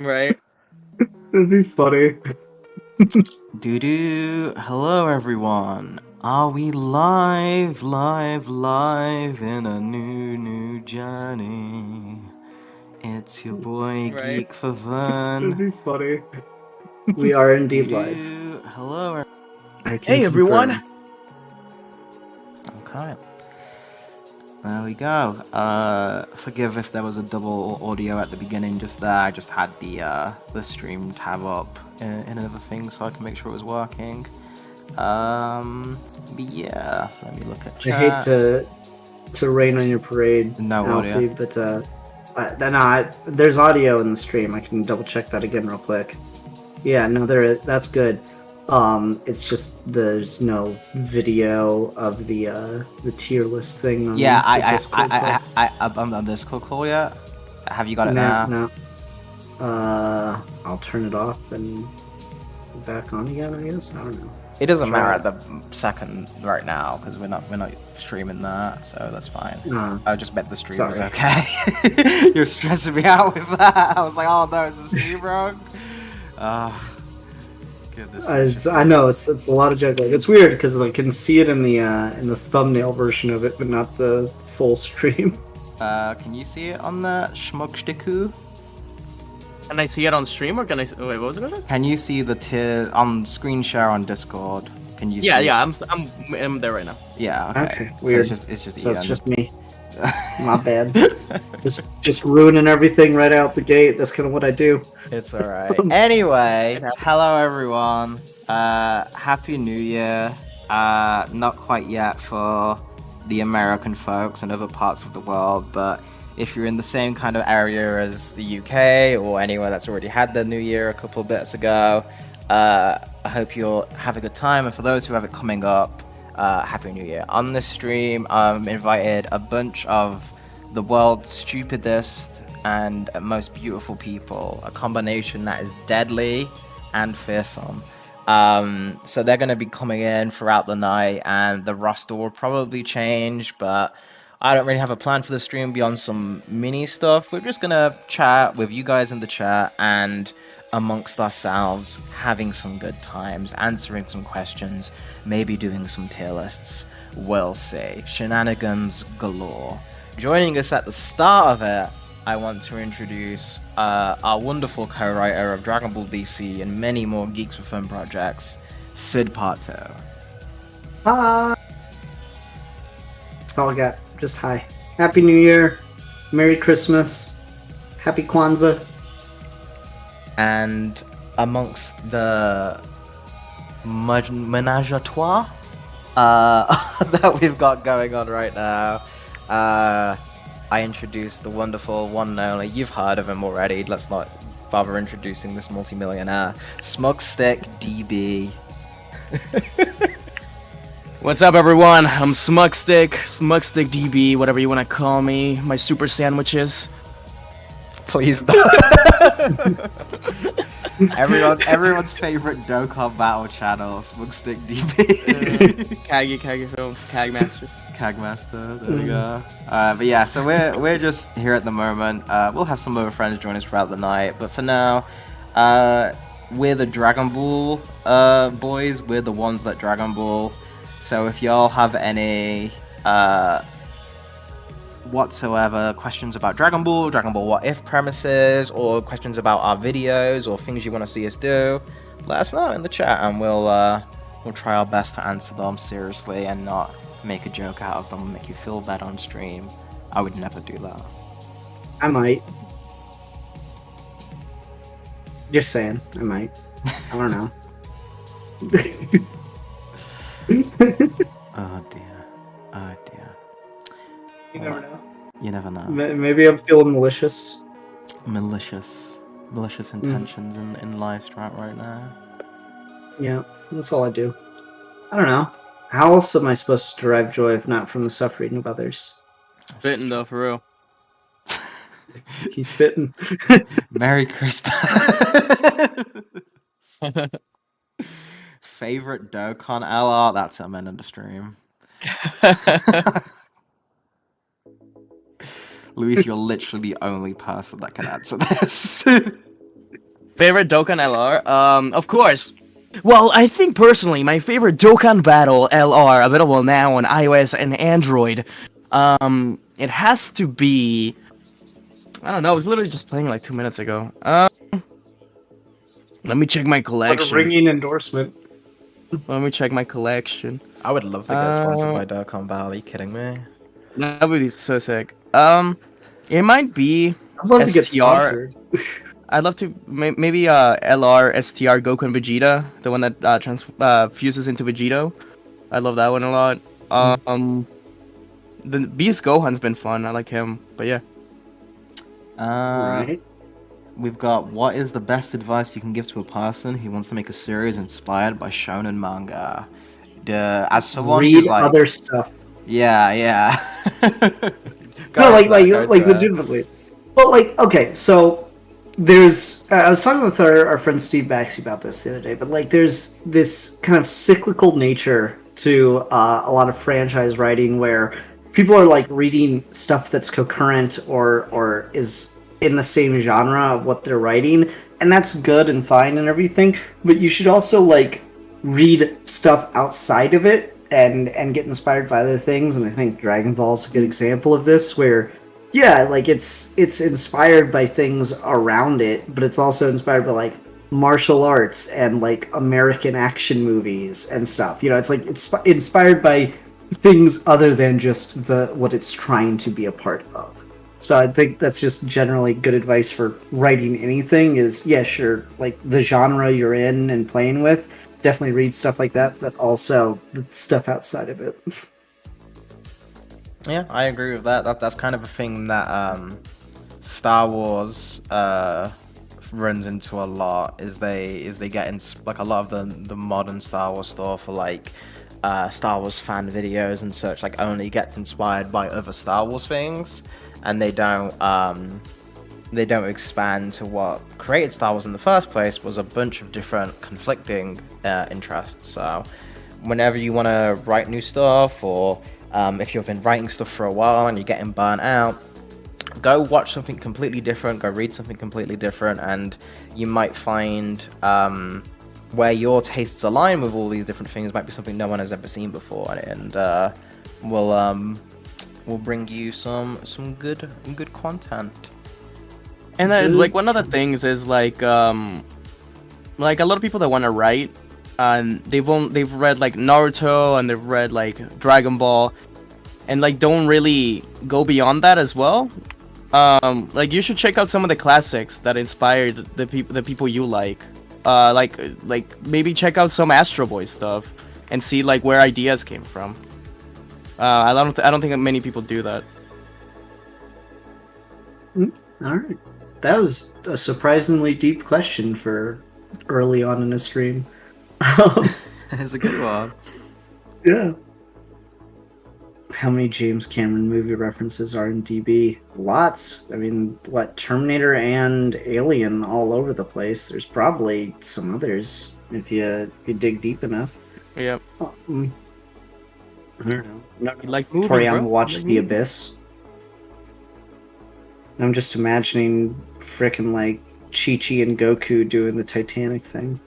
Right. That'd be funny. Doo-doo. Hello, everyone. Are we live in a new journey? It's your boy Right. Geek for That'd Vern. be funny. We are indeed live. Doo-doo. Hello. I can Hey, everyone. confirm. Okay. There we go. Forgive if there was a double audio at the beginning just there. I just had the stream tab up in another thing so I can make sure it was working. But yeah, let me look at chat. I hate to rain on your parade, No Alfie, audio. but there's audio in the stream. I can double check that again real quick. Yeah, no, that's good. It's just there's no video of the tier list thing on the Discord call. I'm on Discord call yet. Have you got it No, now? no. I'll turn it off and back on again. I guess I don't know. It doesn't Try matter it. at the second right now because we're not streaming that, so that's fine. I just bet the stream was Sorry. okay. You're stressing me out with that. I was like, oh no, is the stream wrong? Goodness. I know it's a lot of juggling. It's weird because I can see it in the thumbnail version of it, but not the full stream. Can you see it on the Schmuckstiku? Can I see it on stream or can I? Wait, what was it again? Can you see the tier on screen share on Discord? Can you? Yeah, see yeah. I'm there right now. Yeah. Okay. Okay, weird. So it's just So Ian. it's just me. My bad. just ruining everything right out the gate. That's kind of what I do. It's alright. Anyway, hello everyone. Happy New Year. Not quite yet for the American folks and other parts of the world, but if you're in the same kind of area as the UK or anywhere that's already had their New Year a couple of bits ago, I hope you'll have a good time. And for those who have it coming up, Happy New Year. On this stream, I've invited a bunch of the world's stupidest and most beautiful people, a combination that is deadly and fearsome. So they're going to be coming in throughout the night, and the roster will probably change, but I don't really have a plan for the stream beyond some mini stuff. We're just going to chat with you guys in the chat and amongst ourselves, having some good times, answering some questions, maybe doing some tier lists. We'll see. Shenanigans galore. Joining us at the start of it, I want to introduce our wonderful co-writer of Dragon Ball DC and many more Geeks for Fun projects, Sid Pato. Hi. That's all I got. Just hi. Happy New Year. Merry Christmas. Happy Kwanzaa. And amongst the menage a trois that we've got going on right now, I introduced the wonderful one and only. You've heard of him already. Let's not bother introducing this multimillionaire, Smugstick DB. What's up, everyone? I'm Smugstick DB, whatever you want to call me. My super sandwiches. Please don't. Everyone's favorite Dokkan battle channel, Smugstick DB. Kagi Films, Kagmaster. Kagmaster, there we go. But yeah, so we're just here at the moment. We'll have some other friends join us throughout the night, but for now, we're the Dragon Ball boys. We're the ones that Dragon Ball. So if y'all have any whatsoever questions about Dragon Ball What If premises, or questions about our videos, or things you want to see us do, let us know in the chat, and we'll try our best to answer them seriously and not make a joke out of them and make you feel bad on stream. I would never do that. I might. Just saying. I might. I don't know. Oh dear. You never know. You never know. Maybe I'm feeling malicious. Malicious intentions in live strat right now. Yeah, that's all I do. I don't know. How else am I supposed to derive joy if not from the suffering of others? Spitting though, for real. He's spitting. Merry Christmas. Favorite Dokkan LR? That's him in the stream. Luis, you're literally the only person that can answer this. Favorite Dokkan LR? Of course. Well, I think personally, my favorite Dokkan Battle LR available now on iOS and Android, it has to be. I don't know. I was literally just playing like 2 minutes ago. Let me check my What a collection. ringing endorsement. Let me check my collection. I would love to get sponsored by Dokkan Battle. Are you kidding me? That would be so sick. It might be I'd love to get STR. sponsored. I'd love to maybe LR STR Goku and Vegeta, the one that fuses into Vegito. I love that one a lot. The Beast Gohan's been fun. I like him, but yeah. Right. We've got what is the best advice you can give to a person who wants to make a series inspired by shonen manga? As someone Read who's like, other stuff. yeah. No, like legitimately. But like, okay, so there's. I was talking with our friend Steve Baxi about this the other day, but like, there's this kind of cyclical nature to a lot of franchise writing where people are like reading stuff that's concurrent or is in the same genre of what they're writing, and that's good and fine and everything. But you should also like read stuff outside of it and get inspired by other things. And I think Dragon Ball's a good example of this, where yeah, like it's inspired by things around it, but it's also inspired by like martial arts and like American action movies and stuff. You know, it's like it's inspired by things other than just what it's trying to be a part of. So I think that's just generally good advice for writing anything is, yeah, sure, like the genre you're in and playing with, definitely read stuff like that, but also the stuff outside of it. Yeah, I agree with that. That's kind of a thing that Star Wars runs into a lot. Is they get in like a lot of the modern Star Wars stuff, or like Star Wars fan videos and such, like only gets inspired by other Star Wars things, and they don't expand to what created Star Wars in the first place, was a bunch of different conflicting interests. So whenever you want to write new stuff, or if you've been writing stuff for a while and you're getting burnt out, go watch something completely different, go read something completely different, and you might find where your tastes align with all these different things might be something no one has ever seen before, and we'll bring you some good content. And like one of the things is like a lot of people that want to write, they've read like Naruto and they've read like Dragon Ball, and like don't really go beyond that as well. Like you should check out some of the classics that inspired the people you like. Like maybe check out some Astro Boy stuff and see like where ideas came from. I don't think that many people do that. All right, that was a surprisingly deep question for early on in a stream. It's a good one. Yeah. How many James Cameron movie references are in DB? Lots. I mean, what, Terminator and Alien all over the place. There's probably some others if you dig deep enough. Yeah. I don't know. You like movies, Toriyama bro? watched Like The movies? Abyss. I'm just imagining frickin' like Chi-Chi and Goku doing the Titanic thing.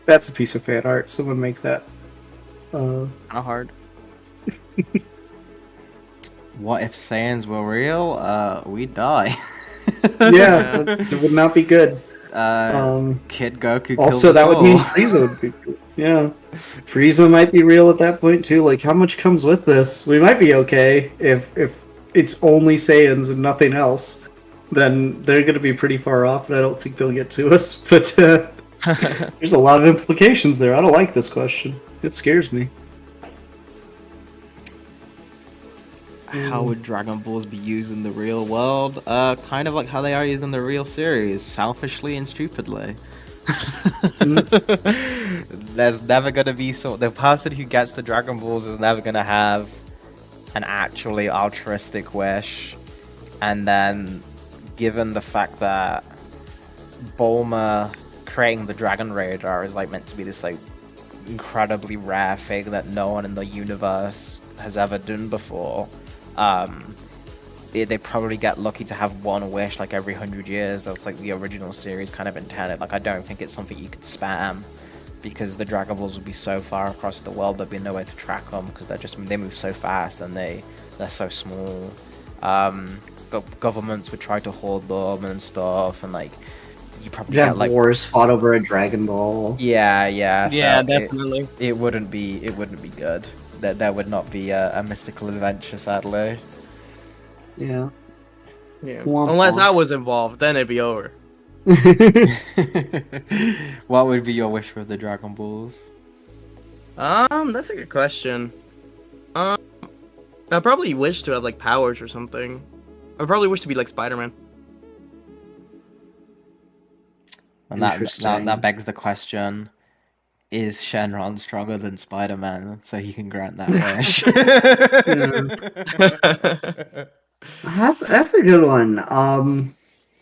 That's a piece of fan art. Someone make that. Not hard. What if Saiyans were real? We'd die. Yeah, it would not be good. Kid Goku Also, killed us that would mean all. Frieza would be good. Yeah. Frieza might be real at that point, too. Like, how much comes with this? We might be okay if it's only Saiyans and nothing else. Then they're going to be pretty far off, and I don't think they'll get to us. But there's a lot of implications there. I don't like this question. It scares me. How would Dragon Balls be used in the real world? Kind of like how they are used in the real series, selfishly and stupidly. There's never gonna be the person who gets the Dragon Balls is never gonna have an actually altruistic wish, and then given the fact that Bulma creating the Dragon Radar is like meant to be this like incredibly rare thing that no one in the universe has ever done before, they probably get lucky to have one wish like every 100 years. That's like the original series kind of intended. Like I don't think it's something you could spam, because the Dragon Balls would be so far across the world there'd be no way to track them, because they move so fast and they're so small. Governments would try to hoard them and stuff, and like you probably have get like wars fought over a Dragon Ball. Yeah, so definitely. It wouldn't be good. There would not be a mystical adventure, sadly. Yeah. Unless I was involved, then it'd be over. What would be your wish for the Dragon Balls? That's a good question. I probably wish to have like powers or something. I probably wish to be like Spider-Man. And that begs the question: is Shenron stronger than Spider-Man, so he can grant that wish? That's a good one.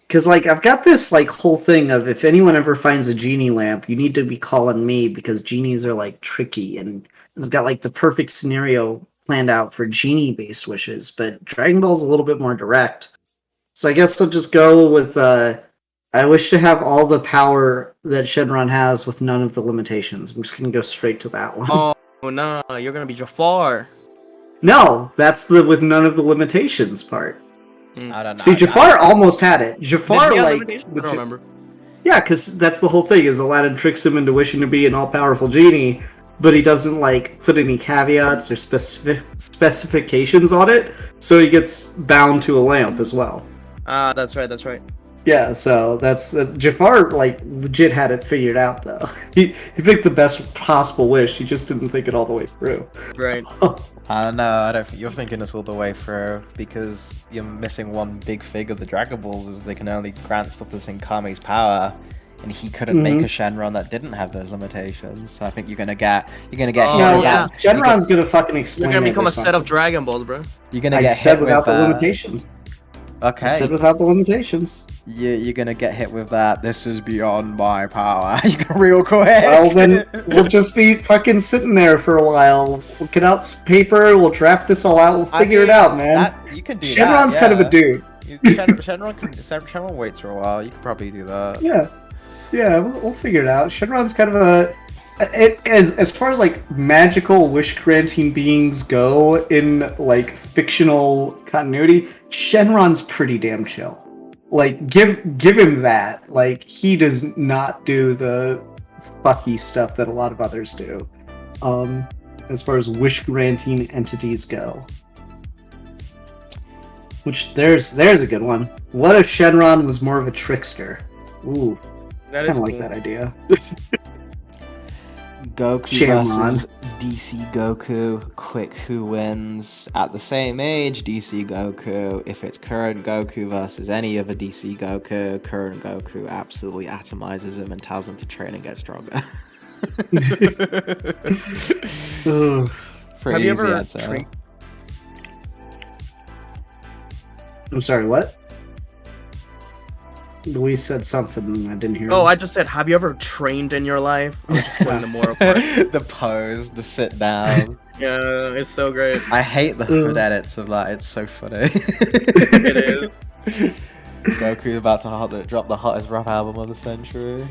Because like I've got this like whole thing of, if anyone ever finds a genie lamp, you need to be calling me, because genies are like tricky, and I've got like the perfect scenario planned out for genie-based wishes. But Dragon Ball's a little bit more direct, so I guess I'll just go with I wish to have all the power that Shenron has with none of the limitations. I'm just gonna go straight to that one. Oh no, you're gonna be Jafar. No, that's the with none of the limitations part. I don't know. See, Jafar almost had it. Jafar, like, I don't remember. Yeah, because that's the whole thing, is Aladdin tricks him into wishing to be an all-powerful genie, but he doesn't, like, put any caveats or specifications on it, so he gets bound to a lamp as well. That's right. Yeah, so that's Jafar, like, legit had it figured out, though. He picked the best possible wish, he just didn't think it all the way through. Right. I don't know, I don't think you're thinking this all the way through, because you're missing one big thing of the Dragon Balls, is they can only grant stuff that's in Kame's power, and he couldn't make a Shenron that didn't have those limitations. So I think you're gonna get Shenron's gonna fucking explain. You're gonna become a set of Dragon Balls, bro. You're gonna get said hit without with the limitations. Okay. I said without the limitations. You're gonna get hit with that. This is beyond my power. You go real quick. Well, then we'll just be fucking sitting there for a while. We'll get out some paper. We'll draft this all out. We'll figure it out, man. You can do Shenron's that, kind of a dude. Shenron waits for a while. You can probably do that. Yeah, we'll figure it out. Shenron's kind of a... As far as, like, magical wish-granting beings go in, like, fictional continuity, Shenron's pretty damn chill. Like, give him that. Like, he does not do the fucky stuff that a lot of others do. As far as wish-granting entities go. Which, there's a good one. What if Shenron was more of a trickster? Ooh, I kind of like that idea. Goku versus DC Goku. Quick, who wins? At the same age, DC Goku. If it's current Goku versus any other DC Goku, current Goku absolutely atomizes him and tells him to train and get stronger. Pretty easy, I'd say. I'm sorry, what? Luis said something I didn't hear. Oh, I just said, have you ever trained in your life? I'm just putting the more apart. The pose, the sit down. Yeah, it's so great. I hate the hood edits of that. It's so funny. It is. Goku about to drop the hottest rap album of the century.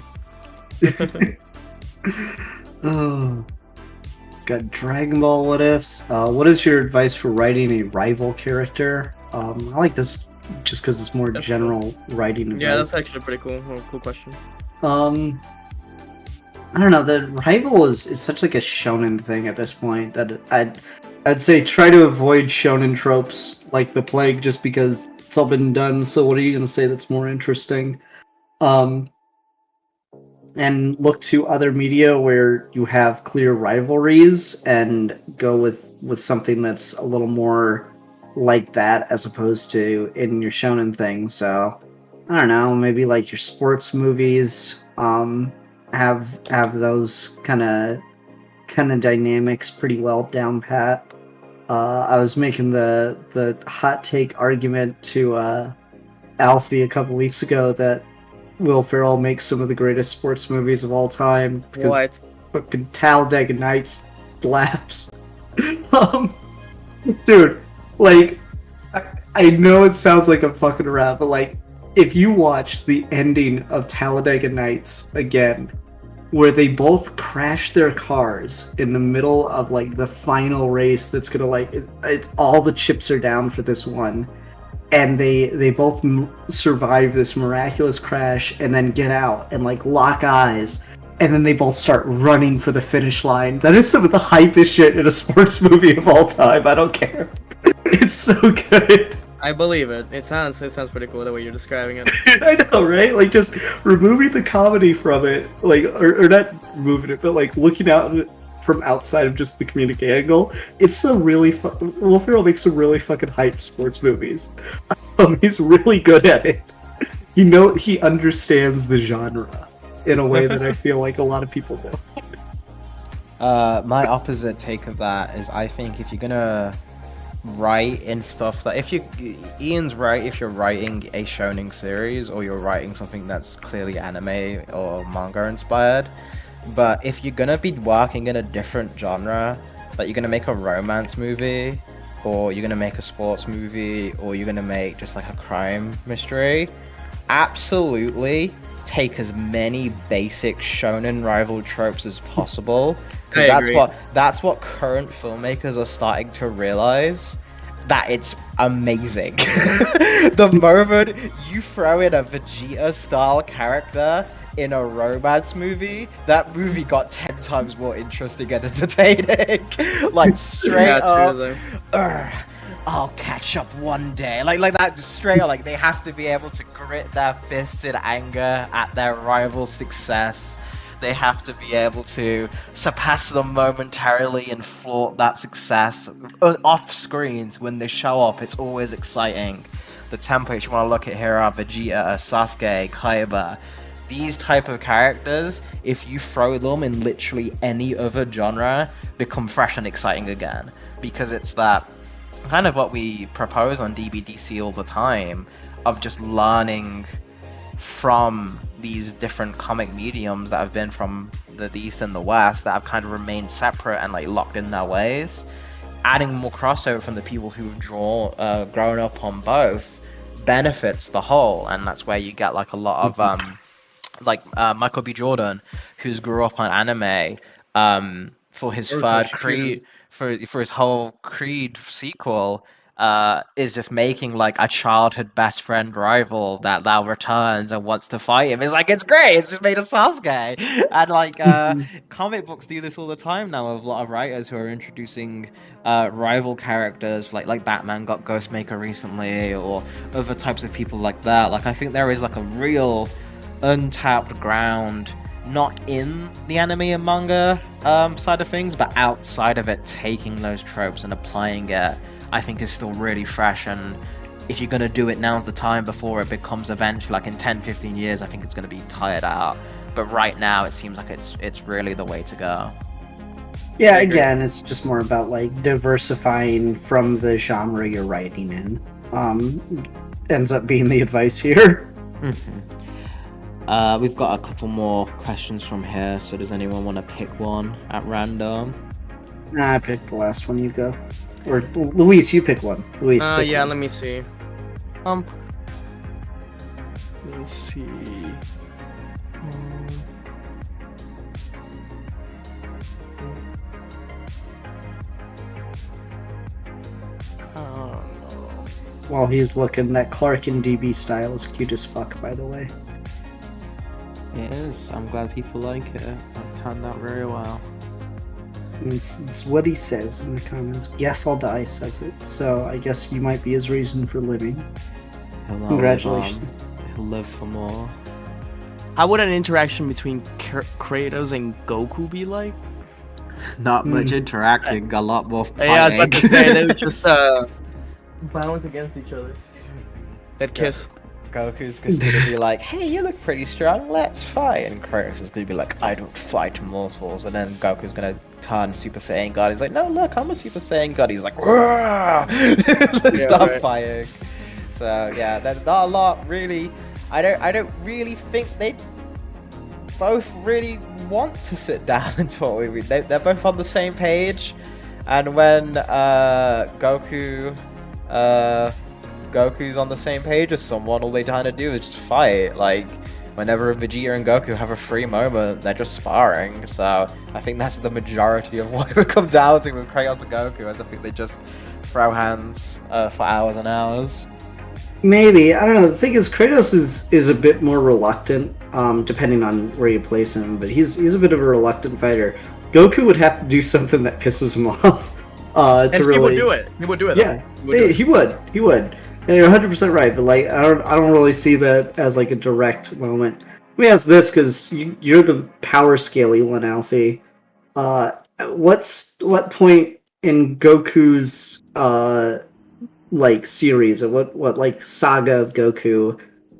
Oh, got Dragon Ball what ifs. What is your advice for writing a rival character? I like this just because it's more general writing advice. Yeah, that's actually a pretty cool question. I don't know. The rival is such like a shonen thing at this point that I'd say try to avoid shonen tropes like the plague, just because it's all been done. So what are you gonna say that's more interesting? And look to other media where you have clear rivalries, and go with something that's a little more like that as opposed to in your shonen thing. So I don't know, maybe like your sports movies have those kind of dynamics pretty well down pat. I was making the hot take argument to Alfie a couple weeks ago that Will Ferrell makes some of the greatest sports movies of all time because fucking Talladega Nights slaps. Dude, like, I know it sounds like a fucking rap, but like, if you watch the ending of Talladega Nights again, where they both crash their cars in the middle of like the final race that's gonna like all the chips are down for this one, and they both survive this miraculous crash and then get out and like lock eyes, and then they both start running for the finish line. That is some of the hypest shit in a sports movie of all time. I don't care. It's so good. I believe it. It sounds pretty cool the way you're describing it. I know, right? Like, just removing the comedy from it, like, or not removing it, but like looking out from outside of just the comedic angle. It's a really Will Ferrell makes some really fucking hype sports movies. He's really good at it. He understands the genre in a way that I feel like a lot of people do. My opposite take of that is I think if you're gonna write in stuff that Ian's right if you're writing a shonen series or you're writing something that's clearly anime or manga inspired, but if you're gonna be working in a different genre, like you're gonna make a romance movie or you're gonna make a sports movie or you're gonna make just like a crime mystery, absolutely take as many basic shonen rival tropes as possible, because that's what current filmmakers are starting to realize, that it's amazing. The moment you throw in a Vegeta style character in a romance movie, that movie got 10 times more interesting and entertaining. Like straight up, I'll catch up one day. Like that, straight up. Like they have to be able to grit their fists in anger at their rival's success. They have to be able to surpass them momentarily and flaunt that success off screens. When they show up, it's always exciting. The templates you want to look at here are Vegeta, Sasuke, Kaiba. These type of characters, if you throw them in literally any other genre, become fresh and exciting again. Because it's that kind of what we propose on DBDC all the time, of just learning from these different comic mediums that have been from the East and the West that have kind of remained separate and like locked in their ways, adding more crossover from the people who've grown up on both benefits the whole. And that's where you get like a lot of Michael B. Jordan, who's grew up on anime, for his third Creed, for his whole Creed sequel, is just making like a childhood best friend rival that now returns and wants to fight him. It's like, it's great. It's just made a Sasuke. And like comic books do this all the time now with a lot of writers who are introducing rival characters, like Batman got Ghostmaker recently, or other types of people like that. Like I think there is like a real untapped ground, not in the anime and manga side of things, but outside of it, taking those tropes and applying it, I think is still really fresh. And if you're going to do it, now's the time before it becomes eventually, like in 10-15 years, I think it's going to be tired out. But right now, it seems like it's really the way to go. Yeah, again, it's just more about like diversifying from the genre you're writing in. Ends up being the advice here. We've got a couple more questions from here, so does anyone want to pick one at random? Nah, I picked the last one, you go. Or Luis, you pick one. Luis, pick yeah, one. let me see. Let me see. While he's looking, that Clark and DB style is cute as fuck, by the way. It is. I'm glad people like it. It turned out very well. It's what he says in the comments. Guess I'll die says it. So I guess you might be his reason for living. Congratulations. He'll live for more. How would an interaction between Kratos and Goku be like? Not much interacting, a lot more fighting. Yeah, I was about to say, they would just bounce against each other. They'd kiss. Goku's just gonna be like, hey, you look pretty strong, let's fight. And Kratos is gonna be like, I don't fight mortals. And then Goku's gonna turn Super Saiyan God. He's like, no, look, I'm a Super Saiyan God. He's like, let's start fighting. So yeah, there's not a lot really. I don't really think they both really want to sit down and talk with me. They're both on the same page. And when Goku Goku's on the same page as someone, all they kind of do is just fight. Like, whenever Vegeta and Goku have a free moment, they're just sparring. So I think that's the majority of what it would come down to with Kratos and Goku, as I think they just throw hands for hours and hours. Maybe, I don't know. The thing is, Kratos is a bit more reluctant, depending on where you place him. But he's a bit of a reluctant fighter. Goku would have to do something that pisses him off. And to really... he would do it. He would do it. Yeah, he would. And you're 100% right. But like, I don't really see that as like a direct moment. Let me ask this, because you're the power scale one, Alfie. What point in Goku's like series, or what like saga of Goku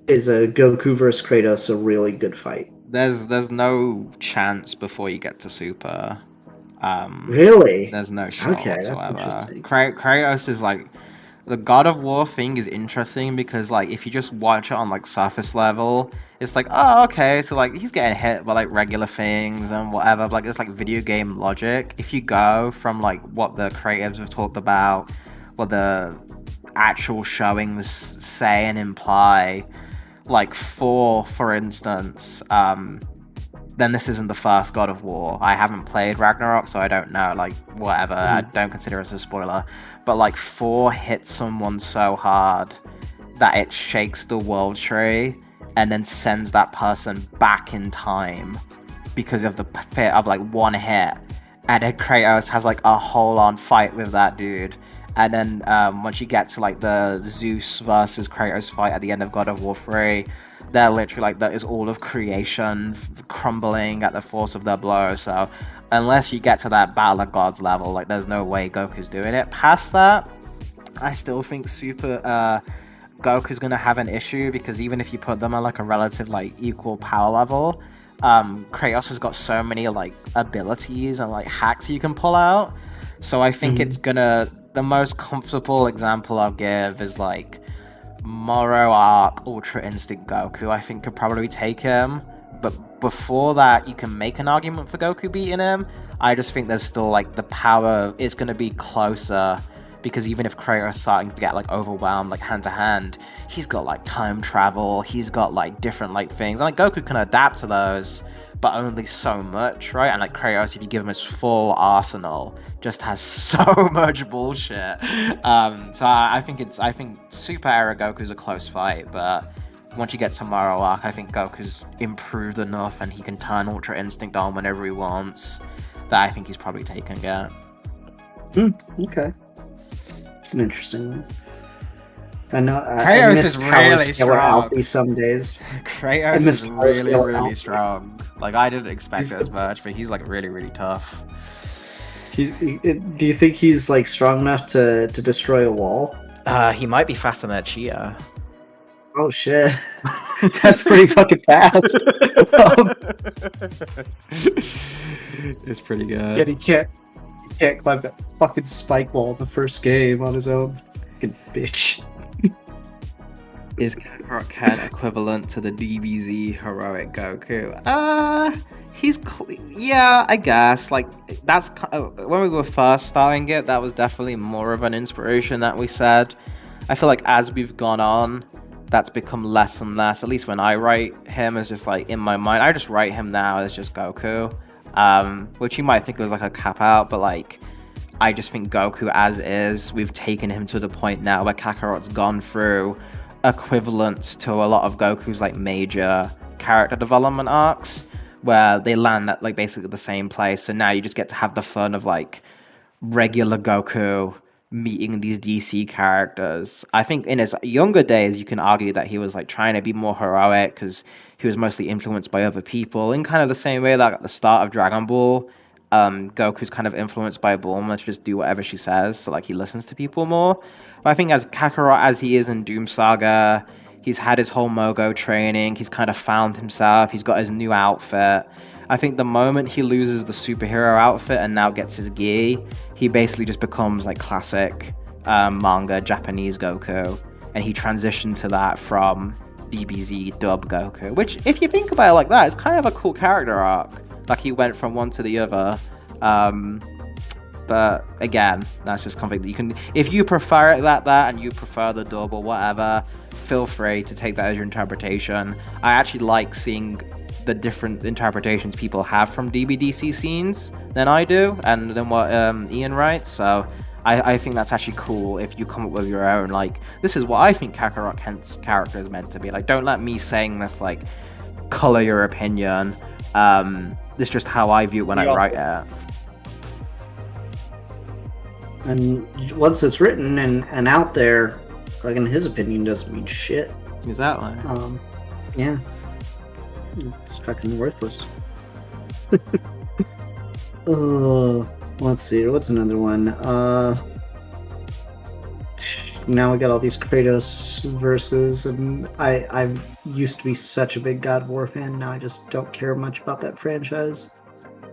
is a Goku versus Kratos a really good fight? There's no chance before you get to Super. Really? There's no shot whatsoever. That's interesting. Kratos is like, the God of War thing is interesting because like if you just watch it on like surface level, it's like, oh okay, so like he's getting hit by like regular things and whatever, but, like it's like video game logic. If you go from like what the creatives have talked about, what the actual showings say and imply, like for instance, then this isn't the first God of War. I haven't played Ragnarok, so I don't know, like, whatever, I don't consider it as a spoiler, but like 4 hits someone so hard that it shakes the world tree and then sends that person back in time because of the fit of like one hit, and then Kratos has like a whole on fight with that dude. And then once you get to like the Zeus versus Kratos fight at the end of God of War 3, they're literally like, that is all of creation crumbling at the force of their blow. So unless you get to that Battle of Gods level, like there's no way Goku's doing it. Past that, I still think Super Goku's gonna have an issue, because even if you put them on like a relative like equal power level, Kratos has got so many like abilities and like hacks you can pull out. So I think it's gonna, the most comfortable example I'll give is like Moro Arc Ultra Instinct Goku. I think could probably take him, but before that you can make an argument for Goku beating him. I just think there's still like the power is going to be closer, because even if Kratos is starting to get like overwhelmed like hand to hand, he's got like time travel, he's got like different like things, and like Goku can adapt to those, but only so much, right? And like Kratos, if you give him his full arsenal, just has so much bullshit. So I think Super Era Goku's a close fight, but once you get to Moro Arc, I think Goku's improved enough and he can turn Ultra Instinct on whenever he wants, that I think he's probably taken it. Okay. It's an interesting one. I know. Kratos is really strong. Alfie some days. Kratos is really strong. Like, I didn't expect it as much, but he's like really, really tough. Do you think he's like strong enough to destroy a wall? He might be faster than a cheetah. Oh shit, that's pretty fucking fast. It's pretty good. Yeah, he can't climb that fucking spike wall in the first game on his own. Fucking bitch. Is Kakarot Ken equivalent to the DBZ heroic Goku? Yeah, I guess. Like, that's when we were first starting it, that was definitely more of an inspiration that we said. I feel like as we've gone on, that's become less and less. At least when I write him, as just like in my mind, I just write him now as just Goku, which you might think was like a cap out, but like, I just think Goku as is, we've taken him to the point now where Kakarot's gone through equivalent to a lot of Goku's like major character development arcs, where they land at like basically the same place. So now you just get to have the fun of like regular Goku meeting these DC characters. I think in his younger days, you can argue that he was like trying to be more heroic because he was mostly influenced by other people, in kind of the same way that at the start of Dragon Ball, Goku's kind of influenced by Bulma to just do whatever she says, so like he listens to people more. But I think as Kakarot, as he is in Doom Saga, he's had his whole Mogo training, he's kind of found himself, he's got his new outfit. I think the moment he loses the superhero outfit and now gets his gi, he basically just becomes like classic manga Japanese Goku, and he transitioned to that from DBZ dub Goku, which if you think about it like that, it's kind of a cool character arc. Like he went from one to the other. But But again, that's just something that you can. If you prefer it like that, and you prefer the dub or whatever, feel free to take that as your interpretation. I actually like seeing the different interpretations people have from DBDC scenes than I do, and than what Ian writes. So I think that's actually cool if you come up with your own, like, this is what I think Kakarot Kent's character is meant to be. Like, don't let me saying this, like, color your opinion. This is just how I view it when I write it. And once it's written and out there, fucking his opinion doesn't mean shit. Exactly. Yeah. It's fucking worthless. Let's see, what's another one? Now we got all these Kratos verses, and I used to be such a big God of War fan, now I just don't care much about that franchise.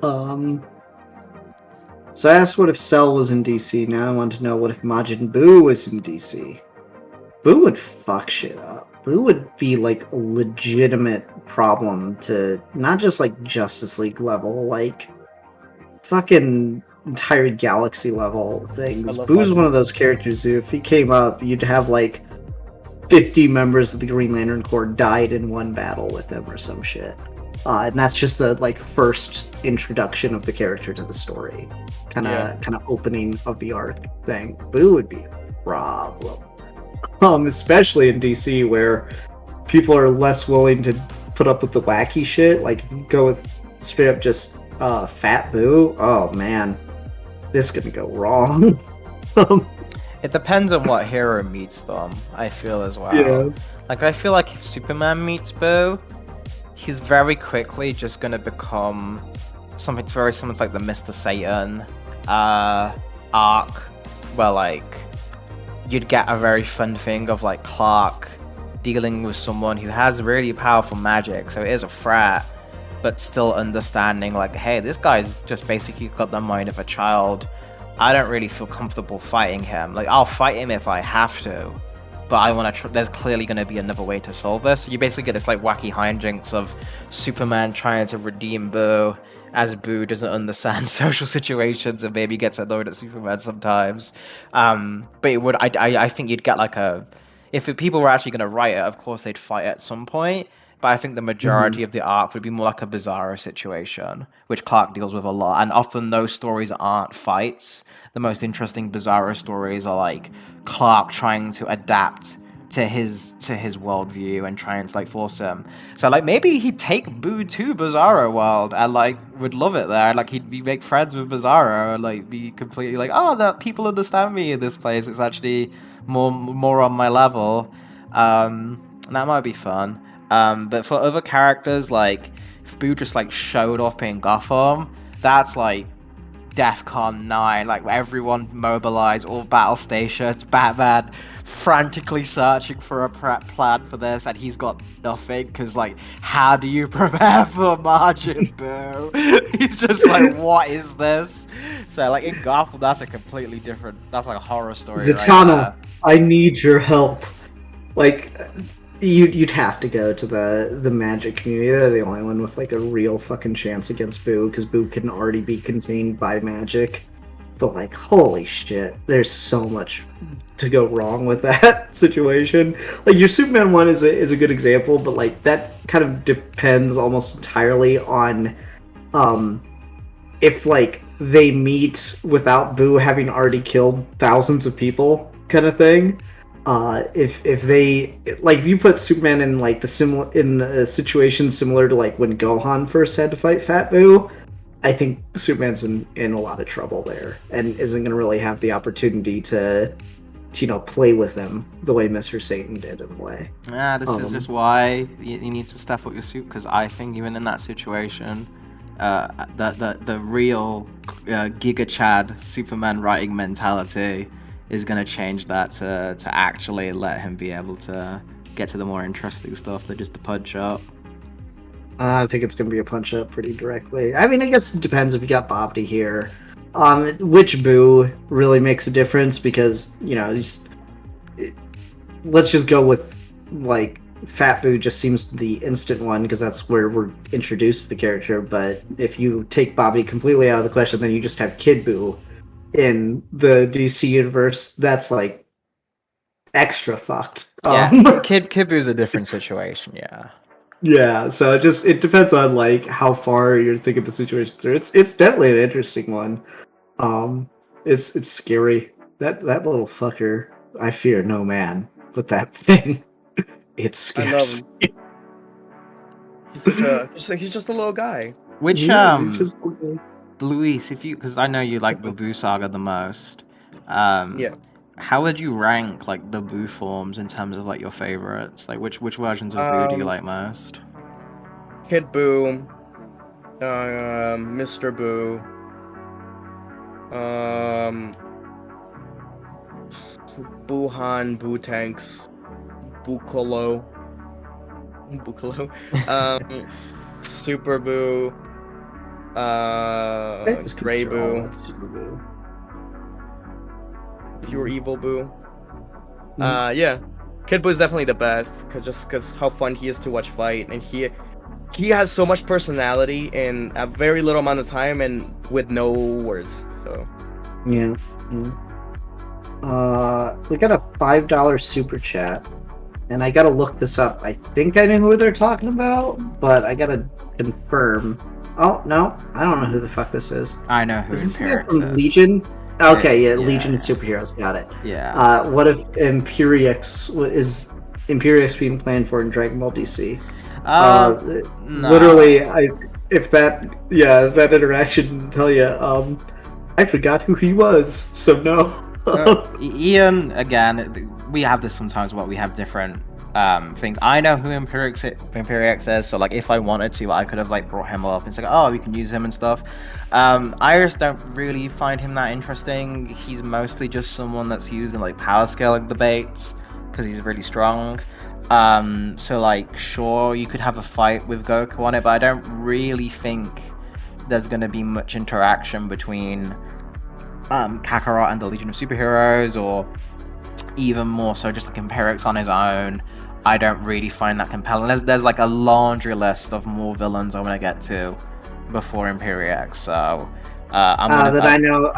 So I asked what if Cell was in DC, now I want to know what if Majin Buu was in DC. Buu would fuck shit up. Buu would be like a legitimate problem to not just like Justice League level, like fucking entire galaxy level things. Boo's one of those characters who, if he came up, you'd have like 50 members of the Green Lantern Corps died in one battle with him or some shit. And that's just the like first introduction of the character to the story, kind of opening of the arc thing. Boo would be a problem, especially in DC where people are less willing to put up with the wacky shit. Like, go with straight up just Fat Boo. Oh man, this is gonna go wrong. It depends on what hero meets them, I feel, as well. Yeah. Like, I feel like if Superman meets Boo, he's very quickly just gonna become something very similar to like the Mr. Satan arc, where like you'd get a very fun thing of like Clark dealing with someone who has really powerful magic, so it is a threat, but still understanding like, hey, this guy's just basically got the mind of a child. I don't really feel comfortable fighting him. Like, I'll fight him if I have to, but I want to. There's clearly going to be another way to solve this. So you basically get this like wacky hijinks of Superman trying to redeem Boo, as Boo doesn't understand social situations and maybe gets annoyed at Superman sometimes. But it would. I think you'd get like a. If people were actually going to write it, of course they'd fight at some point. But I think the majority of the arc would be more like a Bizarro situation, which Clark deals with a lot. And often those stories aren't fights. The most interesting Bizarro stories are like Clark trying to adapt to his worldview and trying to like force him. So like maybe he'd take Boo to Bizarro world and like would love it there. Like he'd make friends with Bizarro and like be completely like, oh, that people understand me in this place. It's actually more on my level. And that might be fun. But for other characters, like if Boo just like showed up in Gotham, that's like DEFCON 9, like everyone mobilized, all battle stations, Batman frantically searching for a plan for this, and he's got nothing, because like, how do you prepare for Majin Buu? He's just like, what is this? So like in Gotham, that's a completely different, that's like a horror story. Zatanna, I need your help. Like, you'd have to go to the magic community. They're the only one with like a real fucking chance against Boo, because Boo can already be contained by magic. But like, holy shit, there's so much to go wrong with that situation. Like, your Superman one is a good example, but like that kind of depends almost entirely on if like they meet without Boo having already killed thousands of people, kind of thing. If they like, if you put Superman in like the situation similar to like when Gohan first had to fight Fat Boo, I think Superman's in a lot of trouble there and isn't going to really have the opportunity to play with them the way Mr. Satan did in a way. Yeah, this is just why you need to step up your suit, because I think even in that situation, the real Giga Chad Superman writing mentality is going to change that to actually let him be able to get to the more interesting stuff than just the punch up. I think it's going to be a punch up pretty directly. I mean, I guess it depends if you got Bobby here. Which Boo really makes a difference, because, let's just go with, like, Fat Boo just seems the instant one, because that's where we're introduced to the character. But if you take Bobby completely out of the question, then you just have Kid Boo, in the DC universe, that's like extra fucked. Yeah, Kid Buu's a different situation. Yeah. Yeah, so it depends on like how far you're thinking the situation through. It's definitely an interesting one. It's scary. That little fucker. I fear no man, but that thing, it I love scares him. me. He's just a little guy. Which He's just Luis, if you, because I know you like the Boo saga the most. Yeah. How would you rank like the Boo forms in terms of like your favorites? Like which versions of Boo do you like most? Kid Boo, Mr. Boo, Buhan, Boo Tanks, Bukolo, Super Boo, Grey Boo, Pure Evil Boo. Yeah, Kid Boo is definitely the best because how fun he is to watch fight, and he has so much personality in a very little amount of time and with no words. So yeah. We got a $5 super chat, and I gotta look this up. I think I know who they're talking about, but I gotta confirm. Oh no, I don't know who the fuck this is. I know who. Is this Imperix from is. Legion? Okay, yeah, Yeah. Legion of Superheroes. Got it. Yeah. What if is Imperix being planned for in Dragon Ball DC? No. Literally, if that interaction didn't tell you, I forgot who he was, so no. Ian, again, we have this sometimes where we have different things. I know who Imperix is, so like if I wanted to, I could have like brought him up and said, oh, we can use him and stuff. I just don't really find him that interesting. He's mostly just someone that's used in like power scaling debates because he's really strong. So like sure, you could have a fight with Goku on it, but I don't really think there's going to be much interaction between Kakarot and the Legion of Superheroes, or even more so just like Imperix on his own. I don't really find that compelling. There's like a laundry list of more villains I want to get to before Imperix, so I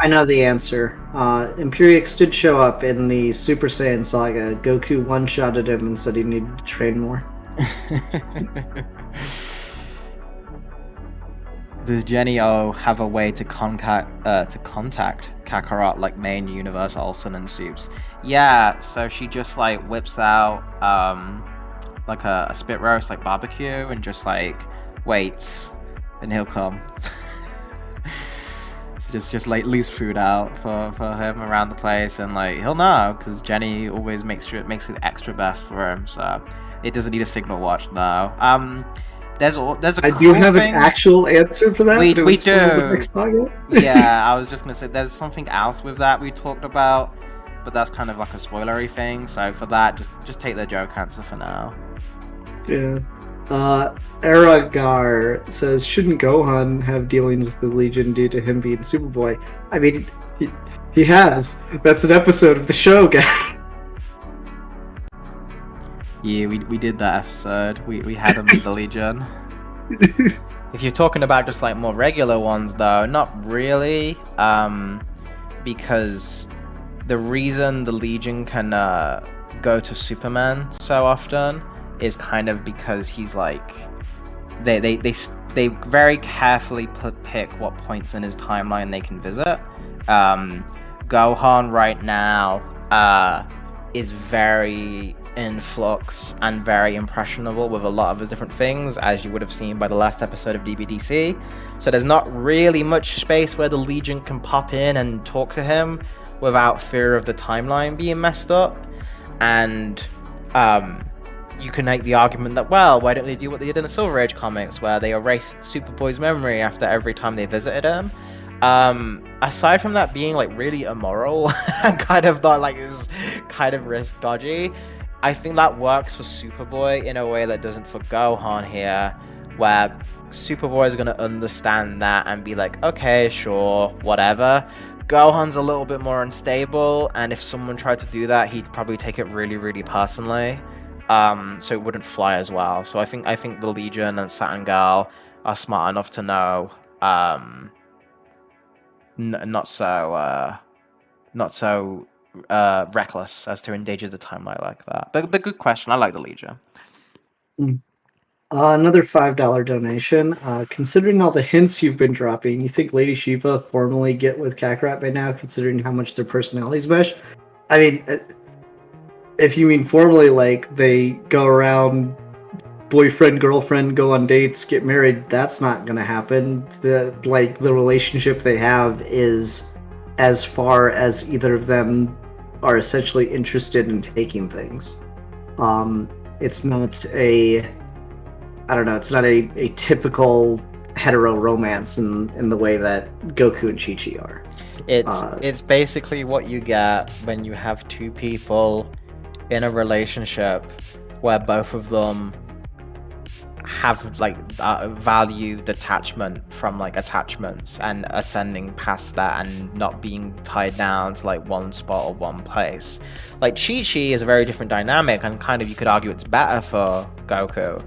know the answer. Imperix did show up in the Super Saiyan saga. Goku one-shotted him and said he needed to train more. Does Jenny O have a way to contact Kakarot like main universe Olsen and Soups? Yeah, so she just like whips out like a spit roast like barbecue and just like waits and he'll come. So just like leaves food out for him around the place, and like he'll know because Jenny always makes it extra best for him, so it doesn't need a signal watch now. There's a I cool do have thing. an actual answer for that. We but it was do. for the next saga. Yeah, I was just gonna say there's something else with that we talked about, but that's kind of like a spoilery thing. So for that, just take the joke answer for now. Yeah. Aragar says, shouldn't Gohan have dealings with the Legion due to him being Superboy? I mean, he has. That's an episode of the show, guys. Yeah, we did that episode. We had him meet the Legion. If you're talking about just like more regular ones, though, not really. Because the reason the Legion can go to Superman so often is kind of because he's like they very carefully pick what points in his timeline they can visit. Gohan right now is very in flux and very impressionable with a lot of his different things, as you would have seen by the last episode of DBDC. So there's not really much space where the Legion can pop in and talk to him without fear of the timeline being messed up. And you can make the argument that, well, why don't they do what they did in the Silver Age comics, where they erased Superboy's memory after every time they visited him? Aside from that being like really immoral and kind of not like is kind of risk dodgy, I think that works for Superboy in a way that doesn't for Gohan here, where Superboy is going to understand that and be like, okay, sure, whatever. Gohan's a little bit more unstable, and if someone tried to do that, he'd probably take it really, really personally. So it wouldn't fly as well. So I think the Legion and Saturn Girl are smart enough to know not so reckless as to endanger the timeline like that. But good question. I like the Legion. Another $5 donation. Considering all the hints you've been dropping, you think Lady Shiva formally get with Kakarot by now, considering how much their personalities mesh? I mean, if you mean formally, like they go around, boyfriend, girlfriend, go on dates, get married, that's not gonna happen. The relationship they have is as far as either of them are essentially interested in taking things. It's not it's not a typical hetero romance in the way that Goku and Chi-Chi are. It's basically what you get when you have two people in a relationship where both of them have value detachment from attachments and ascending past that and not being tied down to one spot or one place. Chi-Chi is a very different dynamic, and kind of you could argue it's better for Goku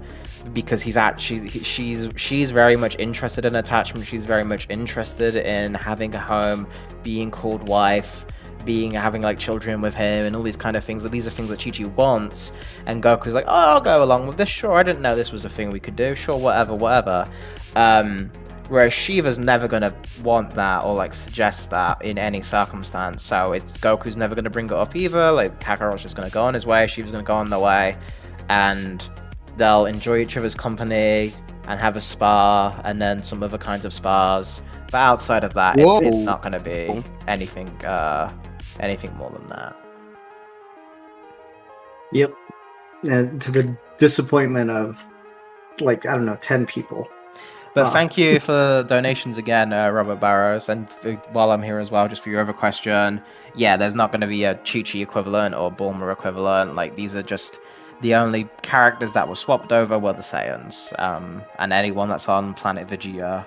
because she's very much interested in attachment. She's very much interested in having a home, being called wife, having children with him, and all these kind of things. These are things that Chi-Chi wants, and Goku's like, oh, I'll go along with this. Sure, I didn't know this was a thing we could do. Sure, whatever. Whereas Shiva's never gonna want that or suggest that in any circumstance. So Goku's never gonna bring it up either. Kakarot's just gonna go on his way. Shiva's gonna go on their way, and they'll enjoy each other's company and have a spa, and then some other kinds of spas. But outside of that, it's not gonna be anything more than that. Yep. And to the disappointment of 10 people. But thank you for the donations again, Robert Barrows. And while I'm here as well, just for your other question, yeah, there's not going to be a Chi-Chi equivalent or Bulma equivalent. These are just the only characters that were swapped over were the Saiyans. And anyone that's on planet Vegeta,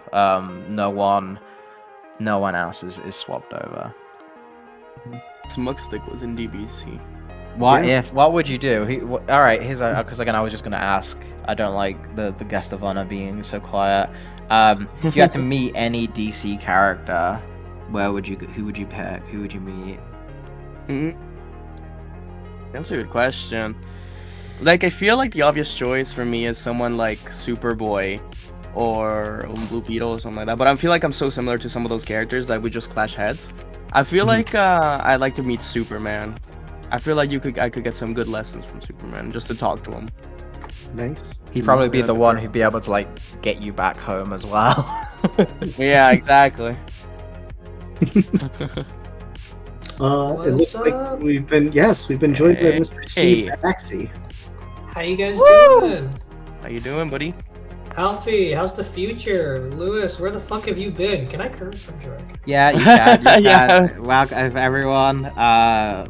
no one else is swapped over. Smugstick was in DBC. What would you do? All right, here's because again I was just gonna ask. I don't like the guest of honor being so quiet. If you had to meet any DC character, who would you pick? Who would you meet? That's a good question. I feel like the obvious choice for me is someone like Superboy or Blue Beetle or something like that. But I feel like I'm so similar to some of those characters that we just clash heads. I feel like I'd like to meet Superman. I feel like I could get some good lessons from Superman just to talk to him. Nice. He'd probably be the one who'd be able to get you back home as well. Yeah, exactly. It looks like we've been joined by Mr. Steve Baxi. How you guys doing? How you doing, buddy? Alfie, how's the future? Lewis, where the fuck have you been? Can I curse? I'm joking. Yeah, you can. Yeah. Welcome everyone.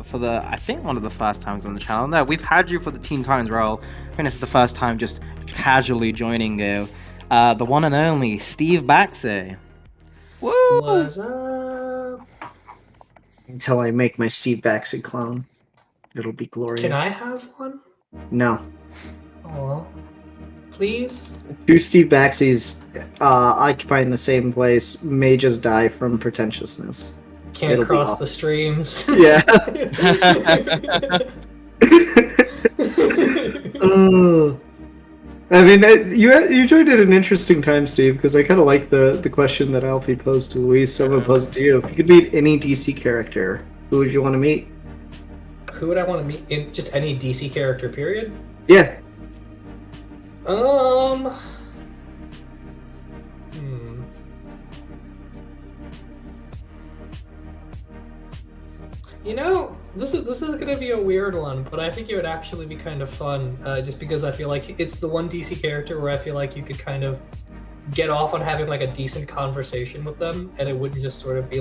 For I think one of the first times on the channel. No, we've had you for the Teen Titans role. I think this is the first time just casually joining you. The one and only Steve Baxi. Woo! What's up? Until I make my Steve Baxi clone, it'll be glorious. Can I have one? No. Aw. Please? Two Steve Baxis occupying the same place may just die from pretentiousness. Can't cross the streams. Yeah. I mean, you joined at an interesting time, Steve, because I kind of like the question that Alfie posed to Luis, so I'm going to pose it to you. If you could meet any DC character, who would you want to meet? Who would I want to meet? In just any DC character, period? Yeah. You know, this is gonna be a weird one, but I think it would actually be kind of fun, just because I feel like it's the one DC character where I feel like you could kind of get off on having a decent conversation with them, and it wouldn't just sort of be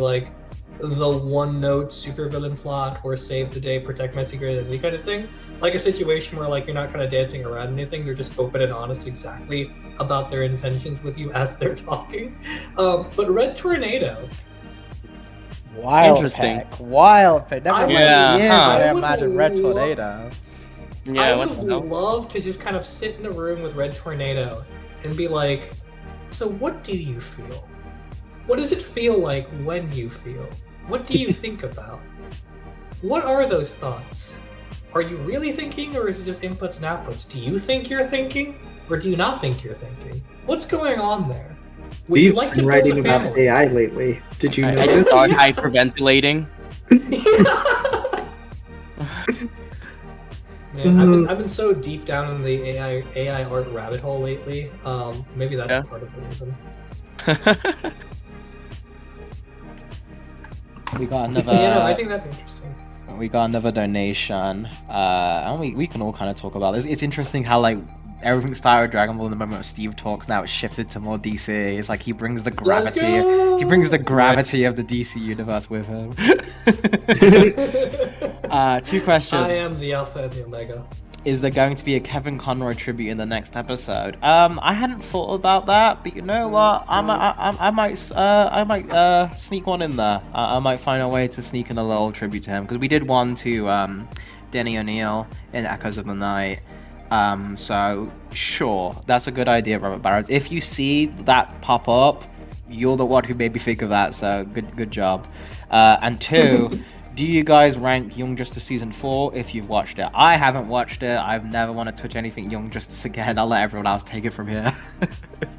the one-note supervillain plot or save the day, protect my secret identity kind of thing. A situation where you're not kind of dancing around anything, they're just open and honest exactly about their intentions with you as they're talking. But Red Tornado. Wild Interesting. Pick. Wild Pick. Never I would imagine Red Tornado. Yeah, I would love to just kind of sit in a room with Red Tornado and be like, so what do you feel? What does it feel like when you feel? What do you think about? What are those thoughts? Are you really thinking, or is it just inputs and outputs? Do you think you're thinking, or do you not think you're thinking? What's going on there? Would you Steve's like to been build writing a about family? AI lately. Did you I notice? start hyperventilating. Man, I've been so deep down in the AI art rabbit hole lately. Maybe that's part of the reason. We got another. I think that'd be interesting. We got another donation, and we can all kind of talk about this. It's interesting how like everything started with Dragon Ball. The moment Steve talks, now it's shifted to more DC. It's like he brings the gravity. He brings the gravity of the DC universe with him. 2 questions. I am the Alpha and the Omega. Is there going to be a Kevin Conroy tribute in the next episode? I hadn't thought about that, but you know what? I might sneak one in there. I might find a way to sneak in a little tribute to him, because we did one to Denny O'Neil in Echoes of the Night. So sure, that's a good idea, Robert Barrows. If you see that pop up, you're the one who made me think of that. So good job. And 2. Do you guys rank Young Justice Season 4 if you've watched it? I haven't watched it. I've never want to touch anything Young Justice again. I'll let everyone else take it from here.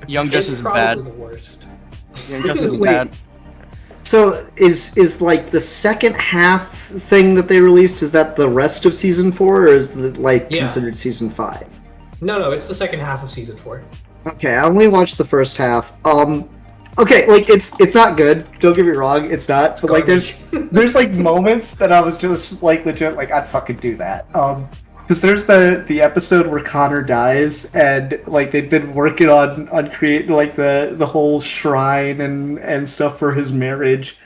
Young Justice is bad. The worst. Young Justice is bad. So is like the second half thing that they released, is that the rest of season 4, or is it like considered season 5? No, it's the second half of season 4. Okay, I only watched the first half. Okay, like it's not good. Don't get me wrong, it's not. But like there's like moments that I was just like legit like I'd fucking do that. Because there's the episode where Connor dies, and like they've been working on creating like the whole shrine and stuff for his marriage.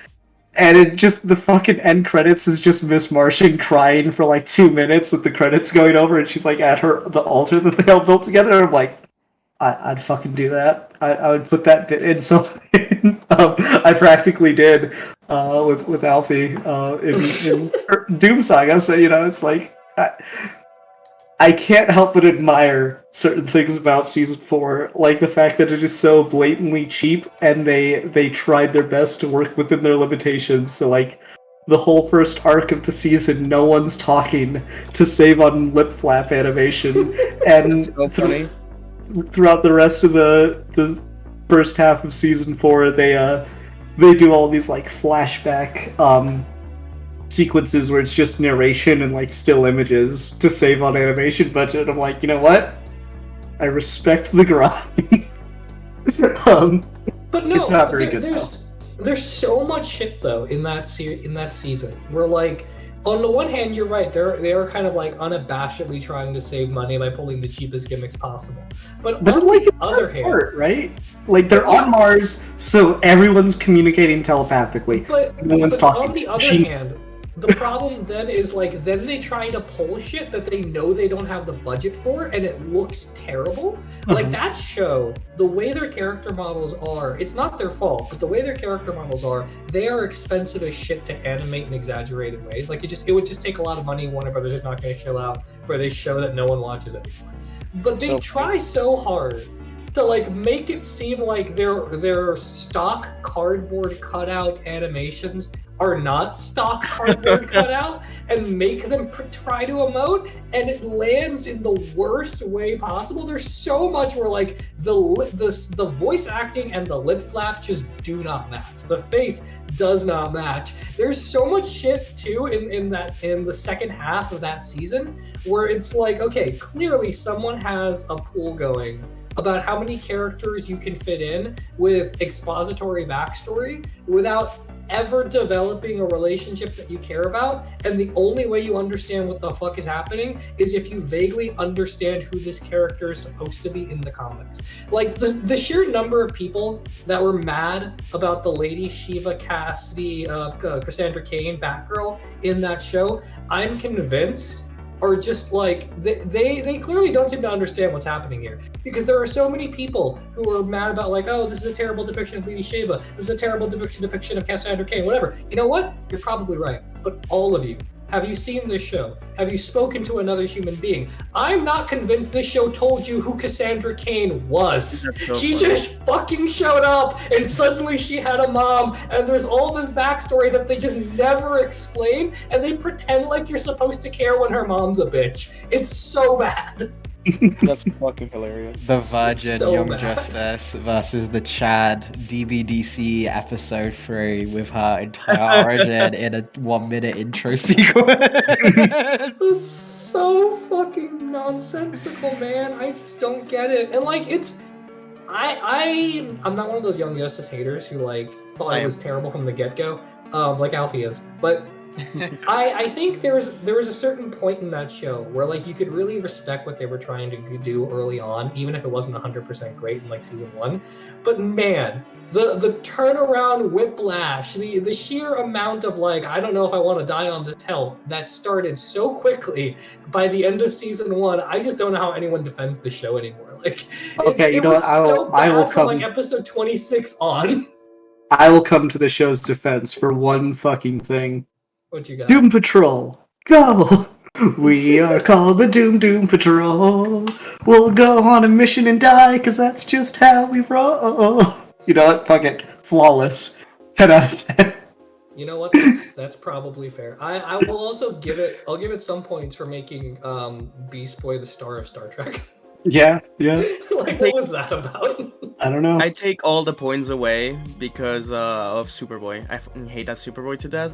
And it just, the fucking end credits is just Miss Martian crying for like 2 minutes with the credits going over, and she's like at the altar that they all built together. And I'm like, I'd fucking do that. I would put that bit in something. I practically did with Alfie in Doom Saga. So it's like I can't help but admire certain things about season 4, like the fact that it is so blatantly cheap, and they tried their best to work within their limitations. So like the whole first arc of the season, no one's talking to save on lip flap animation, and so funny. Throughout the rest of the first half of season 4, they do all these like flashback sequences where it's just narration and like still images to save on animation budget. I'm like, you know what? I respect the grind. But no, it's not very good. There's so much shit though in that season. Where like, on the one hand, you're right. They are kind of like unabashedly trying to save money by pulling the cheapest gimmicks possible. But on like the other hand, part, right? Like they're on Mars, so everyone's communicating telepathically. But no one's talking. On the other hand, the problem then is like then they try to pull shit that they know they don't have the budget for, and it looks terrible. Like that show, the way their character models are, it's not their fault, but the way their character models are, they are expensive as shit to animate in exaggerated ways. Like it would just take a lot of money. Warner Brothers is not going to shell out for this show that no one watches anymore. But they try so hard to like make it seem like their stock cardboard cutout animations are not stock cardboard cutout, and make them try to emote, and it lands in the worst way possible. There's so much where like the voice acting and the lip flap just do not match. The face does not match. There's so much shit too in the second half of that season where it's like, okay, clearly someone has a pool going about how many characters you can fit in with expository backstory without ever developing a relationship that you care about, and the only way you understand what the fuck is happening is if you vaguely understand who this character is supposed to be in the comics. Like the sheer number of people that were mad about the Lady Shiva Cassidy, Cassandra Cain, Batgirl in that show, I'm convinced are just like, they clearly don't seem to understand what's happening here. Because there are so many people who are mad about like, oh, this is a terrible depiction of Lady Shiva, this is a terrible depiction of Cassandra Cain, whatever. You know what? You're probably right. But all of you Have you seen this show? Have you spoken to another human being? I'm not convinced this show told you who Cassandra Cain was. So She funny. just fucking showed up and suddenly she had a mom and there's all this backstory that they just never explain and they pretend like you're supposed to care when her mom's a bitch. It's so bad. That's fucking hilarious. The Virgin so Young bad. Justice versus the Chad DBDC episode 3 with her entire origin in a 1-minute intro sequence. It's so fucking nonsensical, man. I just don't get it. And like it's I'm not one of those Young Justice haters who like thought it was terrible from the get-go, like Alfie is. But I think there was a certain point in that show where like you could really respect what they were trying to do early on, even if it wasn't 100% great in like season 1. But man, the turnaround whiplash, the sheer amount of like, I don't know if I want to die on this hill that started so quickly by the end of season 1, I just don't know how anyone defends the show anymore. Like, Okay, you know was what? so I will bad from come. like episode 26 on. I will come to the show's defense for one fucking thing. What you got? Doom Patrol, go! We are called the Doom Patrol. We'll go on a mission and die, cause that's just how we roll. You know what? Fuck it. Flawless. 10 out of 10. You know what? That's probably fair. I will also give it. I'll give it some points for making Beast Boy the star of Star Trek. Yeah. Like, what was that about? I don't know. I take all the points away because of Superboy. I fucking hate that Superboy to death.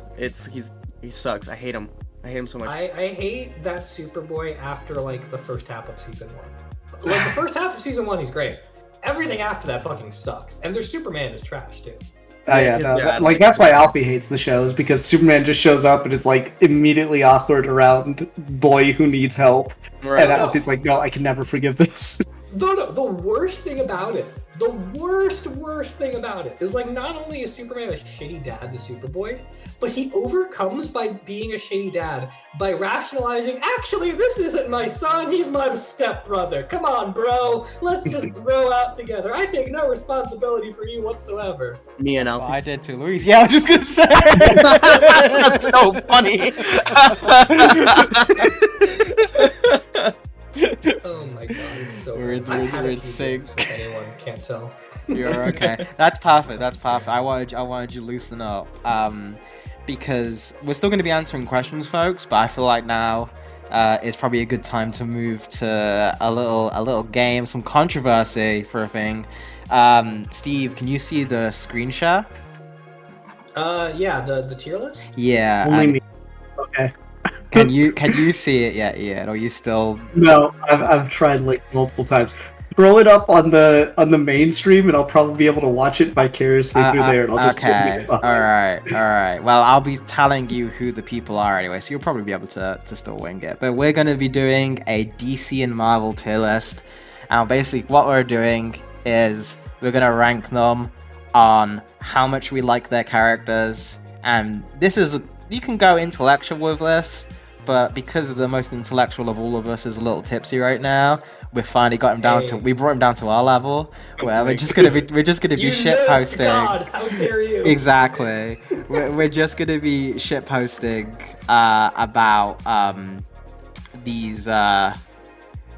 He sucks. I hate him. I hate him so much. I hate that Superboy after like the first half of season 1. Like the first half of season 1, he's great. Everything after that fucking sucks, and their Superman is trash too. Oh yeah, no, that's why Alfie hates the show, is because Superman just shows up and is like immediately awkward around boy who needs help. Right. And Alfie's like, no, I can never forgive this. No, the worst thing about it, the worst thing about it is like not only is Superman a shitty dad to Superboy, but he overcomes by being a shitty dad by rationalizing, actually, this isn't my son, he's my stepbrother. Come on, bro, let's just grow out together. I take no responsibility for you whatsoever. Me and Well, Alfie. I did too, Louise. Yeah, I was just gonna say. That's so funny. Oh my god, it's so We're bad. I've had a in few sync. drinks, if anyone can't tell. You're okay. That's perfect. I wanted you to loosen up. Because we're still going to be answering questions, folks. But I feel like now is probably a good time to move to a little game, some controversy for a thing. Steve, can you see the screen share? Yeah, the tier list? Yeah. Only and me. Okay. can you see it yet? Or are you still? No, I've tried like multiple times. Throw it up on the mainstream, and I'll probably be able to watch it vicariously through there, and I'll just okay. All right. Well, I'll be telling you who the people are anyway, so you'll probably be able to still wing it. But we're going to be doing a DC and Marvel tier list, and basically what we're doing is we're going to rank them on how much we like their characters, and this is you can go intellectual with this. But because the most intellectual of all of us is a little tipsy right now, we finally got him down to. We brought him down to our level, where we're just gonna be shit posting. God, how dare you? Exactly. we're just gonna be shit posting about these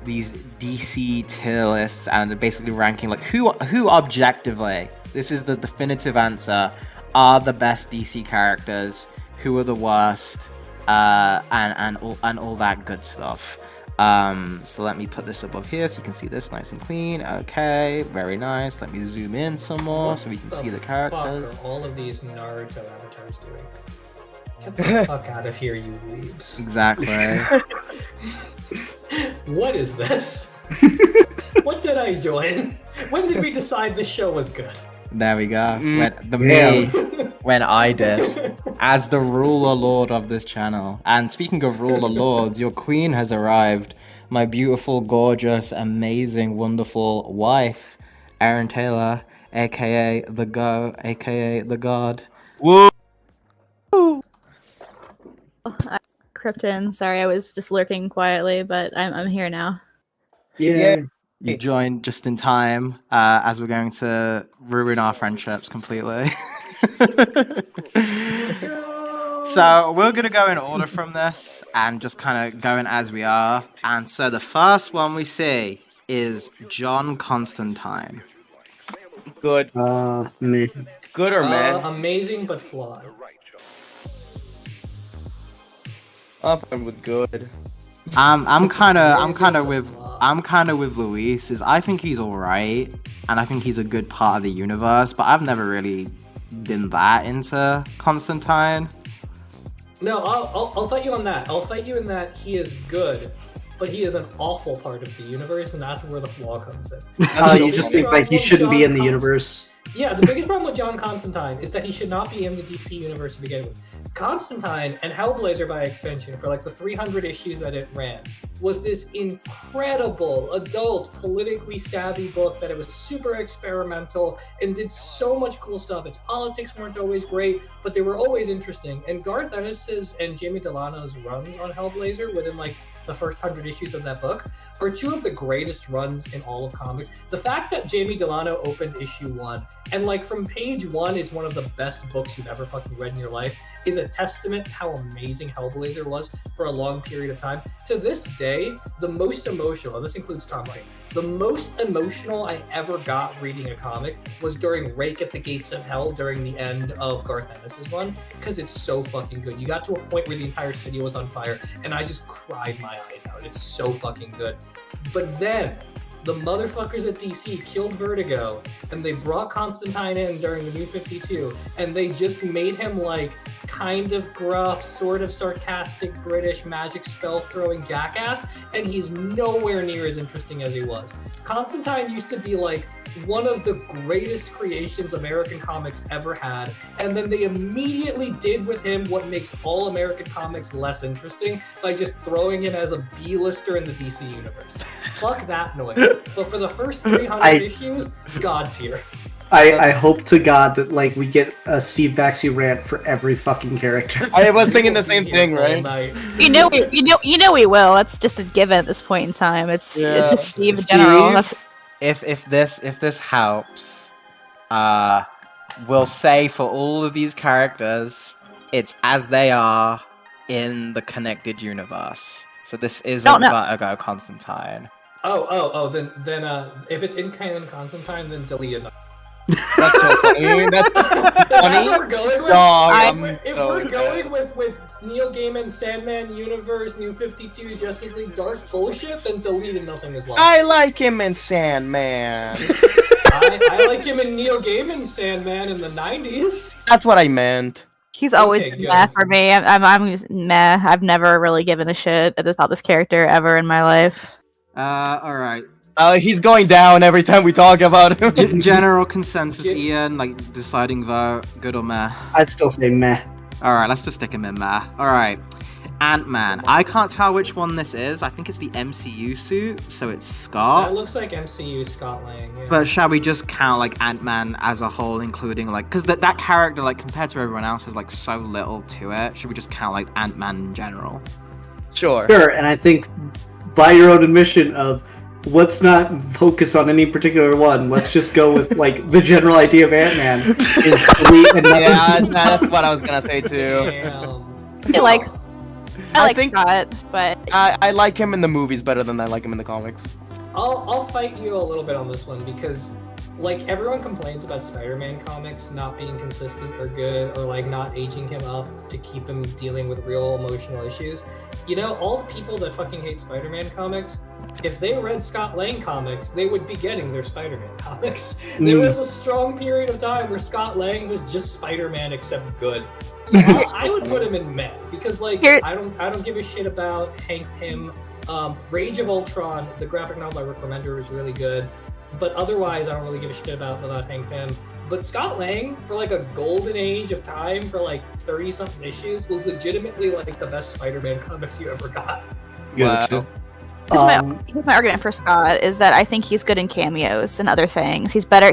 DC tier lists and basically ranking like who objectively, this is the definitive answer, are the best DC characters, who are the worst. And all that good stuff. So let me put this above here so you can see this nice and clean. Okay, very nice. Let me zoom in some more so we can see the characters. What the fuck are all of these Naruto avatars doing? Get the fuck out of here, you weebs. Exactly. What is this? What did I join? When did we decide this show was good? There we go. When I did, as the ruler lord of this channel. And speaking of ruler lords, your queen has arrived. My beautiful, gorgeous, amazing, wonderful wife, Aaron Taylor, aka the Go, aka the God. Woo! I crept in. Sorry, I was just lurking quietly, but I'm here now. Yeah. You joined just in time, as we're going to ruin our friendships completely. So we're gonna go in order from this and just kind of going as we are. And so the first one we see is John Constantine. Good. Meh. Good or meh? Amazing but flawed. I'm fine with good. I'm kind Amazing of but with Luis. I think he's all right, and I think he's a good part of the universe. But I've never really been that into Constantine. No, I'll fight you on that. I'll fight you in that he is good, but he is an awful part of the universe, and that's where the flaw comes in. You just think like he shouldn't be in the universe? Yeah, the biggest problem with John Constantine is that he should not be in the DC universe to begin with. Constantine and Hellblazer, by extension, for like the 300 issues that it ran, was this incredible, adult, politically savvy book that it was super experimental and did so much cool stuff. Its politics weren't always great, but they were always interesting. And Garth Ennis's and Jamie Delano's runs on Hellblazer within like the first 100 issues of that book are two of the greatest runs in all of comics. The fact that Jamie Delano opened issue 1 and like from page 1 it's one of the best books you've ever fucking read in your life is a testament to how amazing Hellblazer was for a long period of time. To this day, the most emotional, and this includes Tom King, the most emotional I ever got reading a comic was during Rake at the Gates of Hell during the end of Garth Ennis's run, because it's so fucking good. You got to a point where the entire city was on fire, and I just cried my eyes out. It's so fucking good. But then, the motherfuckers at DC killed Vertigo, and they brought Constantine in during the New 52, and they just made him like kind of gruff, sort of sarcastic British magic spell throwing jackass, and he's nowhere near as interesting as he was. Constantine used to be like one of the greatest creations American comics ever had, and then they immediately did with him what makes all American comics less interesting by just throwing him as a B-lister in the DC universe. Fuck that noise. But for the first 300 issues, god tier. I hope to God that like we get a Steve Baxi rant for every fucking character. I was thinking the same thing, right? You know we will. That's just a given at this point in time. It's just Steve in general. That's... If this helps, we'll say for all of these characters, it's as they are in the connected universe. So this isn't Vertigo Constantine. Then if it's in canon Constantine, then delete it. That's so funny. That's funny. We're going with. Dog, if we're going with Neil Gaiman, Sandman Universe, New 52, Justice League, dark bullshit, then delete and nothing is left. I like him in Sandman. I like him in Neil Gaiman's Sandman in the 90s. That's what I meant. He's always been meh for me. I'm just meh. I've never really given a shit about this character ever in my life. Alright. He's going down every time we talk about him. General consensus, Ian, like deciding vote, good or meh? I'd still say meh. Alright, let's just stick him in meh. Alright. Ant-Man. I can't tell which one this is. I think it's the MCU suit, so it's Scott. That looks like MCU Scott Lang. Yeah. But shall we just count like Ant-Man as a whole, including like, because that character, like compared to everyone else, has like so little to it. Should we just count like Ant-Man in general? Sure. Sure, and I think by your own admission of let's not focus on any particular one. Let's just go with like the general idea of Ant-Man is delete and yeah, that's what I was gonna say too. I like Scott, but I like him in the movies better than I like him in the comics. I'll fight you a little bit on this one because like everyone complains about Spider-Man comics not being consistent or good or like not aging him up to keep him dealing with real emotional issues. You know, all the people that fucking hate Spider-Man comics, if they read Scott Lang comics, they would be getting their Spider-Man comics. There was a strong period of time where Scott Lang was just Spider-Man except good. So I would put him in meh because like I don't give a shit about Hank Pym. Rage of Ultron, the graphic novel by Rick Remender, is really good, but otherwise I don't really give a shit about Hank Pym. But Scott Lang, for like a golden age of time, for like 30-something issues, was legitimately like the best Spider-Man comics you ever got. Wow. Here's my argument for Scott is that I think he's good in cameos and other things. He's better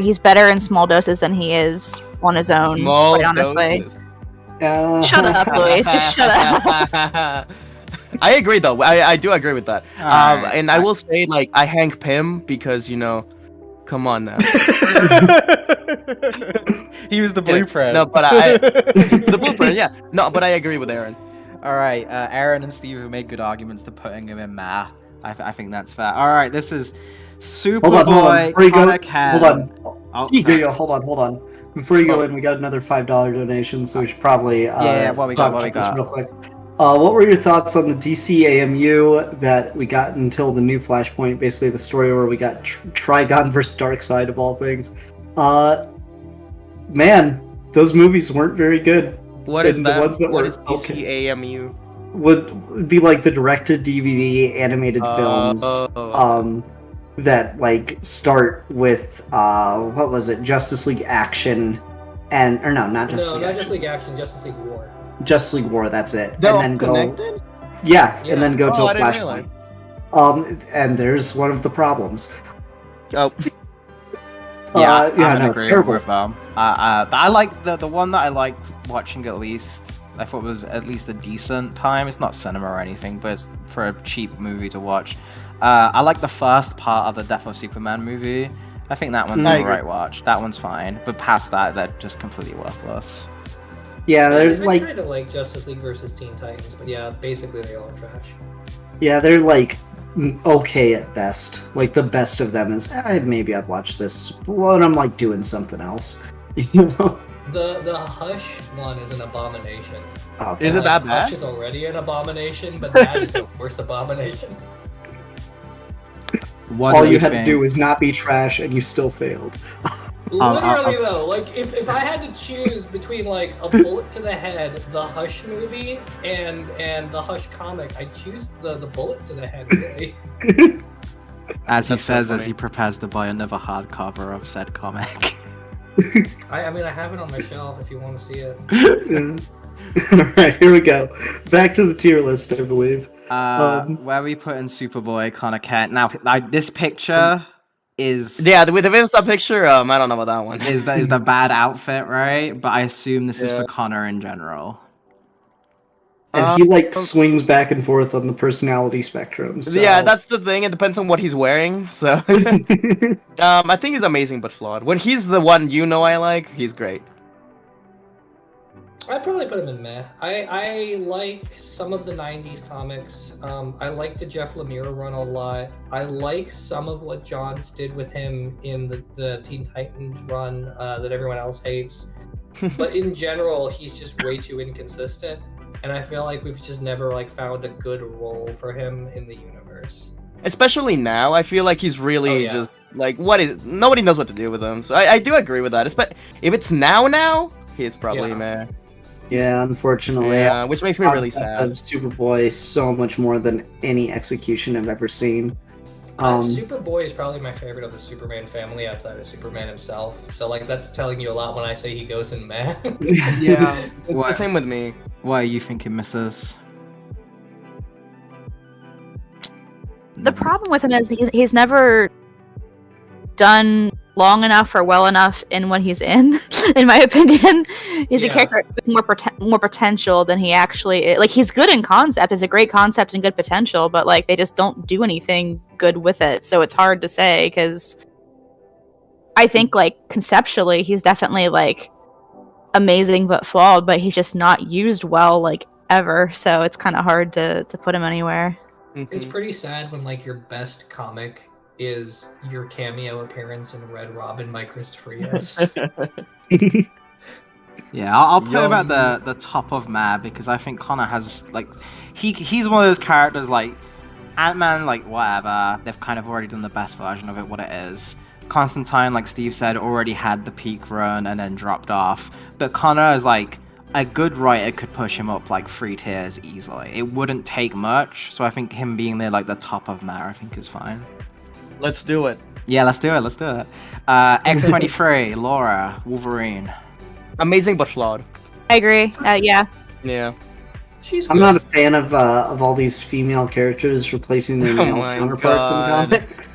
in small doses than he is on his own, quite honestly. Shut up, Luis. Just shut up. I agree, though. I do agree with that. Right. And I will say, like, I Hank Pym because, you know, come on now. He was the blueprint. No, but I the blueprint. Yeah. No, but I agree with Aaron. All right, Aaron and Steve have made good arguments to putting him in meh. I think that's fair. All right, this is Superboy. Hold on. Oh, Yo, hold on. Before you go in, we got another $5 donation, so we should probably what we got? real quick. What were your thoughts on the DC AMU that we got until the new Flashpoint? Basically, the story where we got Trigon versus Darkseid of all things. Man, those movies weren't very good. What is and that? The ones that what were is DCAMU? Would be like the directed DVD animated films. That like start with what was it? Justice League Action, not Justice League Action. Justice League Action, Justice League War. Justice League War, that's it. They're and then all connected? and then go to a Flashpoint. And there's one of the problems. Oh. I'm in agreement terrible. with them. I like the one that I liked watching at least. I thought was at least a decent time. It's not cinema or anything, but it's for a cheap movie to watch. I like the first part of the Death of Superman movie. I think that one's an alright watch. That one's fine, but past that, they're just completely worthless. Yeah, they're I like tried to like Justice League versus Teen Titans, but yeah, basically they all trash. yeah, they're like okay at best. Like the best of them is maybe I'd watch this when I'm like doing something else. You know. The Hush one is an abomination. Oh, Is it that bad? Hush is already an abomination, but that is the worst abomination. All you had to do was not be trash, and you still failed. Literally though, like if I had to choose between like a bullet to the head, the Hush movie, and the Hush comic, I'd choose the bullet to the head. Really. As he says, as he prepares to buy another hardcover of said comic. I mean, I have it on my shelf if you want to see it. Alright, here we go. Back to the tier list, I believe. Where we put in Superboy, Connor Kent. Now, this picture is... Yeah, with the Vimsa picture, I don't know about that one. is the bad outfit, right? But I assume this is for Connor in general. And he swings back and forth on the personality spectrum. So. Yeah, that's the thing. It depends on what he's wearing. So, I think he's amazing but flawed. When he's the one I like, he's great. I'd probably put him in meh. I like some of the 90s comics. I like the Jeff Lemire run a lot. I like some of what Johns did with him in the Teen Titans run that everyone else hates. But in general, he's just way too inconsistent. And I feel like we've just never found a good role for him in the universe. Especially now, I feel like he's really just nobody knows what to do with him. So I do agree with that. If it's now, he's probably meh. Yeah, unfortunately. Yeah, which makes me really sad. Of Superboy so much more than any execution I've ever seen. Superboy is probably my favorite of the Superman family outside of Superman himself. So that's telling you a lot when I say he goes in meh. Yeah, it's the same with me. Why are you thinking, Mrs.? The problem with him is he's never done long enough or well enough in what he's in my opinion. He's a character with more potential than he actually is. He's good in concept, it's a great concept and good potential, but they just don't do anything good with it, so it's hard to say, because I think conceptually he's definitely amazing but flawed, but he's just not used well ever, so it's kind of hard to put him anywhere. It's pretty sad when your best comic is your cameo appearance in Red Robin by Christopher Yost. Yeah, I'll put him at the top of meh, because I think Connor has he's one of those characters Ant-Man, whatever, they've kind of already done the best version of it, what it is. Constantine, like Steve said, already had the peak run and then dropped off, but Connor is a good writer could push him up 3 tiers easily. It wouldn't take much, so I think him being there the top of meh, I think is fine. Let's do it. Yeah, let's do it. X-23, Laura, Wolverine. Amazing but flawed. I agree. Yeah. Yeah. I'm not a fan of all these female characters replacing their male counterparts in comics.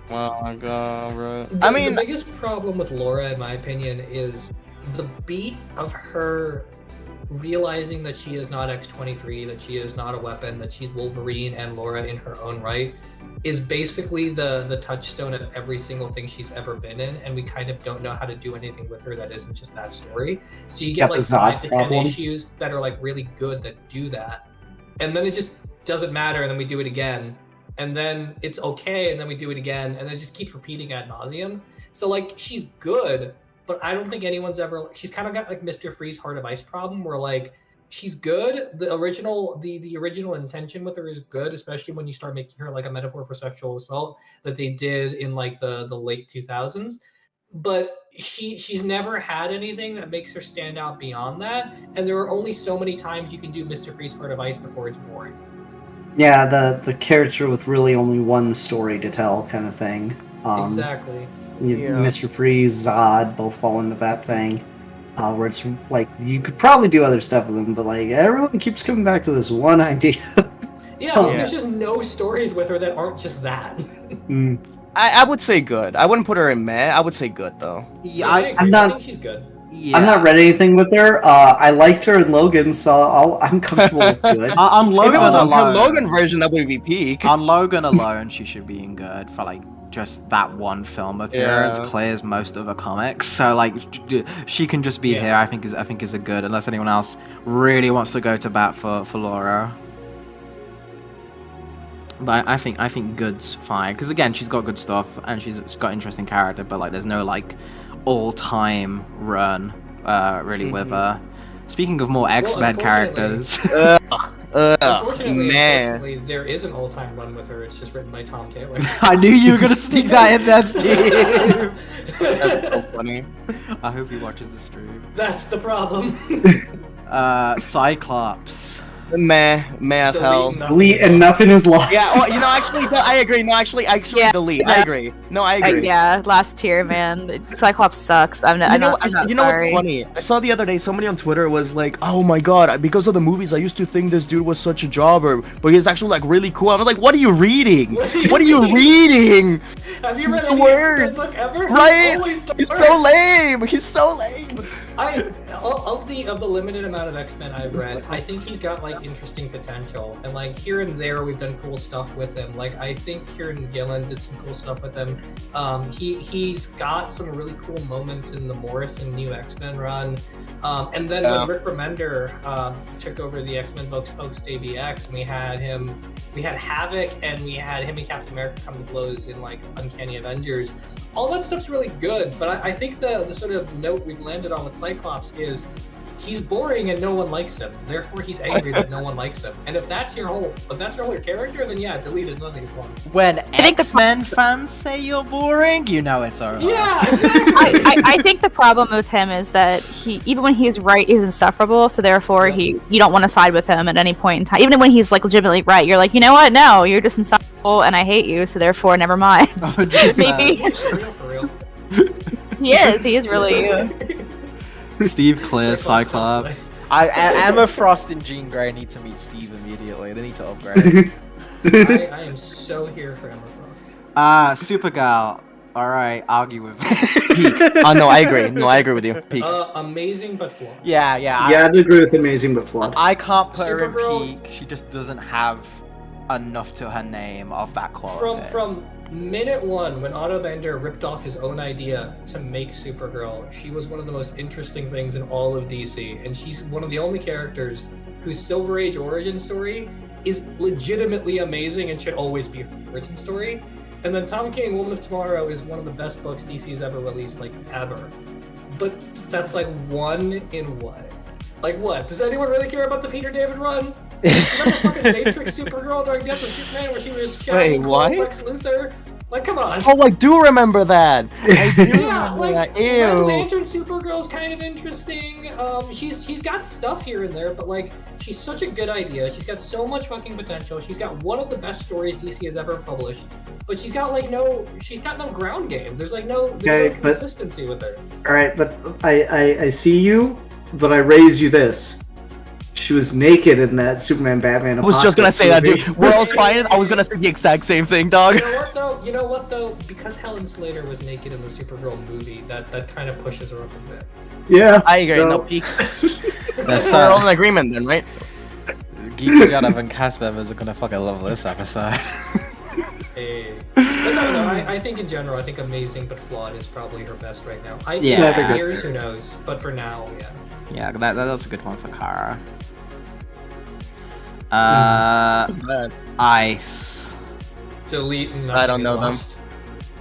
Oh my god, bro. The biggest problem with Laura, in my opinion, is the beat of her realizing that she is not X-23, that she is not a weapon, that she's Wolverine and Laura in her own right, is basically the touchstone of every single thing she's ever been in, and we kind of don't know how to do anything with her that isn't just that story. So you get like 5 to 10 issues that are like really good that do that, and then it just doesn't matter, and then we do it again, and then it's okay, and then we do it again, and then it just keeps repeating ad nauseum. So like she's good, but I don't think anyone's ever. She's kind of got like Mr. Freeze Heart of Ice problem, where like she's good. The original intention with her is good, especially when you start making her like a metaphor for sexual assault that they did in like the late 2000s. But she's never had anything that makes her stand out beyond that. And there are only so many times you can do Mr. Freeze Heart of Ice before it's boring. Yeah, the character with really only one story to tell kind of thing. Exactly. Mr. Freeze, Zod both fall into that thing, where it's like you could probably do other stuff with them, but like everyone keeps coming back to this one idea. There's just no stories with her that aren't just that. I would say good. I wouldn't put her in meh. I would say good though. Yeah, I think she's good. Yeah. I'm not read anything with her. I liked her in Logan, so I'm comfortable with good. On Logan if it was alone, a Logan version, that would be peak. On Logan alone, she should be in good for like just that one film appearance. Clears most of the comics, so like she can just be here. I think is a good, unless anyone else really wants to go to bat for Laura. But I think good's fine, because again, she's got good stuff and she's got interesting character, but like there's no like all-time run really with her. Speaking of more X-Men characters, unfortunately, there is an all-time run with her. It's just written by Tom Taylor. I knew you were gonna sneak that in there, Steve. That's so funny. I hope he watches the stream. That's the problem. Cyclops. Meh as hell. Delete and nothing is lost. Yeah, well, actually, I agree. No, actually, delete. Yeah. I agree. No, I agree. Last tier, man. Cyclops sucks. I'm not You know sorry. what's funny? I saw the other day somebody on Twitter was like, "Oh my god, because of the movies, I used to think this dude was such a jobber, but he's actually like really cool." I was like, "What are you reading? What are you reading?" Have you read any X-Men book ever? Right? He's so lame. He's so lame. Of the limited amount of X-Men I've read, I think he's got like interesting potential, and like here and there we've done cool stuff with him. Like I think Kieran Gillen did some cool stuff with him. He's got some really cool moments in the Morrison new X-Men run, and then when Rick Remender took over the X-Men books post AVX, and we had Havoc, and we had him and Captain America come to blows in like Uncanny Avengers. All that stuff's really good, but I think the sort of note we've landed on with Cyclops is he's boring and no one likes him. Therefore, he's angry that no one likes him. And if that's your whole character, then yeah, delete it. Nothing's lost. When X-Men fans say you're boring, you know it's alright. Yeah, exactly. I think the problem with him is that even when he's right, he's insufferable. So therefore, you don't want to side with him at any point in time. Even when he's like legitimately right, you're like, you know what? No, you're just insufferable, and I hate you. So therefore, never mind. Maybe For real. he is really you. Steve clears Cyclops. Emma Frost and Jean Grey need to meet Steve immediately. They need to upgrade. I am so here for Emma Frost. Supergirl. Alright, argue with me. Peak. No, I agree. No, I agree with you. Peak. Amazing but flawed. Yeah. I'd agree with amazing but flawed. I can't put her Supergirl- in peak. She just doesn't have enough to her name of that quality. From minute one, when Otto Bender ripped off his own idea to make Supergirl, she was one of the most interesting things in all of DC, and she's one of the only characters whose Silver Age origin story is legitimately amazing and should always be her origin story. And then Tom King, Woman of Tomorrow, is one of the best books DC's ever released, like ever. But that's like one in what? Like what? Does anyone really care about the Peter David run? Remember fucking Matrix Supergirl during Death of Superman where she was shouting Lex Luthor? Like, come on. Oh, I do remember that. I do Yeah, remember like that. Ew. Red Lantern Supergirl's kind of interesting. She's got stuff here and there, but like she's such a good idea. She's got so much fucking potential. She's got one of the best stories DC has ever published, but she's got no ground game. There's no consistency with her. All right, but I see you, but I raise you this. She was naked in that Superman Batman. I was just gonna say that, movie. dude. World's Finest. I was gonna say the exact same thing, dog. You know what though? Because Helen Slater was naked in the Supergirl movie, that kind of pushes her up a bit. Yeah, I agree. so- No, peak. That's We're all in agreement then, right? Geeky Jadav and Casbevers are gonna fucking love this episode. Hey. But no, I think in general, I think Amazing but Flawed is probably her best right now. Yeah. I think that's years, fair. who knows? But for now, yeah. Yeah, that's a good one for Kara. Ice. Delete and I don't nothing know is them. lost.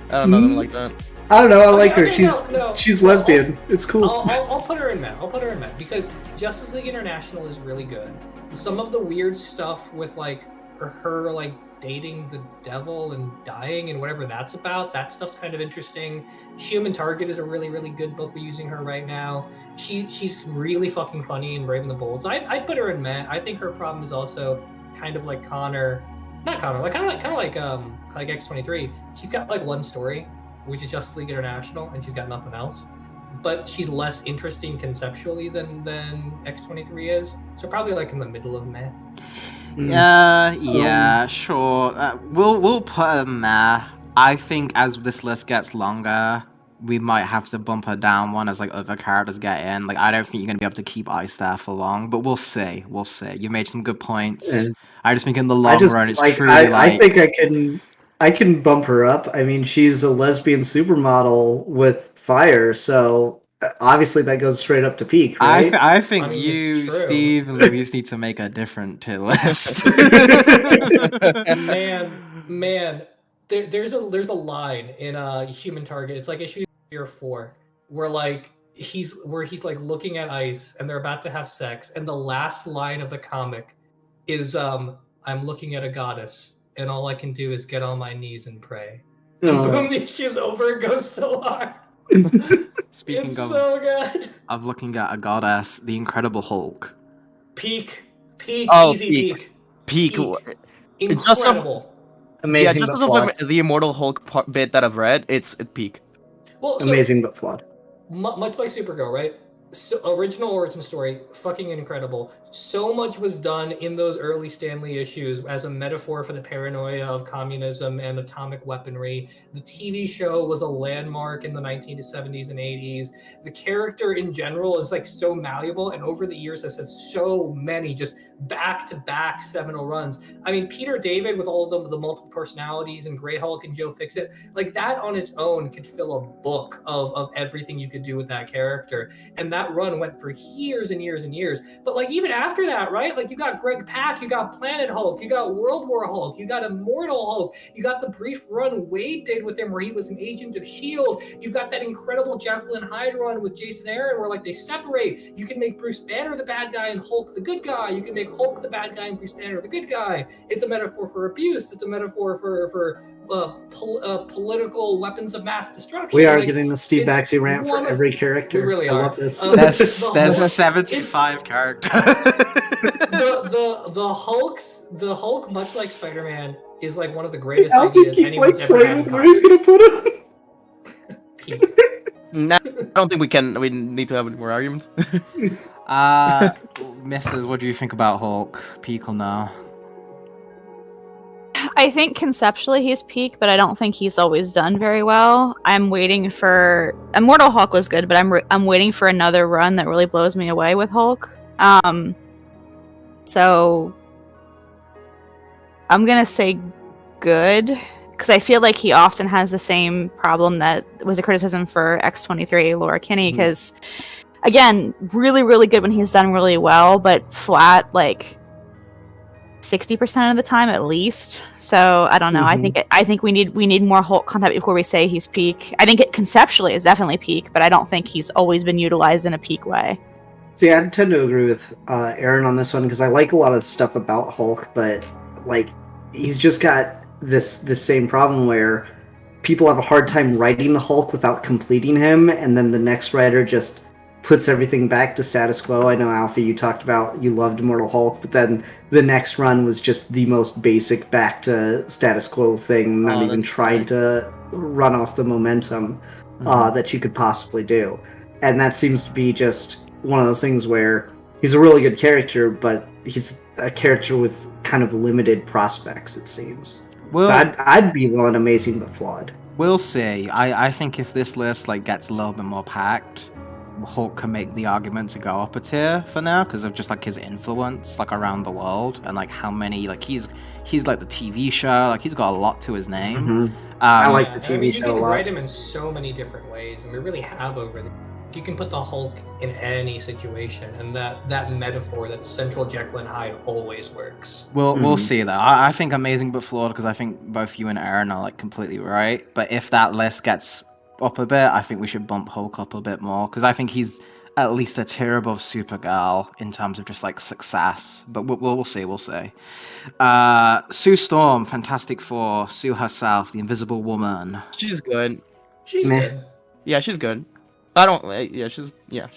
I don't know them like that. I don't know. I like her. Okay, She's no, lesbian. It's cool. I'll put her in Met. I'll put her in Met because Justice League International is really good. Some of the weird stuff with like her like dating the devil and dying and whatever that's about, that stuff's kind of interesting. Human Target is a really, really good book. We're using her right now. She's really fucking funny in Brave and the Bold. So I'd put her in Met. I think her problem is also kind of like Connor, not Connor, like kind of like X-23. She's got like one story, which is Justice League International, and she's got nothing else. But she's less interesting conceptually than X-23 is. So probably like in the middle of Meh. Yeah, sure. We'll put her there. I think as this list gets longer, we might have to bump her down one as like other characters get in. Like I don't think you're gonna be able to keep Ice there for long, but we'll see. We'll see. You made some good points. Yeah. I just think in the long run, it's truly I think I can bump her up. I mean, she's a lesbian supermodel with fire, so obviously that goes straight up to peak, right? I think I mean, you, it's true. Steve, and Louise need to make a different tier list. Man, there's a line in Human Target. It's like issue 3 or 4, where he's like looking at Ice and they're about to have sex, and the last line of the comic is I'm looking at a goddess, and all I can do is get on my knees and pray. And boom, the issue's over. It goes so hard. Speaking It's so good. of looking at a goddess, the Incredible Hulk. Peak, Oh, easy peak. Incredible. Just some- Amazing, Yeah, just but as flawed. the Immortal Hulk bit that I've read, it's peak. Well, so, Amazing, but flawed. much like Supergirl, right? So, original origin story, fucking incredible. So much was done in those early Stan Lee issues as a metaphor for the paranoia of communism and atomic weaponry. The TV show was a landmark in the 1970s and 80s. The character in general is like so malleable, and over the years has had so many just back-to-back seminal runs. I mean, Peter David with all of the multiple personalities and Grey Hulk and Joe Fixit, like that on its own could fill a book of everything you could do with that character. And that run went for years and years and years. But like even after that, right? Like you got Greg Pak, you got Planet Hulk, you got World War Hulk, you got Immortal Hulk, you got the brief run Wade did with him where he was an agent of S.H.I.E.L.D. You've got that incredible Jekyll and Hyde run with Jason Aaron where like they separate. You can make Bruce Banner the bad guy and Hulk the good guy. You can make Hulk the bad guy and Bruce Banner the good guy. It's a metaphor for abuse. It's a metaphor for political weapons of mass destruction. We are like, getting the Steve Baxi rant for every character. We really I are. love this. There's 75 characters. the Hulk, much like Spider-Man, is like one of the greatest How ideas keep anyone's like ever playing had. with where he's gonna put him? Peak. Nah, I don't think we can. We need to have any more arguments. Mrs., what do you think about Hulk? Peak or no? I think conceptually he's peak, but I don't think he's always done very well. I'm waiting for Immortal Hulk was good, but I'm waiting for another run that really blows me away with Hulk. So I'm gonna say good because I feel like he often has the same problem that was a criticism for X-23 Laura Kinney. Because again, really, really good when he's done really well, but flat like 60% of the time at least. So I don't know. I think we need more Hulk content before we say he's peak. I think conceptually is definitely peak, but I don't think he's always been utilized in a peak way. See, I tend to agree with Aaron on this one because I like a lot of stuff about Hulk, but like he's just got this same problem where people have a hard time writing the Hulk without completing him, and then the next writer just puts everything back to status quo. I know, Alfie, you talked about you loved Immortal Hulk, but then the next run was just the most basic back to status quo thing, not even trying to run off the momentum that you could possibly do. And that seems to be just one of those things where he's a really good character, but he's a character with kind of limited prospects, it seems. Well, so I'd be willing Amazing but Flawed. We'll see. I think if this list like gets a little bit more packed, Hulk can make the argument to go up a tier for now because of just like his influence like around the world and like how many like he's like the TV show, like he's got a lot to his name. Mm-hmm. I like the TV you show a can lot. write him in so many different ways, and we really have over the. You can put the Hulk in any situation, and that metaphor, that central Jekyll and Hyde, always works. We'll see though. I think amazing but flawed because I think both you and Aaron are like completely right. But if that list gets up a bit, I think we should bump Hulk up a bit more because I think he's at least a tier above Supergirl in terms of just like success. But we'll see. Sue Storm, Fantastic Four, Sue herself, the Invisible Woman. She's good. She's good. Yeah, she's good. I don't. Yeah, she's good.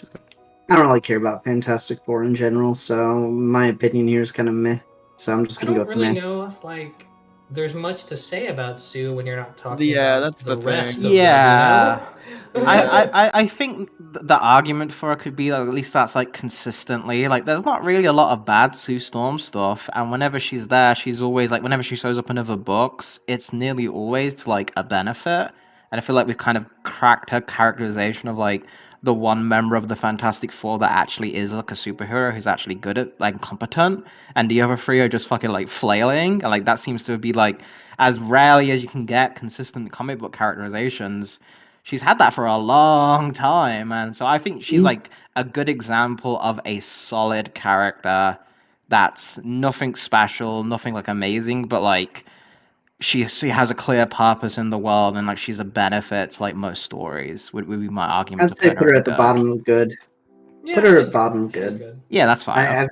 I don't really care about Fantastic Four in general, so my opinion here is kind of meh. So I'm just gonna go with I don't really meh. know if like there's much to say about Sue when you're not talking. Yeah, about that's the rest thing. of Yeah. them, you know? I think the argument for it could be that at least that's like consistently like there's not really a lot of bad Sue Storm stuff, and whenever she's there, she's always like whenever she shows up in other books, it's nearly always to like a benefit. And I feel like we've kind of cracked her characterization of like the one member of the Fantastic Four that actually is like a superhero who's actually good at like competent, and the other three are just fucking like flailing. And like that seems to be like as rarely as you can get consistent comic book characterizations. She's had that for a long time, and so I think she's like a good example of a solid character that's nothing special, nothing like amazing, but like she has a clear purpose in the world, and like she's a benefit to like most stories. Would be my argument. I'd say put her at the bottom of good. Yeah, Put her she's at bottom She's good. Yeah, that's fine.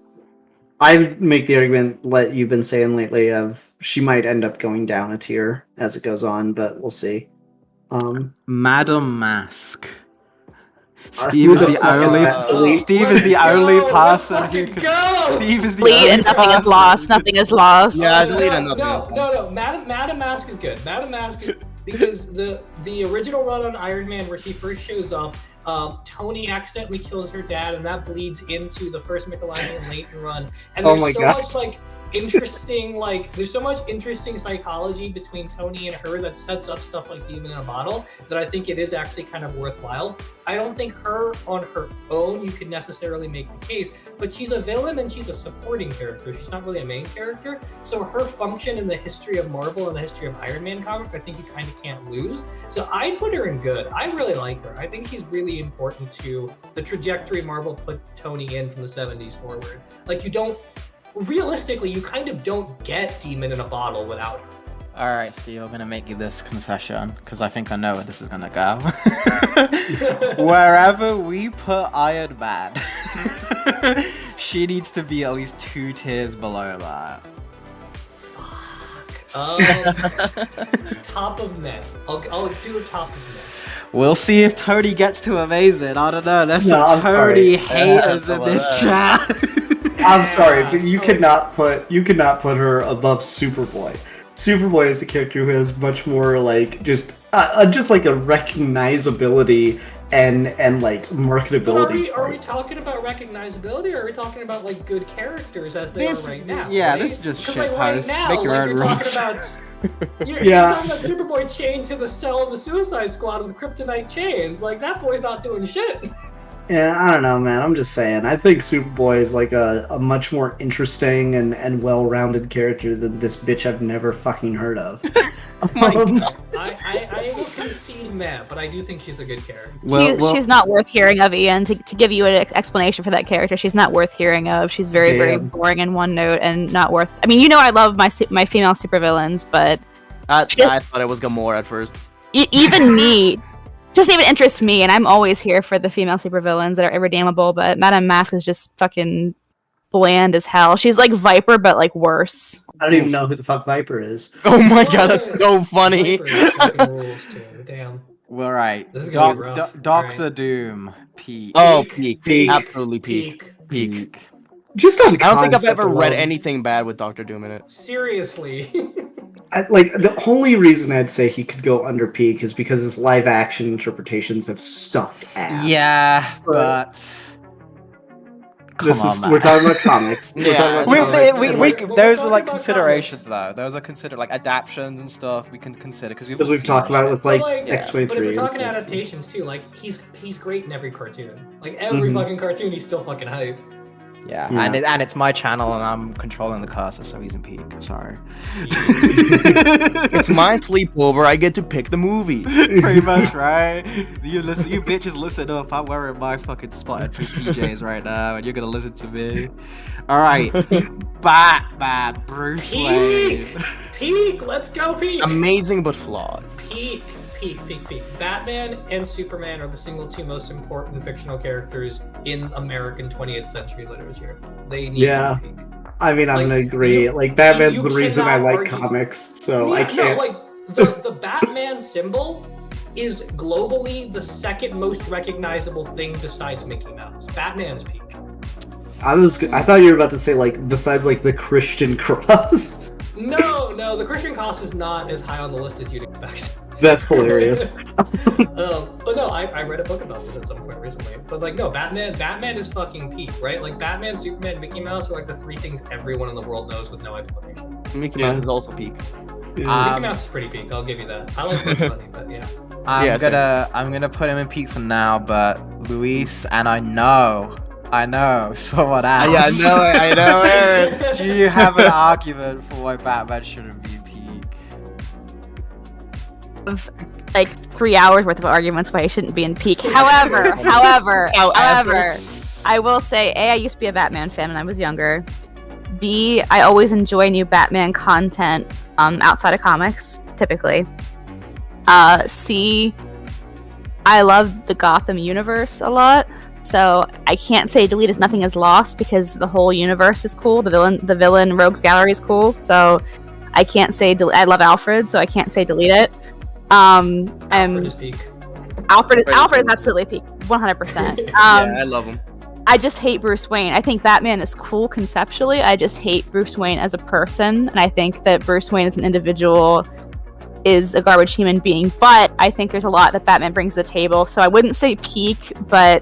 I make the argument like you've been saying lately of she might end up going down a tier as it goes on, but we'll see. Madam Mask. Steve is the only. Steve is the only person who can. Steve is the Delete only and nothing is lost. Nothing is lost. Yeah, delete and nothing. No. Madam Mask is good. Madam Mask is because the original run on Iron Man where she first shows up, Tony accidentally kills her dad, and that bleeds into the first Michelangelo and Layton run. And there's much like interesting, like there's so much interesting psychology between Tony and her that sets up stuff like Demon in a Bottle that I think it is actually kind of worthwhile. I don't think her on her own you could necessarily make the case, but she's a villain and she's a supporting character. She's not really a main character. So her function in the history of Marvel and the history of Iron Man comics, I think you kind of can't lose. So I'd put her in good. I really like her. I think she's really important to the trajectory Marvel put Tony in from the 70s forward. Like realistically, you kind of don't get Demon in a Bottle without her. All right, Steve, I'm gonna make you this concession because I think I know where this is gonna go. Wherever we put Iron Man, she needs to be at least 2 tiers below that. Top of men. I'll do a top of men. We'll see if Tony gets to amazing. I don't know. There's some Tony haters in this chat. I'm sorry, but you cannot put her above Superboy. Superboy is a character who has much more like just like a recognizability and like marketability. Are we talking about recognizability, or are we talking about like good characters as they are right now? Yeah, right? this is just shit like, right post. now, Make your like, own you're rules. You're talking about Superboy chained to the cell of the Suicide Squad with kryptonite chains. Like that boy's not doing shit. Yeah, I don't know, man. I'm just saying. I think Superboy is like a much more interesting and well-rounded character than this bitch I've never fucking heard of. Oh my god. I will concede meh, but I do think she's a good character. She's not worth hearing of, Ian. To give you an explanation for that character, she's not worth hearing of. She's very boring in one note and not worth. I mean, you know, I love my female supervillains, but I thought it was Gamora at first. Even me. Doesn't even interest me, and I'm always here for the female supervillains that are irredeemable, but Madame Mask is just fucking bland as hell. She's like Viper, but like worse. I don't even know who the fuck Viper is. Oh my god, that's so funny. Rules too. Damn. All right. This is gonna be rough. Doctor Doom. Peak. Oh, peak. Absolutely peak. Just on I don't think I've ever alone. read anything bad with Doctor Doom in it. Seriously. Like the only reason I'd say he could go under peak is because his live action interpretations have sucked ass. Yeah, but We're talking about comics. We're talking about comics. Those are like considerations though. Those are considered like adaptations and stuff we can consider because we've talked about it with like X23. X23. But if we're talking adaptations too, like he's great in every cartoon. Like every fucking cartoon, he's still fucking hype. Yeah. And it's my channel and I'm controlling the cursor, so he's in peak. Sorry. It's my sleepover. I get to pick the movie. Pretty much, right? You bitches listen up. I'm wearing my fucking spotted PJs right now, and you're gonna listen to me. All right, Batman, Bruce Wayne. Peak. Let's go, peak. Amazing but flawed. Peak. Batman and Superman are the single two most important fictional characters in American 20th century literature. They need to be peak. I mean, I'm gonna agree. Like, Batman's the reason I like comics, so I can't. No, like the Batman symbol is globally the second most recognizable thing besides Mickey Mouse. Batman's peak. I thought you were about to say like besides like the Christian cross. No, the Christian cross is not as high on the list as you'd expect. That's hilarious. But no, I read a book about this at some point recently. But like, no, Batman is fucking peak, right? Like Batman, Superman, Mickey Mouse are like the three things everyone in the world knows with no explanation. Mickey Mouse is also peak. Mickey Mouse is pretty peak. I'll give you that. I like Bugs Bunny, but yeah. I'm gonna put him in peak for now, but Luis and I know someone else. Yeah, I know, Aaron. Do you have an argument for why Batman shouldn't be peak? Of like 3 hours worth of arguments why he shouldn't be in peak. However, I will say, A, I used to be a Batman fan when I was younger. B, I always enjoy new Batman content outside of comics, typically. C, I love the Gotham universe a lot. So I can't say delete if nothing is lost because the whole universe is cool. The villain Rogues Gallery is cool. So I can't say I love Alfred, so I can't say delete it. Alfred is peak. Alfred is absolutely peak, 100%. Yeah, I love him. I just hate Bruce Wayne. I think Batman is cool conceptually. I just hate Bruce Wayne as a person, and I think that Bruce Wayne as an individual is a garbage human being. But I think there's a lot that Batman brings to the table. So I wouldn't say peak, but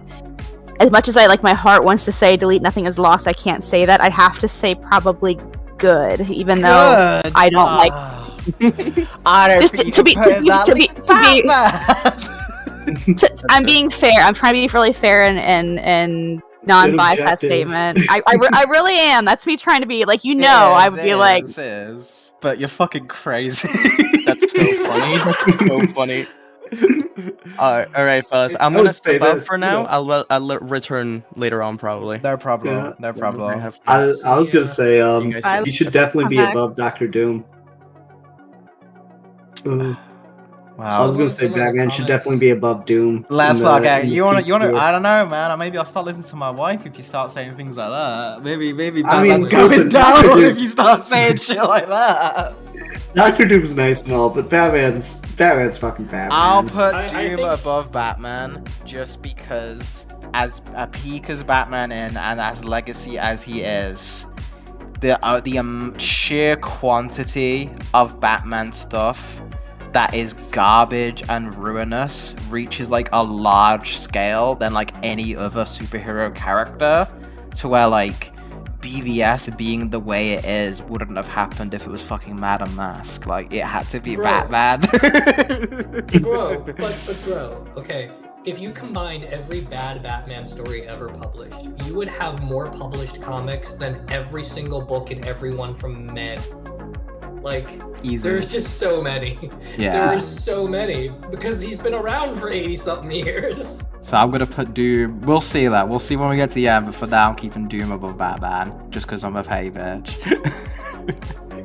as much as my heart wants to say delete nothing is lost, I can't say that. I'd have to say probably good, even though I don't like. I'm being fair. I'm trying to be really fair and non-biased that statement. I really am. That's me trying to be like, I would be like, but you're fucking crazy. That's so funny. That's so funny. All right, fellas. I'm gonna step out for now. I'll return later on, probably. No problem. No problem. I was gonna say, you should definitely be above Dr. Doom. Wow. I was gonna say Batman should definitely be above Doom. Let's look at you wanna I don't know, man. Maybe I'll start listening to my wife if you start saying things like that. Maybe Batman's going down if you start saying shit like that. Dr. Doom's nice and all, but Batman's fucking Batman. I'll put Doom above Batman just because as a peak as Batman and as legacy as he is, the sheer quantity of Batman stuff that is garbage and ruinous reaches like a large scale than like any other superhero character, to where like BVS being the way it is wouldn't have happened if it was fucking Madam Mask. Like, it had to be Batman. Bro, okay. If you combined every bad Batman story ever published, you would have more published comics than every single book in every one from Men. Like, there's just so many. Yeah. There's so many. Because he's been around for 80-something years. So I'm gonna put Doom. We'll see that. We'll see when we get to the end, but for now I'm keeping Doom above Batman, just because I'm a petty bitch.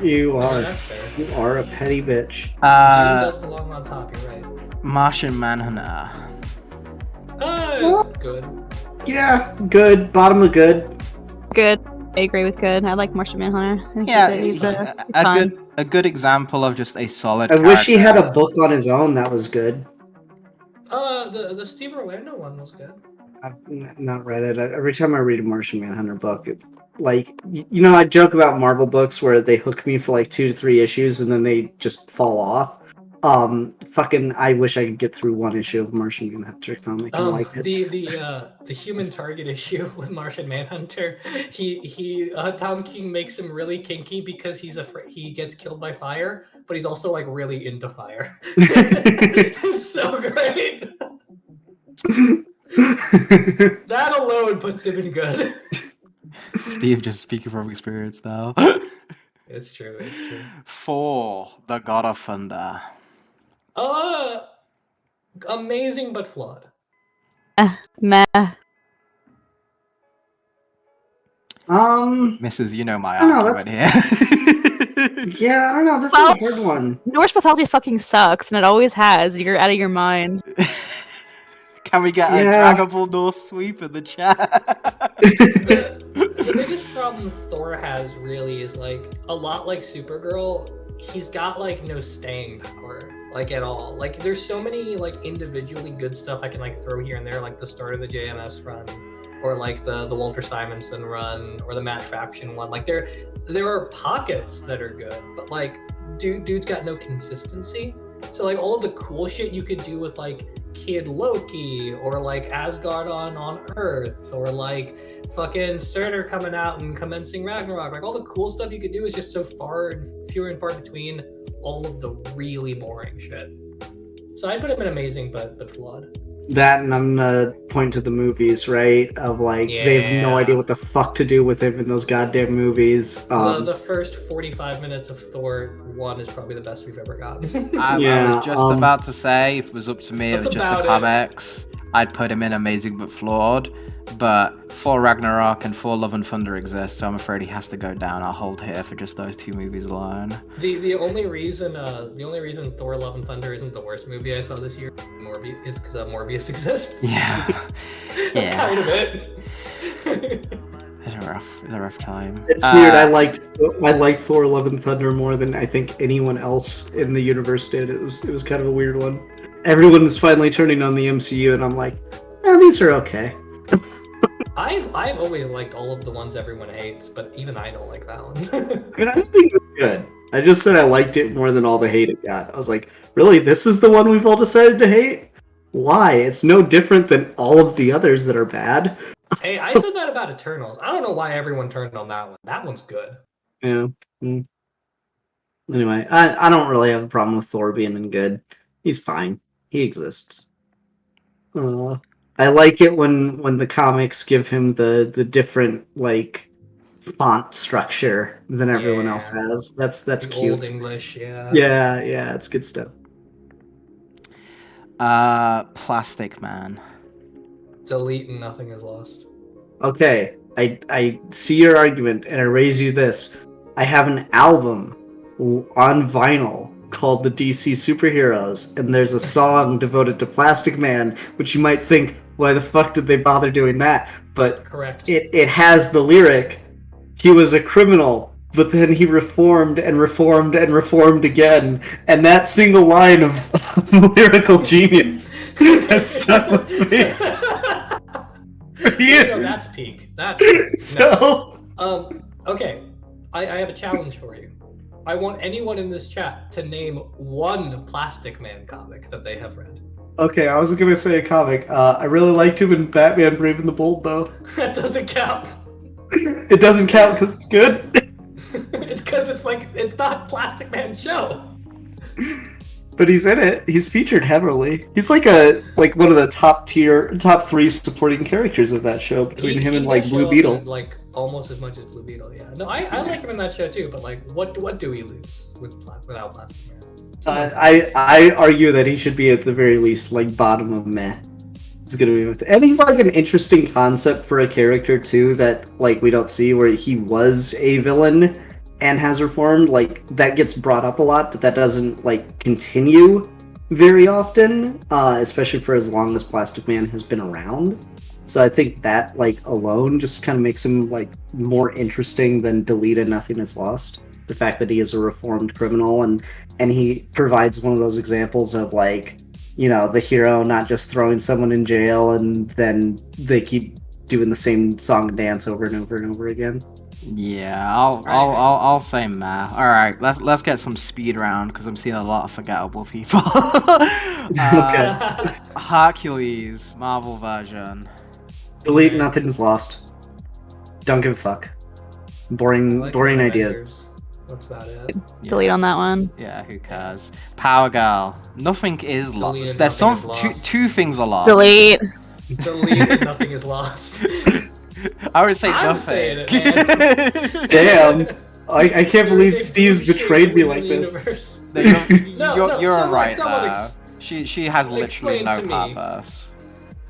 You are. That's fair. You are a petty bitch. Doom does belong on top, you're right. Martian Manhunter. Good. Yeah, good. Bottom of good. Good. I agree with good. I like Martian Manhunter. I think he's a good example of just a solid. I wish he had a book on his own that was good. The Steve Orlando one was good. I've not read it. Every time I read a Martian Manhunter book, it's like, I joke about Marvel books where they hook me for like 2 to 3 issues and then they just fall off. fucking, I wish I could get through one issue of Martian Manhunter comic and like it. The Human Target issue with Martian Manhunter, Tom King makes him really kinky because he's afraid he gets killed by fire, but he's also like really into fire. It's so great. That alone puts him in good. Steve just speaking from experience now. It's true. 4, The God of Thunder. Amazing but flawed. Meh. Mrs. You know my argument here. Yeah, I don't know. This is a hard one. Norse mythology fucking sucks, and it always has. You're out of your mind. Can we get a Dragon Norse sweep in the chat? The biggest problem Thor has really is like a lot like Supergirl. He's got like no staying power, like at all. Like there's so many like individually good stuff I can like throw here and there, like the start of the JMS run, or like the Walter Simonson run, or the Matt Fraction one. Like there are pockets that are good, but like dude's got no consistency. So like all of the cool shit you could do with like Kid Loki, or like Asgard on Earth, or like fucking Surtur coming out and commencing Ragnarok, like all the cool stuff you could do is just so fewer and far between all of the really boring shit. So I'd put him in amazing but flawed. That, and I'm gonna point to the movies, right? Of like, they have no idea what the fuck to do with him in those goddamn movies. The first 45 minutes of Thor 1 is probably the best we've ever gotten. I was just about to say, if it was up to me, it was just the comics. I'd put him in amazing but flawed. But Thor Ragnarok and Thor Love and Thunder exist, so I'm afraid he has to go down. I'll hold here for just those 2 movies alone. The only reason Thor Love and Thunder isn't the worst movie I saw this year is because Morbius exists. Yeah. That's kind of it. It's a rough time. It's weird. I liked Thor Love and Thunder more than I think anyone else in the universe did. It was kind of a weird one. Everyone is finally turning on the MCU, and I'm like, these are okay. I've always liked all of the ones everyone hates, but even I don't like that one. I mean, I just think it was good. I just said I liked it more than all the hate it got. I was like, really? This is the one we've all decided to hate? Why? It's no different than all of the others that are bad. Hey, I said that about Eternals. I don't know why everyone turned on that one. That one's good. Yeah. Anyway, I don't really have a problem with Thor being good. He's fine. He exists. I like it when the comics give him the different like font structure than everyone else has. That's cute. Old English, yeah. Yeah, it's good stuff. Plastic Man. Delete and nothing is lost. Okay, I see your argument, and I raise you this. I have an album on vinyl called the DC Superheroes, and there's a song devoted to Plastic Man, which you might think, why the fuck did they bother doing that? But correct. It has the lyric, he was a criminal, but then he reformed and reformed and reformed again, and that single line of lyrical genius has stuck with me. No, that's peak. That's peak. So okay, I have a challenge for you. I want anyone in this chat to name one Plastic Man comic that they have read. Okay, I was gonna say a comic. I really liked him in Batman Brave and the Bold, though. That doesn't count. It doesn't count because it's good. It's because it's not Plastic Man's show. But he's in it. He's featured heavily. He's like one of the top 3 supporting characters of that show between him and like Blue Beetle. Like almost as much as Blue Beetle, yeah. No, I like him in that show too. But like, what do we lose without Plastic Man? I argue that he should be at the very least like bottom of meh. It's gonna be with, and he's like an interesting concept for a character too that like we don't see, where he was a villain and has reformed. Like that gets brought up a lot, but that doesn't like continue very often, especially for as long as Plastic Man has been around. So I think that like alone just kind of makes him like more interesting than Delete and Nothing Is Lost. The fact that he is a reformed criminal and he provides one of those examples of like, you know, the hero not just throwing someone in jail and then they keep doing the same song and dance over and over and over again. Yeah, I'll say meh. All right, let's get some speed round because I'm seeing a lot of forgettable people. Okay. Hercules Marvel version. Delete. Okay. Nothing's lost. Don't give a fuck. I Boring. like Boring the idea. Avengers. That's about it. Delete on that one. Yeah, who cares? Power Girl. Nothing is Deleted, lost. There's nothing some is two lost. two things are lost. Delete. Deleted, nothing is lost. I would say I'm nothing. saying it, man. Damn. I can't There believe is a Steve's bullshit betrayed me in like the this. universe. No, you're someone- right someone there. She has literally explain no to me. purpose.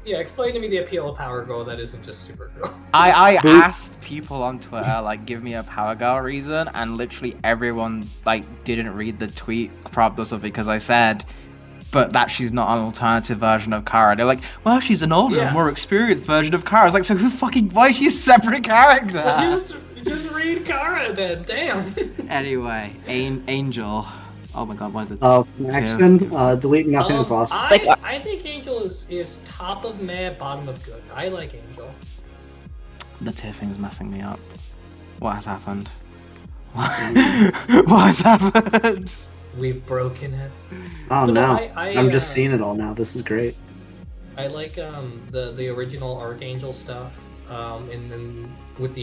Yeah, explain to me the appeal of Power Girl that isn't just Supergirl. I asked people on Twitter like give me a Power Girl reason, and literally everyone like didn't read the tweet probably because I said, but that she's not an alternative version of Kara. They're like, well, she's an older, Yeah. more experienced version of Kara. I was like, so why is she a separate character? So just read Kara then. Damn. Anyway, Angel. Oh my God, why is it? From X-Men, delete. Nothing is lost. I think Angel is top of meh, bottom of good. I like Angel. The tear thing's messing me up. What has happened? What has happened? We've broken it. Oh But no. I, I'm just seeing it all now. This is great. I like the original Archangel stuff. And then with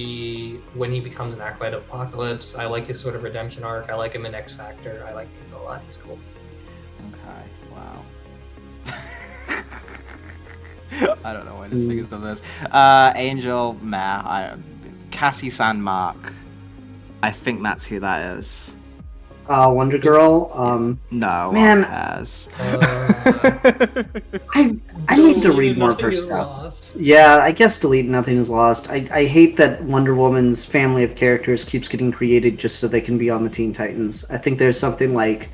when he becomes an acolyte of Apocalypse, I like his sort of redemption arc. I like him in X Factor. I like Angel a lot. He's cool. Okay, wow. I don't know why this thing has done this. Angel, meh. Cassie Sandmark. I think that's who that is. Wonder Girl. No, Man. has. I need to read more of her stuff. Yeah, I guess delete. Nothing is lost. I hate that Wonder Woman's family of characters keeps getting created just so they can be on the Teen Titans. I think there's something like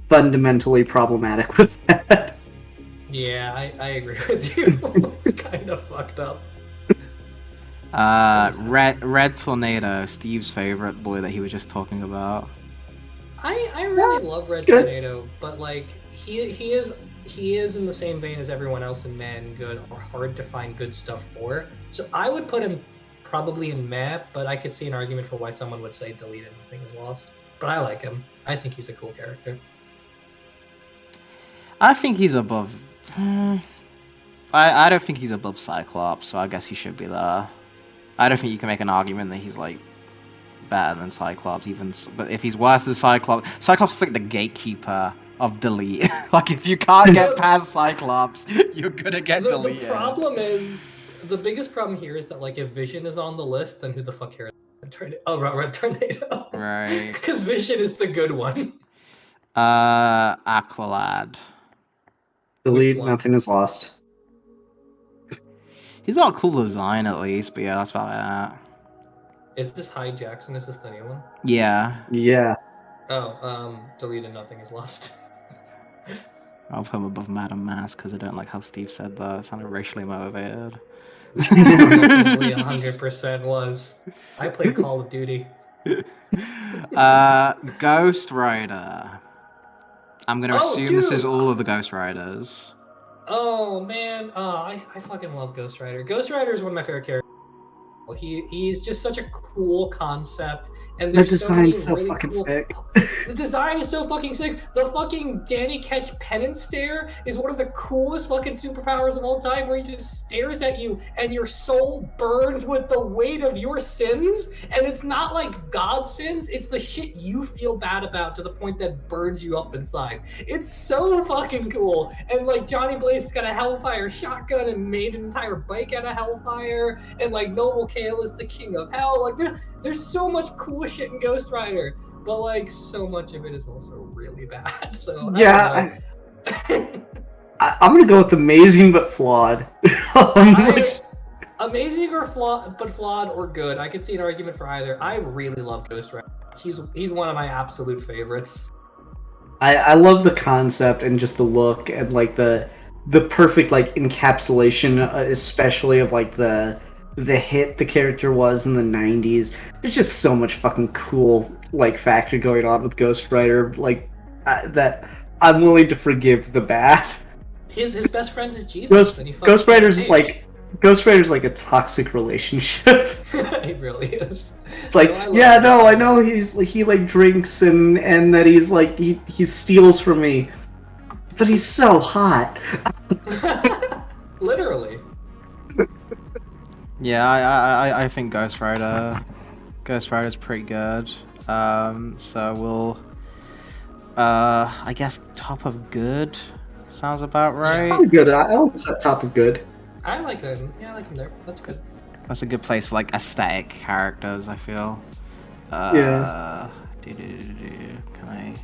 fundamentally problematic with that. Yeah, I agree with you. It's kind of fucked up. Red Tornado, Steve's favorite boy that he was just talking about. I really love Red Tornado, but like he is in the same vein as everyone else in meh and good, or hard to find good stuff for. So I would put him probably in meh, but I could see an argument for why someone would say deleted, nothing is lost. But I like him. I think he's a cool character. I think he's above. I don't think he's above Cyclops, so I guess he should be there. I don't think you can make an argument that he's like better than Cyclops, but if he's worse than Cyclops is like the gatekeeper of delete. Like if you can't get past Cyclops, you're gonna get deleted. The problem is, the biggest problem here is that like if Vision is on the list, then who the fuck cares? Red Tornado. Right. Because Vision is the good one. Aqualad. Delete. Nothing is lost. He's got a cool design at least, but yeah, that's about it. Is this Hyde Jackson? Is this the new one? Yeah. Yeah. Oh, deleted, nothing is lost. I'll put him above Madam Mask because I don't like how Steve said that. It sounded racially motivated. Definitely 100% was. I played Call of Duty. Ghost Rider. I'm gonna assume this is all of the Ghost Riders. Oh man, I fucking love Ghost Rider. Ghost Rider is one of my favorite characters. He's just such a cool concept, and the design's so fucking cool... sick. The design is so fucking sick. The fucking Danny Ketch penance stare is one of the coolest fucking superpowers of all time, where he just stares at you and your soul burns with the weight of your sins. And it's not like God's sins, it's the shit you feel bad about to the point that burns you up inside. It's so fucking cool. And like Johnny Blaze has got a Hellfire shotgun and made an entire bike out of Hellfire. And like Noble Kale is the king of hell. Like there's so much cool shit in Ghost Rider. But like so much of it is also really bad. So yeah, I'm gonna go with amazing but flawed. Amazing or flawed, but flawed or good. I could see an argument for either. I really love Ghost Rider. He's one of my absolute favorites. I love the concept and just the look and like the perfect like encapsulation, especially of like the hit the character was in the 90s. There's just so much fucking cool like factor going on with Ghost Rider, like that I'm willing to forgive the bad. His best friend is Jesus. Ghost Rider's like Ghost Rider's like a toxic relationship. It really is. It's like, I know he like drinks and that he's like he steals from me, but he's so hot. Literally. Yeah, I think Ghost Rider's pretty good. So we'll, I guess top of good sounds about right. I'm good. I'll accept top of good. I like him. Yeah, I like him there. That's good. That's a good place for like aesthetic characters, I feel. Yeah. Can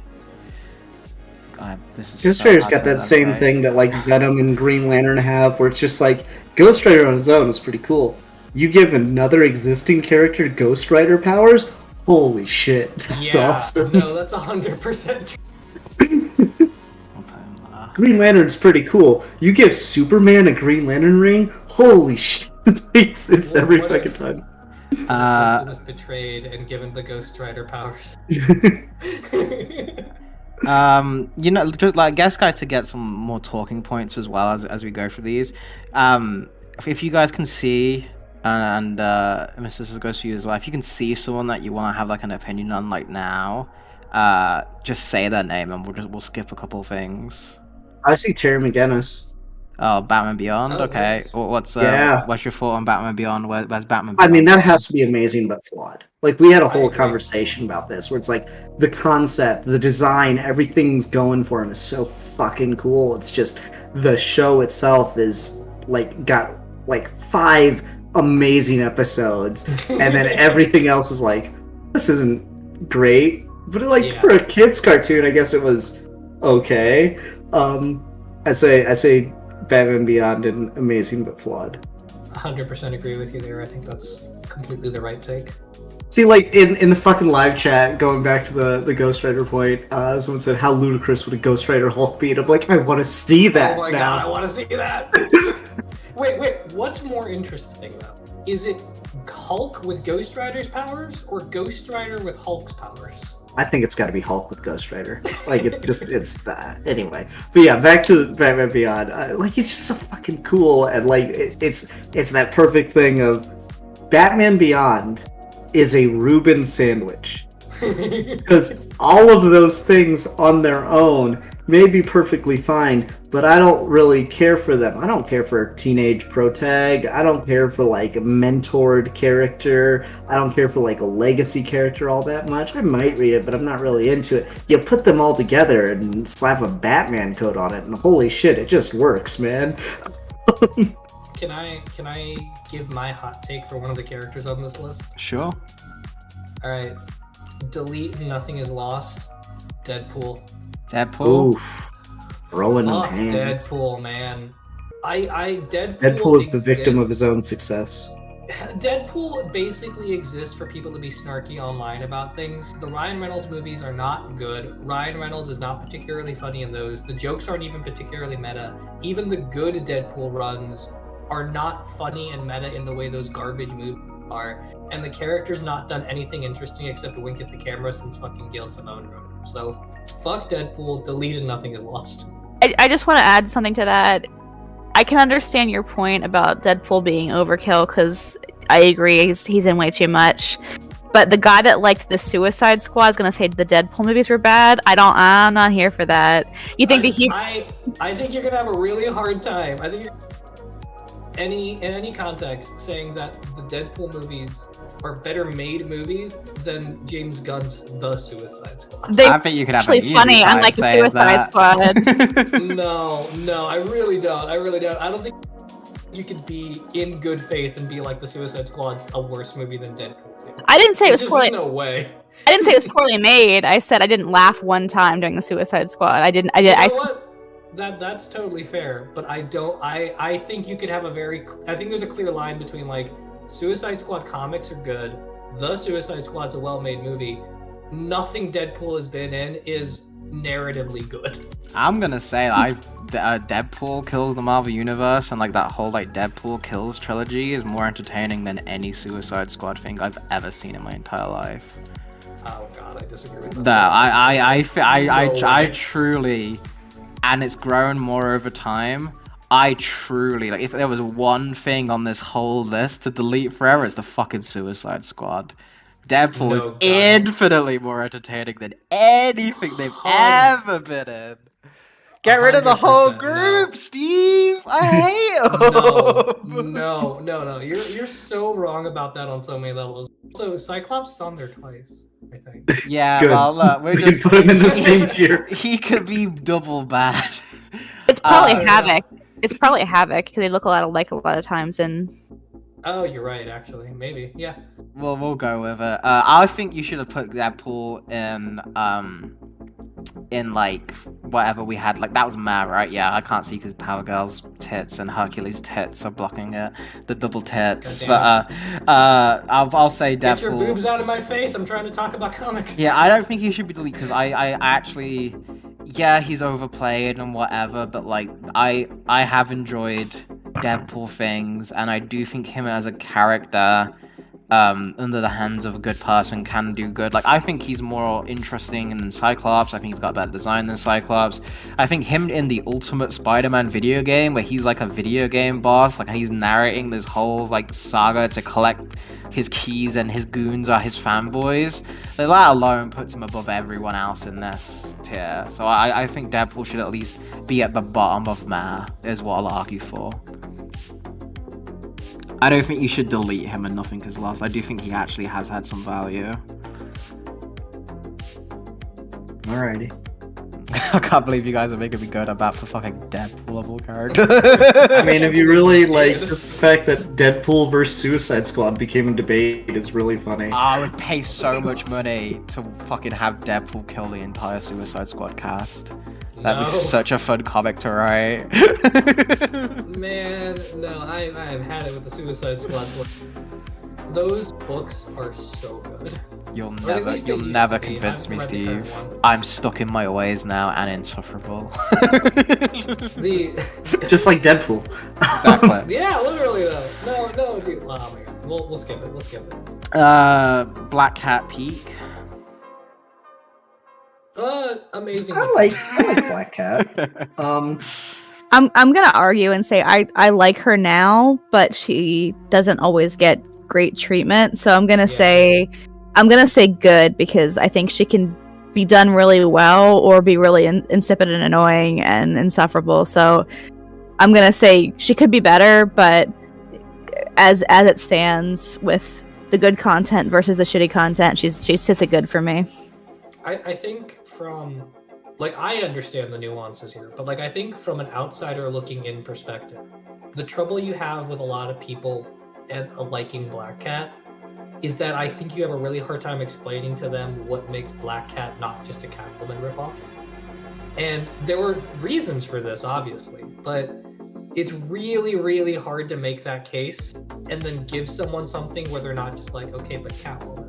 this is Ghost so Rider's hard got to that same navigate. thing that like Venom and Green Lantern have, where it's just like Ghost Rider on his own is pretty cool. You give another existing character Ghost Rider powers, holy shit, that's awesome. No, that's 100% true. Green Lantern's pretty cool. You give Superman a Green Lantern ring, holy shit, it's every fucking time. Was betrayed and given the Ghost Rider powers. Just like guest guide to get some more talking points as well as we go through these. If you guys can see, and Mr. This goes for you as well. If you can see someone that you want to have like an opinion on, like now, just say their name and we'll skip a couple things. I see Terry McGinnis. Oh, Batman Beyond. Oh, okay, nice. What's your thought on Batman Beyond? Where's Batman Beyond? I mean, that has to be amazing but flawed. Like, we had a whole conversation about this, where it's like, the concept, the design, everything's going for him is so fucking cool. It's just, the show itself is, like, got, like, 5 amazing episodes, and then everything else is like, this isn't great. But, like, for a kid's cartoon, I guess it was okay. I say Batman Beyond and amazing but flawed. 100% agree with you there. I think that's completely the right take. See, like, in the fucking live chat, going back to the Ghost Rider point, someone said, how ludicrous would a Ghost Rider Hulk be? And I'm like, I want to see that. Oh my now. god, I want to see that! Wait, what's more interesting, though? Is it Hulk with Ghost Rider's powers, or Ghost Rider with Hulk's powers? I think it's got to be Hulk with Ghost Rider. Like, anyway. But yeah, back to Batman Beyond. Like, he's just so fucking cool, and like, it's that perfect thing of Batman Beyond is a Reuben sandwich. Because all of those things on their own may be perfectly fine, but I don't really care for them. I don't care for a teenage protag. I don't care for like a mentored character. I don't care for like a legacy character all that much. I might read it, but I'm not really into it. You put them all together and slap a Batman coat on it, and holy shit, it just works, man. Can I give my hot take for one of the characters on this list? Sure. Alright. Delete Nothing Is Lost. Deadpool. Oof. Throwing Fuck hands. Deadpool, man. Deadpool is the victim of his own success. Deadpool basically exists for people to be snarky online about things. The Ryan Reynolds movies are not good. Ryan Reynolds is not particularly funny in those. The jokes aren't even particularly meta. Even the good Deadpool runs are not funny and meta in the way those garbage movies are. And the character's not done anything interesting except wink at the camera since fucking Gail Simone wrote him. So, fuck Deadpool, delete and Nothing Is Lost. I just want to add something to that. I can understand your point about Deadpool being overkill, because I agree, he's in way too much. But the guy that liked the Suicide Squad is going to say the Deadpool movies were bad. I'm not here for that. You think I think you're going to have a really hard time. I think you're in any context saying that the Deadpool movies are better made movies than James Gunn's The Suicide Squad. I think you could have an easy funny, time unlike the saying Suicide that. Squad. No, I really don't. I don't think you could be in good faith and be like the Suicide Squad's a worse movie than Deadpool 2. I didn't say it was poorly. No way. I didn't say it was poorly made. I said I didn't laugh one time during the Suicide Squad. I did. You know what? That's totally fair, but I think you could have I think there's a clear line between like Suicide Squad comics are good, The Suicide Squad's a well-made movie. Nothing Deadpool has been in is narratively good. I'm gonna say Deadpool Kills the Marvel Universe and like that whole like Deadpool Kills trilogy is more entertaining than any Suicide Squad thing I've ever seen in my entire life. Oh god, I disagree with that. No, I truly, and it's grown more over time. I truly like. If there was one thing on this whole list to delete forever, it's the fucking Suicide Squad. Deadpool is infinitely more entertaining than anything they've ever been in. Get rid of the whole group, Steve. I hate them. No. You're so wrong about that on so many levels. So Cyclops is on there twice, I think. Yeah, Good. well, look, We can put him in the same tier. He could be double bad. It's probably Havoc. It's probably Havoc because they look a lot alike a lot of times. And oh, you're right. Actually, maybe. Yeah. Well, we'll go with it. I think you should have put Deadpool in like whatever we had. Like that was mad, right? Yeah, I can't see because Power Girl's tits and Hercules' tits are blocking it. The double tits. But I'll say Deadpool. Get your boobs out of my face! I'm trying to talk about comics. Yeah, I don't think he should be deleted because I actually, yeah, he's overplayed and whatever. But like I have enjoyed Deadpool things, and I do think him as a character, under the hands of a good person, can do good. Like I think he's more interesting than Cyclops. I think he's got better design than Cyclops. I think him in the Ultimate Spider-Man video game, where he's like a video game boss, like he's narrating this whole like saga to collect his keys and his goons are his fanboys. Like, that alone puts him above everyone else in this tier. So I think Deadpool should at least be at the bottom of Meh, is what I'll argue for. I don't think you should delete him and nothing is lost. I do think he actually has had some value. Alrighty. I can't believe you guys are making me go to bat for fucking Deadpool level character. I mean, if you really like, just the fact that Deadpool versus Suicide Squad became a debate is really funny. I would pay so much money to fucking have Deadpool kill the entire Suicide Squad cast. That'd be such a fun comic to write. Man, no, I have had it with the Suicide Squad. Those books are so good. You'll never convince me, Steve. I'm stuck in my ways now and insufferable. Just like Deadpool. Exactly. Yeah, literally though. No, dude. Oh my god. We'll skip it. We'll skip it. Black Cat Peak. Amazing. I like Black Cat. I'm gonna argue and say I like her now, but she doesn't always get great treatment. So I'm gonna say good, because I think she can be done really well or be really insipid and annoying and insufferable. So I'm gonna say she could be better, but as it stands with the good content versus the shitty content, she sits it good for me. I think from, like, I understand the nuances here, but like I think from an outsider looking in perspective, the trouble you have with a lot of people and liking Black Cat is that I think you have a really hard time explaining to them what makes Black Cat not just a Catwoman ripoff. And there were reasons for this, obviously, but it's really, really hard to make that case and then give someone something where they're not just like, okay, but Catwoman.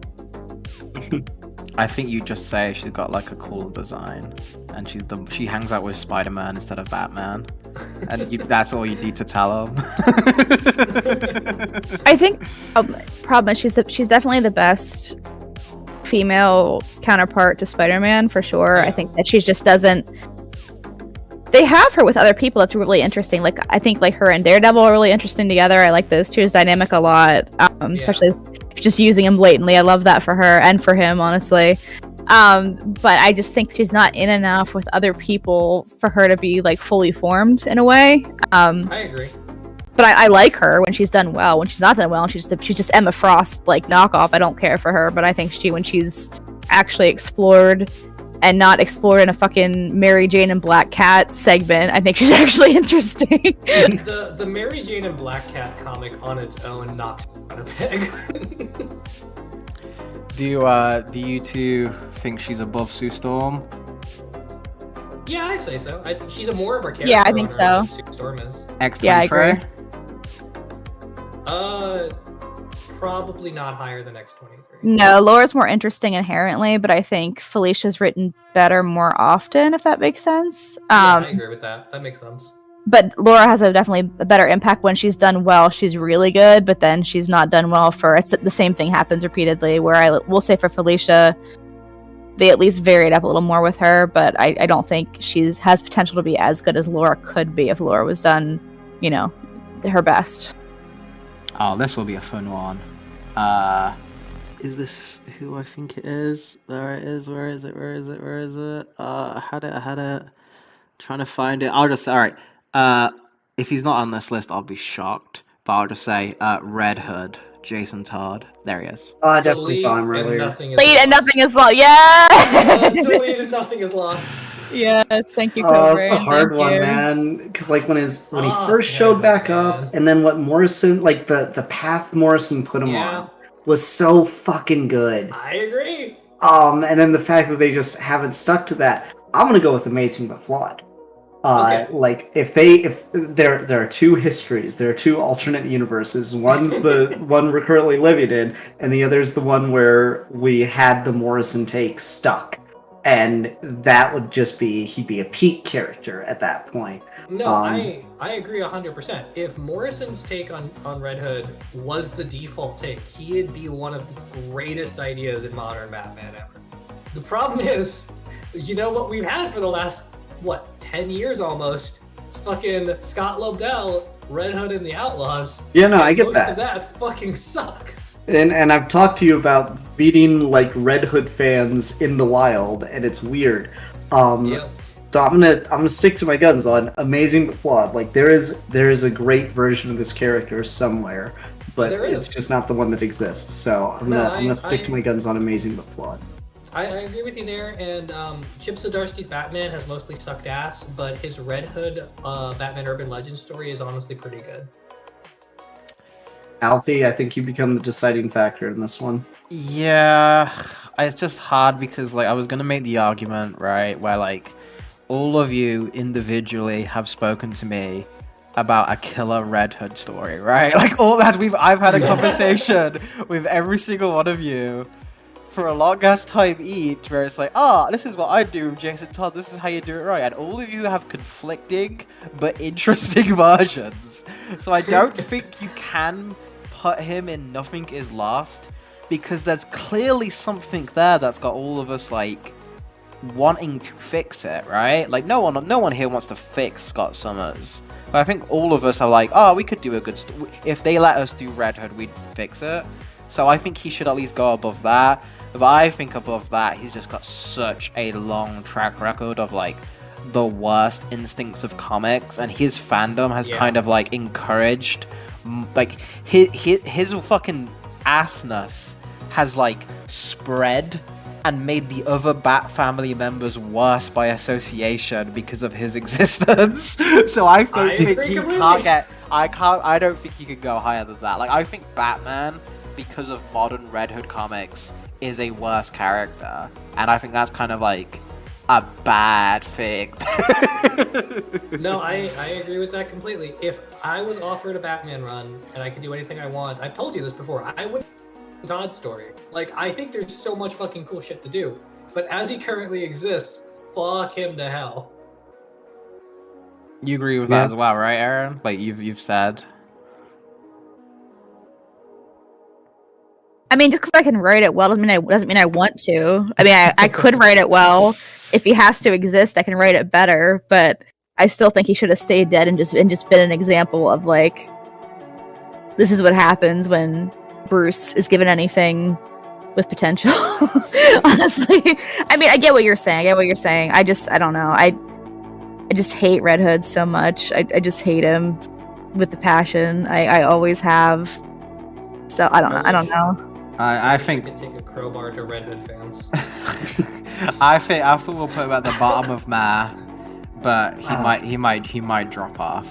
I think you just say she's got like a cool design, and she hangs out with Spider-Man instead of Batman, and that's all you need to tell them. I think problem is she's definitely the best female counterpart to Spider-Man for sure. Yeah. I think that she just doesn't. They have her with other people that's really interesting. Like I think like her and Daredevil are really interesting together. I like those two's dynamic a lot, especially just using him blatantly. I love that for her and for him, honestly. But I just think she's not in enough with other people for her to be like fully formed in a way. I agree. But I like her when she's done well. When she's not done well, she's just Emma Frost like knockoff. I don't care for her, but I think when she's actually explored and not explored in a fucking Mary Jane and Black Cat segment, I think she's actually interesting. The Mary Jane and Black Cat comic on its own knocks on a peg. Do you two think she's above Sue Storm? Yeah, I say so. She's a more of a character. Yeah, I think so. Than Sue Storm is. Yeah, I agree. Probably not higher than X-23. No, Laura's more interesting inherently, but I think Felicia's written better more often, if that makes sense. I agree with that. That makes sense. But Laura has definitely a better impact when she's done well. She's really good, but then she's not done well it's the same thing happens repeatedly, where I will say for Felicia, they at least varied up a little more with her, but I don't think she has potential to be as good as Laura could be if Laura was done her best. Oh, this will be a fun one. Is this who I think it is? There it is. Where is it? I had it. Trying to find it. Alright. If he's not on this list, I'll be shocked. But I'll just say, Red Hood, Jason Todd. There he is. Oh, I definitely saw him earlier. Delete and nothing is lost. Yeah! Delete and nothing is lost. Yes, thank you, Oh, Coburn. it's a hard Thank one, you. man. Because like when he first showed back up, and then what Morrison, like the path Morrison put him on, was so fucking good. I agree. And then the fact that they just haven't stuck to that, I'm gonna go with Amazing but Flawed. Like if there are two histories, there are two alternate universes. One's the one we're currently living in, and the other's the one where we had the Morrison take stuck. And that would just be, he'd be a peak character at that point. No, I agree 100%. If Morrison's take on Red Hood was the default take, he'd be one of the greatest ideas in modern Batman ever. The problem is, what we've had for the last, 10 years almost? It's fucking Scott Lobdell, Red Hood and the Outlaws. Yeah, no, I get Most that. of that fucking sucks. And I've talked to you about beating like Red Hood fans in the wild, and it's weird. Yep. So I'm gonna stick to my guns on Amazing but Flawed. Like there is a great version of this character somewhere, but it's just not the one that exists. So I'm gonna stick to my guns on Amazing but Flawed. I agree with you there, and Chip Zdarsky's Batman has mostly sucked ass, but his Red Hood Batman Urban Legends story is honestly pretty good. Alfie, I think you become the deciding factor in this one. Yeah, it's just hard because I was gonna make the argument, right, where all of you individually have spoken to me about a killer Red Hood story, right? I've had a conversation with every single one of you for a long ass time each, where it's this is what I do with Jason Todd, this is how you do it right, and all of you have conflicting but interesting versions. So I don't think you can put him in Nothing Is Lost, because there's clearly something there that's got all of us wanting to fix it, right? No one here wants to fix Scott Summers, but I think all of us are we could do a good if they let us do Red Hood, we'd fix it. So I think he should at least go above that. But I think above that, he's just got such a long track record of the worst instincts of comics, and his fandom has kind of encouraged his fucking assness has spread and made the other Bat family members worse by association because of his existence. So I don't think he can't get. I don't think he could go higher than that. I think Batman, because of modern Red Hood comics, is a worse character, and I think that's kind of a bad thing. No, I agree with that completely. If I was offered a Batman run and I could do anything I want, I've told you this before, I would Todd story. I think there's so much fucking cool shit to do, but as he currently exists, fuck him to hell. You agree with that as well, right, Aaron? You've said. I mean, just because I can write it well doesn't mean I want to. I mean, I could write it well. If he has to exist, I can write it better. But I still think he should have stayed dead and just been an example of this is what happens when Bruce is given anything with potential. Honestly, I mean, I get what you're saying. I don't know. I just hate Red Hood so much. I just hate him with the passion. I always have. So I don't know. I think we could take a crowbar to Red Hood fans. I think we'll put him at the bottom of Meh, but he might drop off.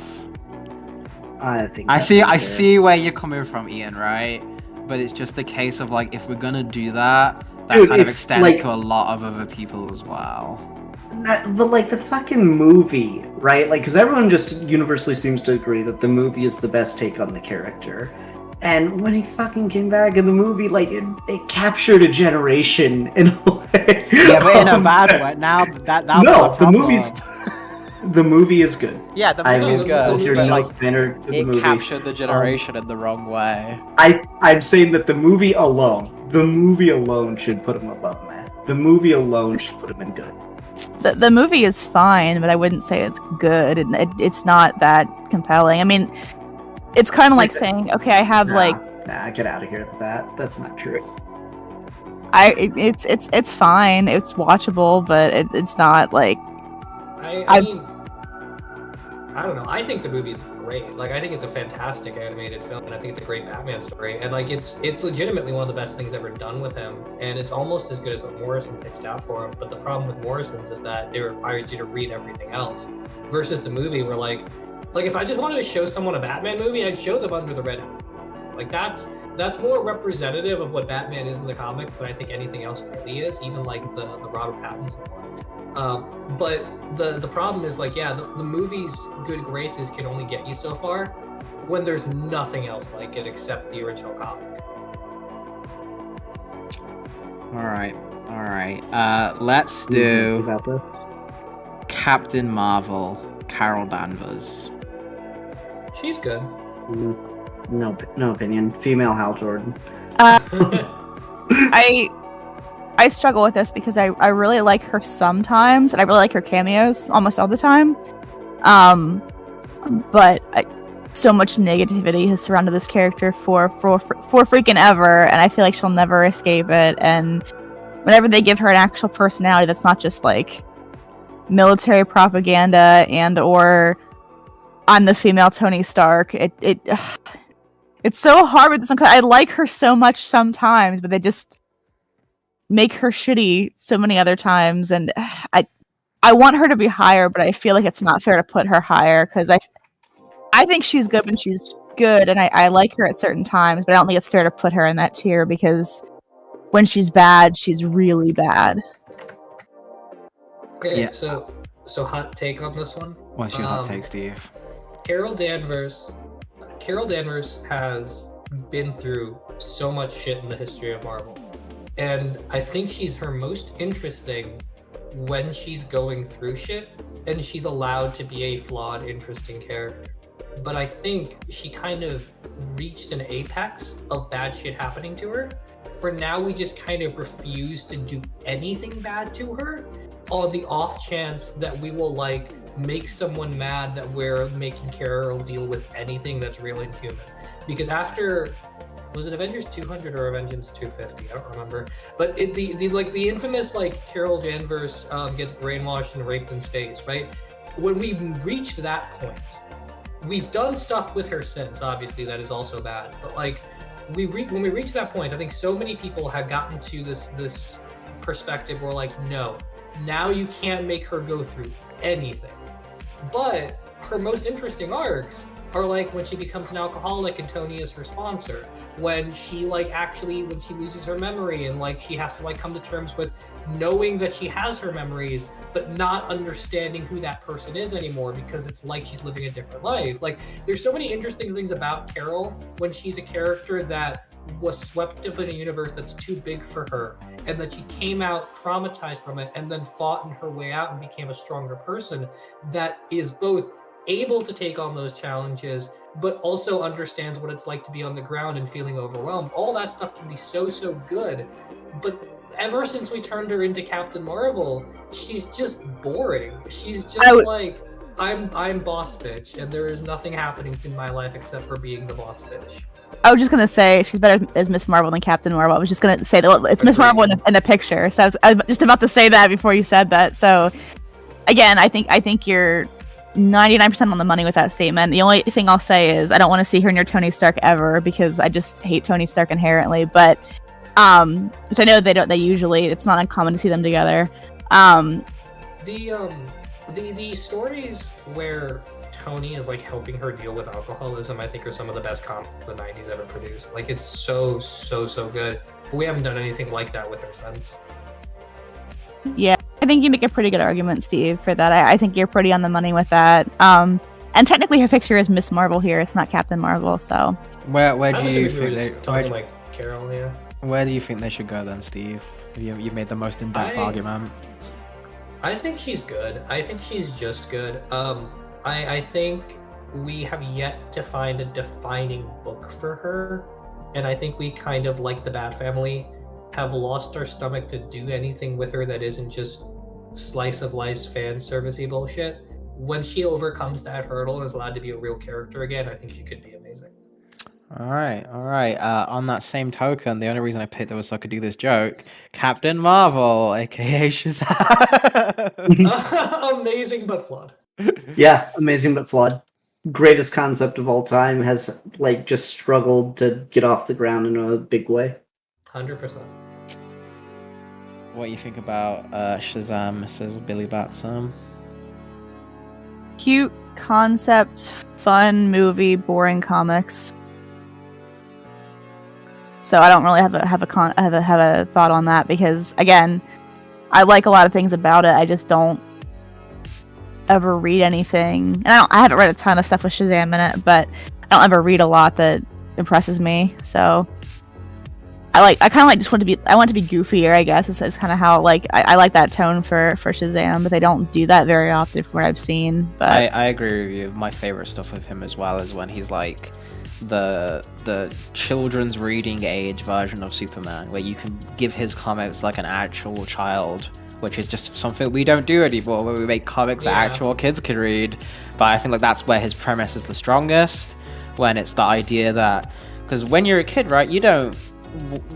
I see where you're coming from, Ian, right? But it's just a case of if we're gonna do that, kind of extends to a lot of other people as well. But the fucking movie, right? Because everyone just universally seems to agree that the movie is the best take on the character. And when he fucking came back in the movie, it captured a generation in a way. Yeah, but in a bad way. Now the movie is good. Yeah, the movie is good. It captured the generation in the wrong way. I'm saying that the movie alone should put him above that. The movie alone should put him in good. the movie is fine, but I wouldn't say it's good, and it's not that compelling. I mean, it's kind of like saying, okay, I have Nah, get out of here with that. That's not true. It's fine. It's watchable, but it's not like. I mean, I don't know. I think the movie's great. Like, I think it's a fantastic animated film, and I think it's a great Batman story. And like, it's legitimately one of the best things ever done with him. And it's almost as good as what Morrison pitched out for him. But the problem with Morrison's is that it requires you to read everything else, versus the movie where like if I just wanted to show someone a Batman movie, I'd show them Under the Red Hood. Like that's more representative of what Batman is in the comics than I think anything else really is, even like the Robert Pattinson one. But the problem is like, yeah, the movie's good graces can only get you so far when there's nothing else like it except the original comic. All right. Let's do about this. Captain Marvel, Carol Danvers. She's good. No opinion. Female Hal Jordan. I struggle with this because I really like her sometimes, and I really like her cameos almost all the time. But so much negativity has surrounded this character for freaking ever, and I feel like she'll never escape it. And whenever they give her an actual personality that's not just like military propaganda and or I'm the female Tony Stark, it's so hard with this one because I like her so much sometimes, but they just make her shitty so many other times, and I want her to be higher, but I feel like it's not fair to put her higher because I think she's good when she's good, and I like her at certain times, but I don't think it's fair to put her in that tier because when she's bad, she's really bad. Okay, Yeah. so hot take on this one. What's your hot take, Steve? Carol Danvers has been through so much shit in the history of Marvel. And I think she's her most interesting when she's going through shit and she's allowed to be a flawed, interesting character. But I think she kind of reached an apex of bad shit happening to her, where now we just kind of refuse to do anything bad to her on the off chance that we will like make someone mad that we're making Carol deal with anything that's real and human. Because after, was it Avengers 200 or Avengers 250? I don't remember. But the infamous like Carol Danvers gets brainwashed and raped in space, right? When we reached that point, we've done stuff with her since. Obviously, that is also bad. But like when we reached that point, I think so many people have gotten to this perspective where like, no, now you can't make her go through anything. But her most interesting arcs are like when she becomes an alcoholic and Tony is her sponsor, when she when she loses her memory and like she has to like come to terms with knowing that she has her memories but not understanding who that person is anymore because it's like she's living a different life. Like there's so many interesting things about Carol when she's a character that was swept up in a universe that's too big for her, and that she came out traumatized from it and then fought in her way out and became a stronger person that is both able to take on those challenges but also understands what it's like to be on the ground and feeling overwhelmed. All that stuff can be so good, but ever since we turned her into Captain Marvel, she's just boring. She's just like, I'm boss bitch and there is nothing happening in my life except for being the boss bitch. I was just gonna say she's better as Miss Marvel than Captain Marvel. I was just gonna say that it's Miss Marvel in the picture. So I was just about to say that before you said that. So again, I think you're 99% on the money with that statement. The only thing I'll say is I don't want to see her near Tony Stark ever because I just hate Tony Stark inherently. But which I know they usually, it's not uncommon to see them together. The stories where Tony is like helping her deal with alcoholism, I think are some of the best comics the 90s ever produced. Like it's so good. But we haven't done anything like that with her since. Yeah, I think you make a pretty good argument, Steve, for that. I think you're pretty on the money with that. And technically her picture is Miss Marvel here, it's not Captain Marvel, so. Where do you think they talking like Carol here? Where do you think they should go then, Steve? You made the most in-depth argument. I think she's good. I think she's just good. I think we have yet to find a defining book for her, and I think we kind of, like the Bat Family, have lost our stomach to do anything with her that isn't just slice of life fan servicey bullshit. When she overcomes that hurdle and is allowed to be a real character again, I think she could be amazing. All right. On that same token, the only reason I picked that was so I could do this joke: Captain Marvel, aka Shazam. Amazing but flawed. Yeah, amazing but flawed. Greatest concept of all time, has like just struggled to get off the ground in a big way. 100%. What do you think about Shazam, Mrs. Billy Batson? Cute concepts, fun movie, boring comics. So I don't really have a thought on that because again, I like a lot of things about it. I just don't ever read anything, and I haven't read a ton of stuff with Shazam in it, but I don't ever read a lot that impresses me. So I kind of like just want to be goofier. I guess is kind of how I like that tone for Shazam, but they don't do that very often from what I've seen. But I agree with you. My favorite stuff with him as well is when he's like the children's reading age version of Superman, where you can give his comics like an actual child, which is just something we don't do anymore, where we make comics that actual kids can read. But I think like that's where his premise is the strongest, when it's the idea that, because when you're a kid, right, you don't,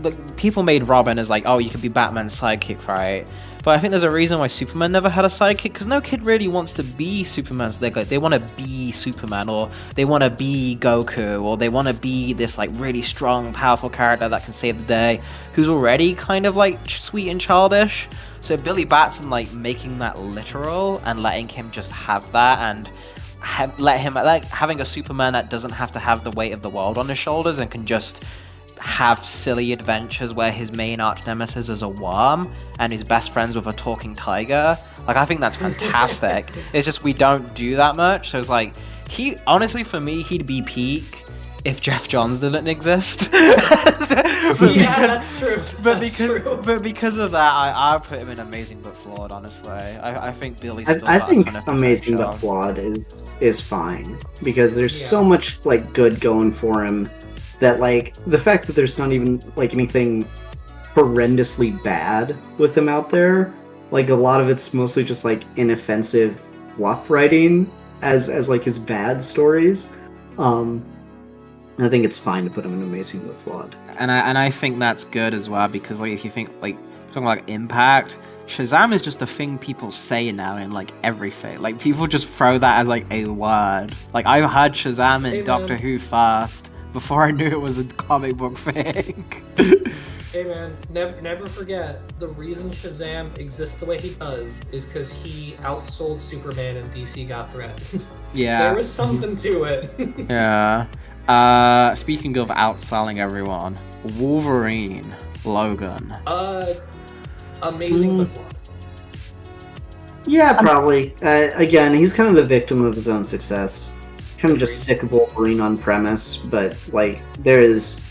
like, people made Robin as like, oh, you could be Batman's sidekick, right? But I think there's a reason why Superman never had a sidekick, because no kid really wants to be Superman's. They want to be Superman, or they want to be Goku, or they want to be this like really strong, powerful character that can save the day, who's already kind of like sweet and childish. So Billy Batson like making that literal and letting him just have that, and let him like having a Superman that doesn't have to have the weight of the world on his shoulders and can just have silly adventures where his main arch nemesis is a worm and his best friends with a talking tiger. Like, I think that's fantastic. It's just we don't do that much. So it's like, he honestly, for me, he'd be peak if Jeff Johns didn't exist. That's true. But because of that, I put him in Amazing but Flawed. Honestly, I think Billy's still I think kind of Amazing but Flawed is fine because there's so much like good going for him. That like the fact that there's not even like anything horrendously bad with him out there, like a lot of it's mostly just like inoffensive fluff writing as like his bad stories. I think it's fine to put him in Amazing but Flawed. And I think that's good as well, because like if you think like talking like impact, Shazam is just a thing people say now in like everything. Like people just throw that as like a word. Like I heard Shazam in Doctor Who first before I knew it was a comic book thing. Hey man, never forget, the reason Shazam exists the way he does is because he outsold Superman and DC got threatened. Yeah. There was something to it. Yeah. Speaking of outselling everyone, Wolverine, Logan. Amazing but flawed. Yeah, probably. Again, he's kind of the victim of his own success. Kind of just sick of Wolverine on premise, but like there is,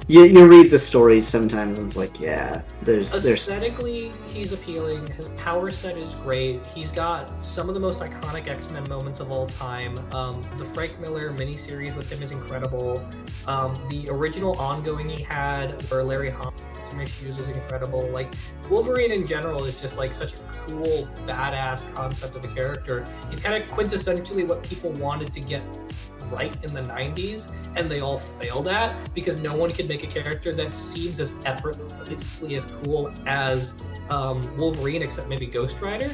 you read the stories sometimes and it's like, yeah, there's aesthetically he's appealing. His power set is great. He's got some of the most iconic X-Men moments of all time. The Frank Miller miniseries with him is incredible. The original ongoing he had where Larry Hama some issues is incredible. Like Wolverine in general is just like such a cool, badass concept of a character. He's kind of quintessentially what people wanted to get right in the 90s, and they all failed at because no one could make a character that seems as effortlessly as cool as Wolverine, except maybe Ghost Rider.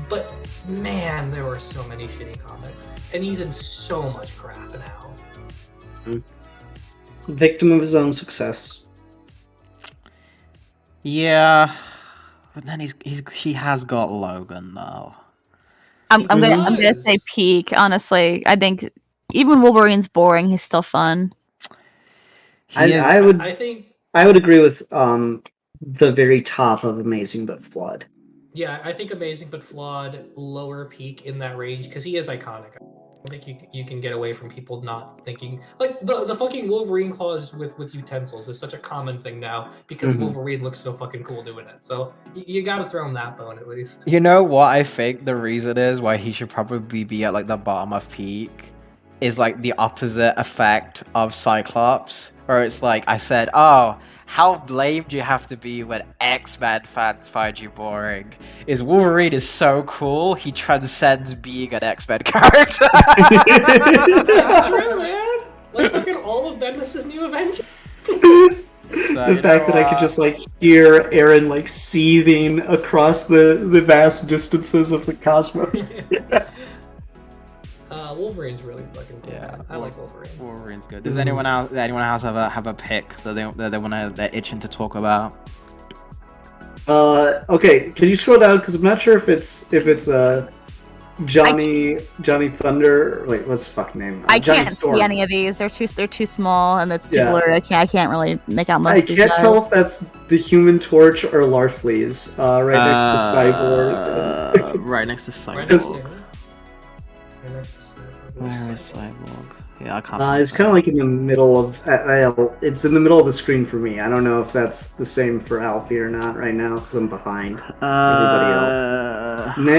But man, there were so many shitty comics, and he's in so much crap now. Victim of his own success. Yeah, but then he has got Logan though. I'm gonna say peak. Honestly, I think even Wolverine's boring. He's still fun. I would agree with the very top of Amazing but Flawed. Yeah, I think Amazing but Flawed, lower peak in that range because he is iconic. I think you can get away from people not thinking like the fucking Wolverine claws with utensils is such a common thing now because Wolverine looks so fucking cool doing it. So you got to throw him that bone at least. You know what I think the reason is why he should probably be at like the bottom of peak is like the opposite effect of Cyclops, where it's like I said, oh, how lame do you have to be when X-Men fans find you boring? Wolverine is so cool, he transcends being an X-Men character. That's true, man. Like fucking all of Bendis' new Avengers. The fact that I could just like hear Aaron like seething across the vast distances of the cosmos. Wolverine's really fucking cool. Yeah, I like Wolverine. Wolverine's good. Does anyone else have a pick that they're itching to talk about? Okay, can you scroll down because I'm not sure if it's Johnny Thunder. Wait, what's the fuck name? I Johnny can't Storm. see any of these. They're too small and it's too Yeah. blurry. I can't really make out most I of these can't guys. tell if that's the Human Torch or Larfleeze. Right next to Cyborg. Right next to Right next Cyborg. to him. Right next to Cyborg. Where is Cyborg? Yeah, I can't. It's kind of like in the middle of. It's in the middle of the screen for me. I don't know if that's the same for Alfie or not right now because I'm behind everybody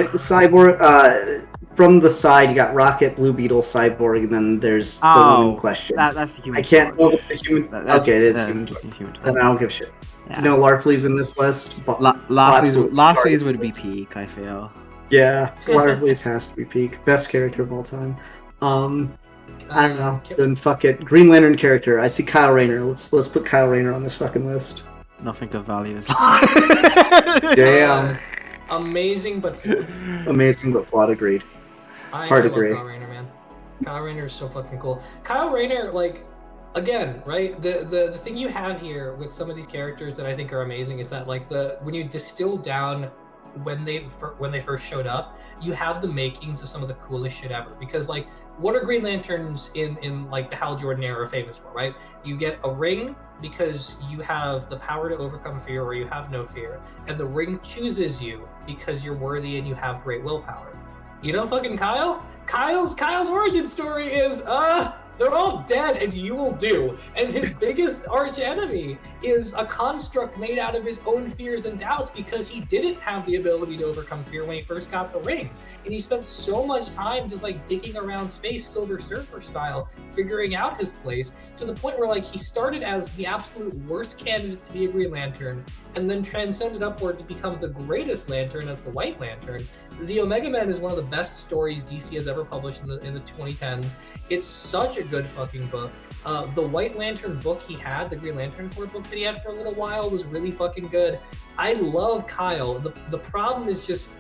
else. Cyborg. From the side, you got Rocket, Blue Beetle, Cyborg, and then there's the one in question. That's the Human I can't Torch. tell if it's the Human. Okay, it is Human Torch. Then I don't give a shit. Yeah. You know, Larflee's in this list. But Larfleeze would be peak, I feel. Yeah, Larfleeze has to be peak. Best character of all time. I don't know. Then fuck it. Green Lantern character. I see Kyle Rayner. Let's put Kyle Rayner on this fucking list. Nothing of value is. Damn. Amazing, but Amazing but flawed. Agreed. I Hard love agree. Kyle Rayner, man. Kyle Rayner is so fucking cool. Kyle Rayner, like, again, right? The thing you have here with some of these characters that I think are amazing is that, like, when you distill down when they first showed up, you have the makings of some of the coolest shit ever. Because, like, what are Green Lanterns in like the Hal Jordan era famous for, right? You get a ring because you have the power to overcome fear or you have no fear, and the ring chooses you because you're worthy and you have great willpower. You know, fucking Kyle? Kyle's origin story is they're all dead and you will do. And his biggest arch enemy is a construct made out of his own fears and doubts because he didn't have the ability to overcome fear when he first got the ring. And he spent so much time just like digging around space, Silver Surfer style, figuring out his place to the point where like he started as the absolute worst candidate to be a Green Lantern and then transcended upward to become the greatest Lantern as the White Lantern. The Omega Men is one of the best stories DC has ever published in the 2010s. It's such a good fucking book. The White Lantern book he had, the Green Lantern Corps book that he had for a little while, was really fucking good. I love Kyle. The problem is just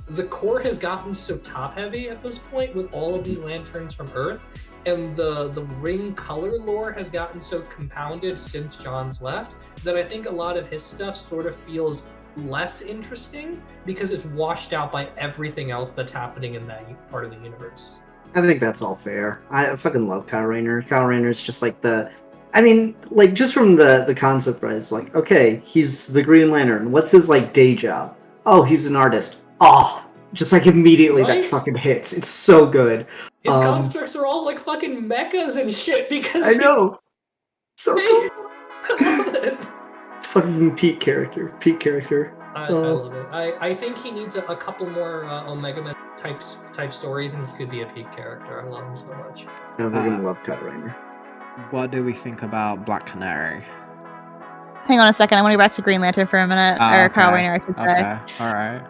the Corps has gotten so top heavy at this point with all of these lanterns from Earth, and the ring color lore has gotten so compounded since John's left that I think a lot of his stuff sort of feels less interesting because it's washed out by everything else that's happening in that part of the universe. I think that's all fair. I fucking love Kyle Rayner. Kyle Rayner's just like like just from the concept, right? It's like, okay, he's the Green Lantern. What's his like day job? Oh, he's an artist. Oh, just like immediately Right? that fucking hits. It's so good. His constructs are all like fucking mechas and shit because I know. So cool. I love it. It's fucking peak character. Peak character. I love it. I think he needs a couple more Omega Man type stories, and he could be a peak character. I love him so much. Yeah, we're gonna love Kyle Rayner. What do we think about Black Canary? Hang on a second. I want to go back to Green Lantern for a minute. Or Kyle Rayner, I should say. Okay, alright.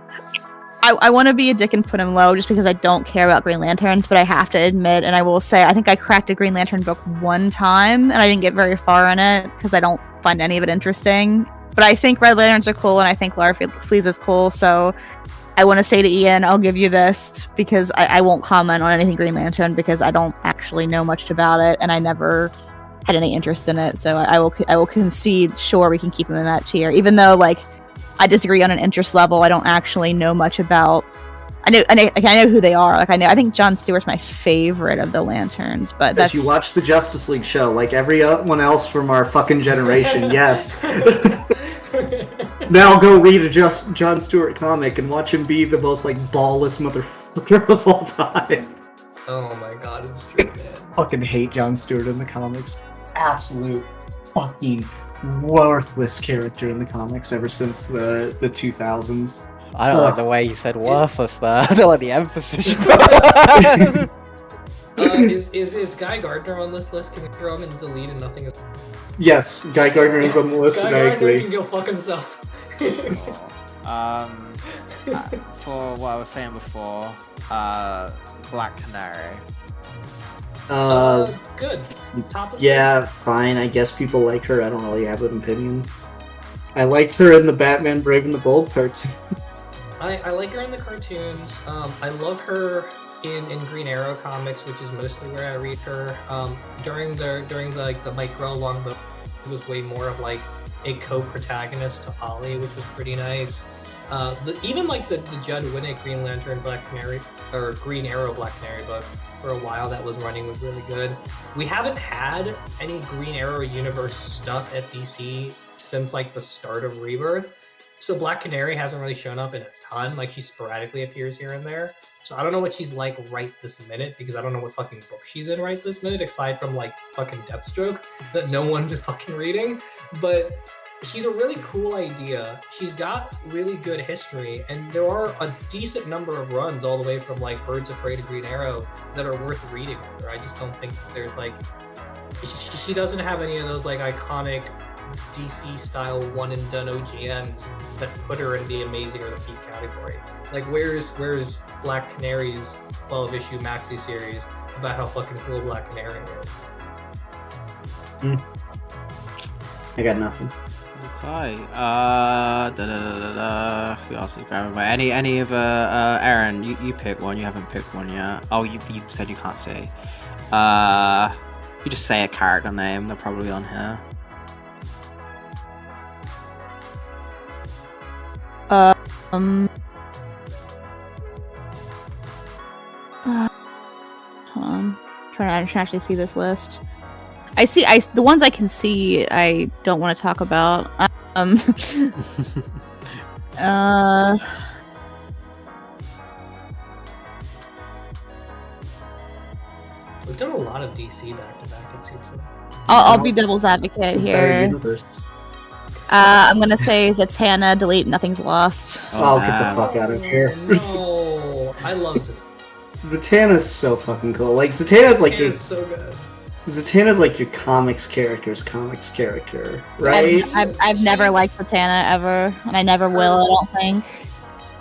I want to be a dick and put him low just because I don't care about Green Lanterns, but I have to admit, and I will say, I think I cracked a Green Lantern book one time, and I didn't get very far in it because I don't find any of it interesting. But I think Red Lanterns are cool, and I think Larfleeze is cool, so I want to say to Ian, I'll give you this, because I won't comment on anything Green Lantern, because I don't actually know much about it, and I never had any interest in it, so I will concede, sure, we can keep him in that tier, even though, like, I disagree on an interest level. I don't actually know much about. I know who they are. Like I think Jon Stewart's my favorite of the Lanterns, but that's you watch the Justice League show like everyone else from our fucking generation. Yes. Now go read a Jon Stewart comic and watch him be the most like ballless motherfucker of all time. Oh my god, it's true, man. Fucking hate Jon Stewart in the comics. Absolute fucking worthless character in the comics ever since the 2000s. I don't like the way you said worthless there. I don't like the emphasis you put. Is Guy Gardner on this list? Can we throw him in delete and nothing is... Yes, Guy Gardner is on the list, Guy and I Gardner agree. can go fuck himself. For what I was saying before, Black Canary. Good. Top of Yeah, fine. I guess people like her. I don't really have an opinion. I liked her in the Batman Brave and the Bold cartoon. I like her in the cartoons. I love her in Green Arrow comics, which is mostly where I read her. During the Mike Grell long book, it was way more of like a co-protagonist to Ollie, which was pretty nice. Even like the Judd Winnick Green Lantern Black Canary or Green Arrow Black Canary book for a while that was running was really good. We haven't had any Green Arrow universe stuff at DC since like the start of Rebirth. So Black Canary hasn't really shown up in a ton. Like she sporadically appears here and there. So I don't know what she's like right this minute because I don't know what fucking book she's in right this minute aside from like fucking Deathstroke that no one's fucking reading. But she's a really cool idea. She's got really good history, and there are a decent number of runs all the way from like Birds of Prey to Green Arrow that are worth reading with her. I just don't think there's like she doesn't have any of those like iconic DC style one and done OGMs that put her in the amazing or the peak category. Like where's Black Canary's 12-issue maxi series about how fucking cool Black Canary is? I got nothing. Okay. Who else is grabbing by? Any of Aaron? You pick one. You haven't picked one yet. Oh, you said you can't say. You just say a character name. They're probably on here. Hold on. I'm trying to actually see this list. The ones I can see, I don't want to talk about. We've done a lot of DC back to back, it seems like. I'll be devil's advocate here. I'm gonna say Zatanna, delete Nothing's Lost. Oh, get the fuck out of here. No, I love Zatanna. Zatanna's so fucking cool. Like Zatanna's like your so good. Zatanna's like your comics character, right? I've never liked Zatanna ever, and I never will. I don't think.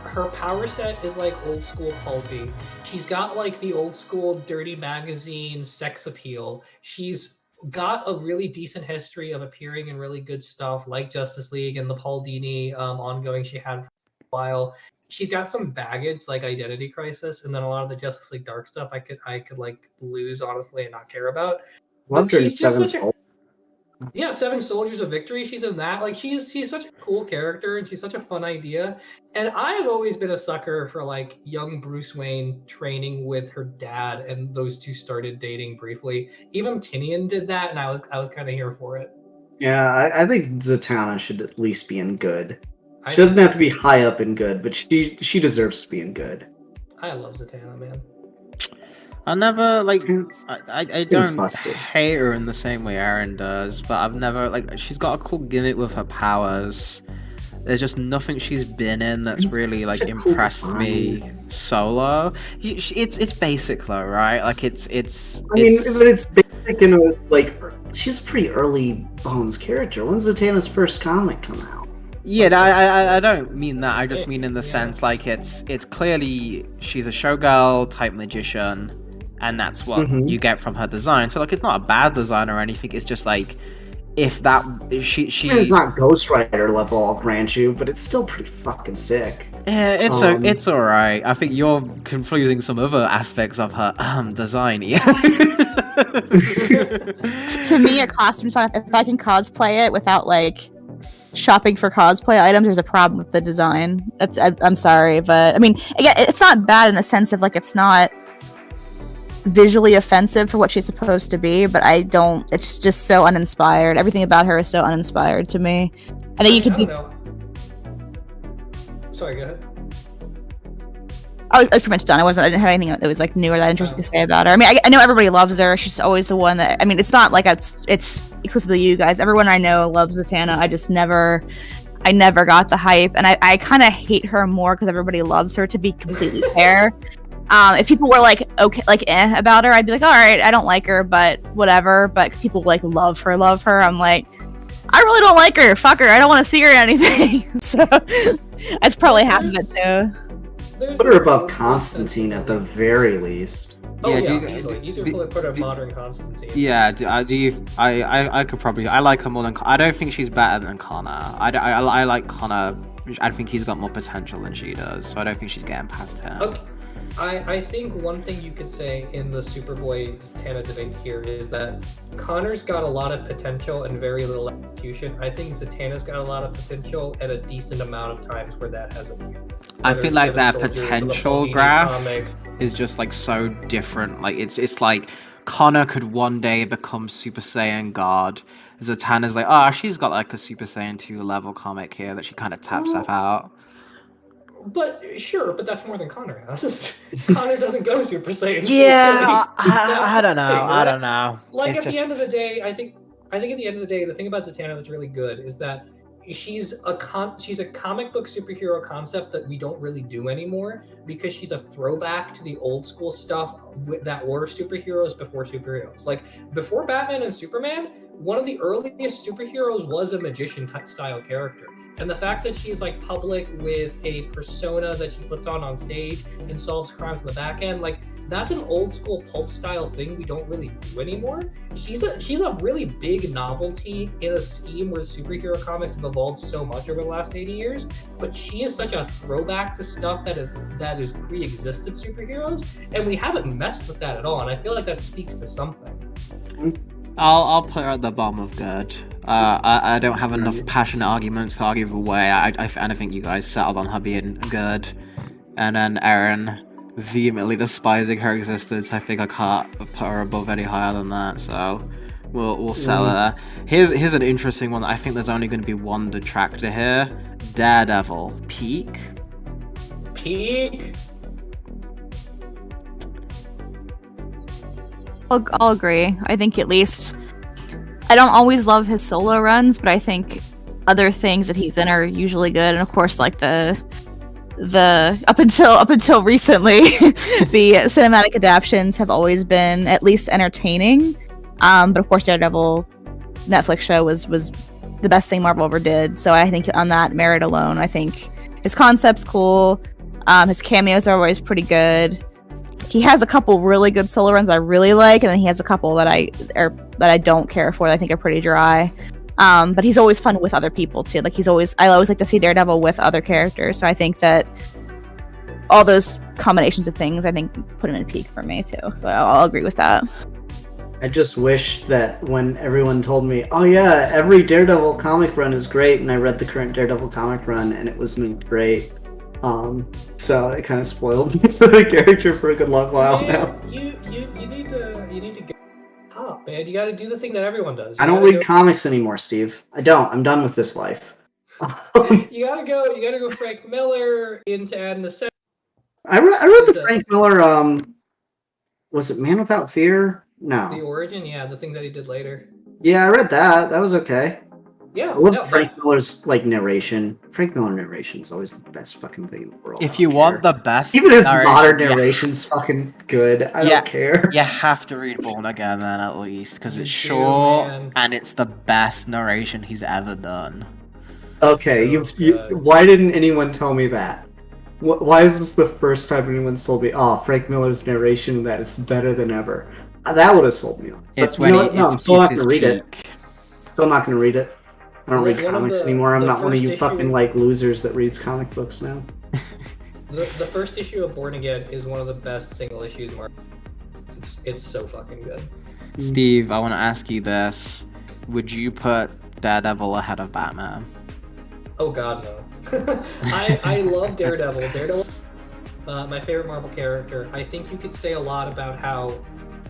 Her power set is like old school pulpy. She's got like the old school dirty magazine sex appeal. She's got a really decent history of appearing in really good stuff like Justice League and the Paul Dini ongoing she had for a while. She's got some baggage like Identity Crisis, and then a lot of the Justice League Dark stuff I could like lose honestly and not care about. Seven Soldiers of Victory. She's in that. Like she's such a cool character and she's such a fun idea. And I have always been a sucker for like young Bruce Wayne training with her dad, and those two started dating briefly. Even Tinian did that, and I was kind of here for it. Yeah, I think Zatanna should at least be in good. She doesn't have to be high up in good, but she deserves to be in good. I love Zatanna, man. I never like I don't hate her in the same way Aaron does, but I've never like she's got a cool gimmick with her powers. There's just nothing she's been in that's really like impressed me solo. It's basic though, right? Like it's. I mean, but it's basic in a, like she's a pretty early Bones character. When's Zatanna's first comic come out? Yeah, I don't mean that. I just mean in the sense like it's clearly she's a showgirl type magician, and that's what you get from her design. So like it's not a bad design or anything. It's just like if she it's not Ghost Rider level, I'll grant you, but it's still pretty fucking sick. Yeah, it's alright. I think you're confusing some other aspects of her design. Yeah. To me, a costume design, if I can cosplay it without like shopping for cosplay items, there's a problem with the design. I'm sorry, but I mean, again, it's not bad in the sense of like it's not visually offensive for what she's supposed to be, but it's just so uninspired. Everything about her is so uninspired to me. I think you could know. Sorry, go ahead. I was pretty much done. I didn't have anything that was like new or that interesting to say about her. I mean, I know everybody loves her. She's always the one that, I mean, it's not like it's exclusively you guys. Everyone I know loves Zatanna. I never got the hype, and I kind of hate her more because everybody loves her, to be completely fair. If people were like okay, like about her, I'd be like, all right, I don't like her, but whatever. But people like love her. I'm like, I really don't like her. Fuck her. I don't want to see her or anything. So that's probably half of it too. Put her above Constantine at the very least. Oh yeah, easily put a modern Constantine. Yeah, I could probably, I like her more than, I don't think she's better than Connor. I like Connor. I think he's got more potential than she does, so I don't think she's getting past him. Okay. I think one thing you could say in the Superboy Zatanna debate here is that Connor's got a lot of potential and very little execution. I think Zatanna's got a lot of potential and a decent amount of times where that hasn't appeared. I feel like that potential graph is just like so different. Like it's like Connor could one day become Super Saiyan God. Zatanna's like, oh, she's got like a Super Saiyan 2 level comic here that she kind of taps stuff out. But sure, but that's more than Connor has. Connor doesn't go Super Saiyan. Yeah, I don't know. I don't know. Like at the end of the day, I think at the end of the day, the thing about Zatanna that's really good is that she's a comic book superhero concept that we don't really do anymore because she's a throwback to the old school stuff that were superheroes before superheroes. Like before Batman and Superman, one of the earliest superheroes was a magician style character. And the fact that she's like public with a persona that she puts on stage and solves crimes in the back end, like that's an old school pulp style thing we don't really do anymore. She's a really big novelty in a scheme where superhero comics have evolved so much over the last 80 years. But she is such a throwback to stuff that is pre-existed superheroes, and we haven't messed with that at all. And I feel like that speaks to something. I'll put her at the bottom of good. I don't have enough passionate arguments to argue the way. I think you guys settled on her being good, and then Erin vehemently despising her existence. I think I can't put her above any higher than that. So we'll settle there. Here's an interesting one. I think there's only going to be one detractor here. Daredevil peak. I'll agree. I think at least I don't always love his solo runs, but I think other things that he's in are usually good. And of course, like the up until recently, the cinematic adaptations have always been at least entertaining. But of course, Daredevil Netflix show was the best thing Marvel ever did. So I think on that merit alone, I think his concept's cool. His cameos are always pretty good. He has a couple really good solo runs I really like, and then he has a couple that I don't care for that I think are pretty dry. But he's always fun with other people too. Like I always like to see Daredevil with other characters. So I think that all those combinations of things, I think, put him in peak for me too. So I'll agree with that. I just wish that when everyone told me, oh yeah, every Daredevil comic run is great, and I read the current Daredevil comic run and it wasn't great. So it kind of spoiled me to the character for a good long while now. You need to get top, man. You got to do the thing that everyone does. I don't read comics anymore, Steve. I don't. I'm done with this life. You gotta go Frank Miller into adding the set. I read the Frank Miller. Was it Man Without Fear? No. The Origin, yeah, the thing that he did later. Yeah, I read that. That was okay. Yeah, I love Frank Miller's narration. Frank Miller narration is always the best fucking thing in the world. If you want the best, even his modern narration's fucking good. I don't care. You have to read Born Again then at least because it's short and it's the best narration he's ever done. Okay, why didn't anyone tell me that? Why is this the first time anyone's told me? Oh, Frank Miller's narration that it's better than ever. That would have sold me on. It's when I'm still not gonna read it. Still not gonna read it. I don't read comics anymore. I'm not one of you fucking losers that reads comic books now. The first issue of Born Again is one of the best single issues in Marvel. It's so fucking good. Steve, I want to ask you this: would you put Daredevil ahead of Batman? Oh God, no. I love Daredevil. Daredevil, my favorite Marvel character. I think you could say a lot about how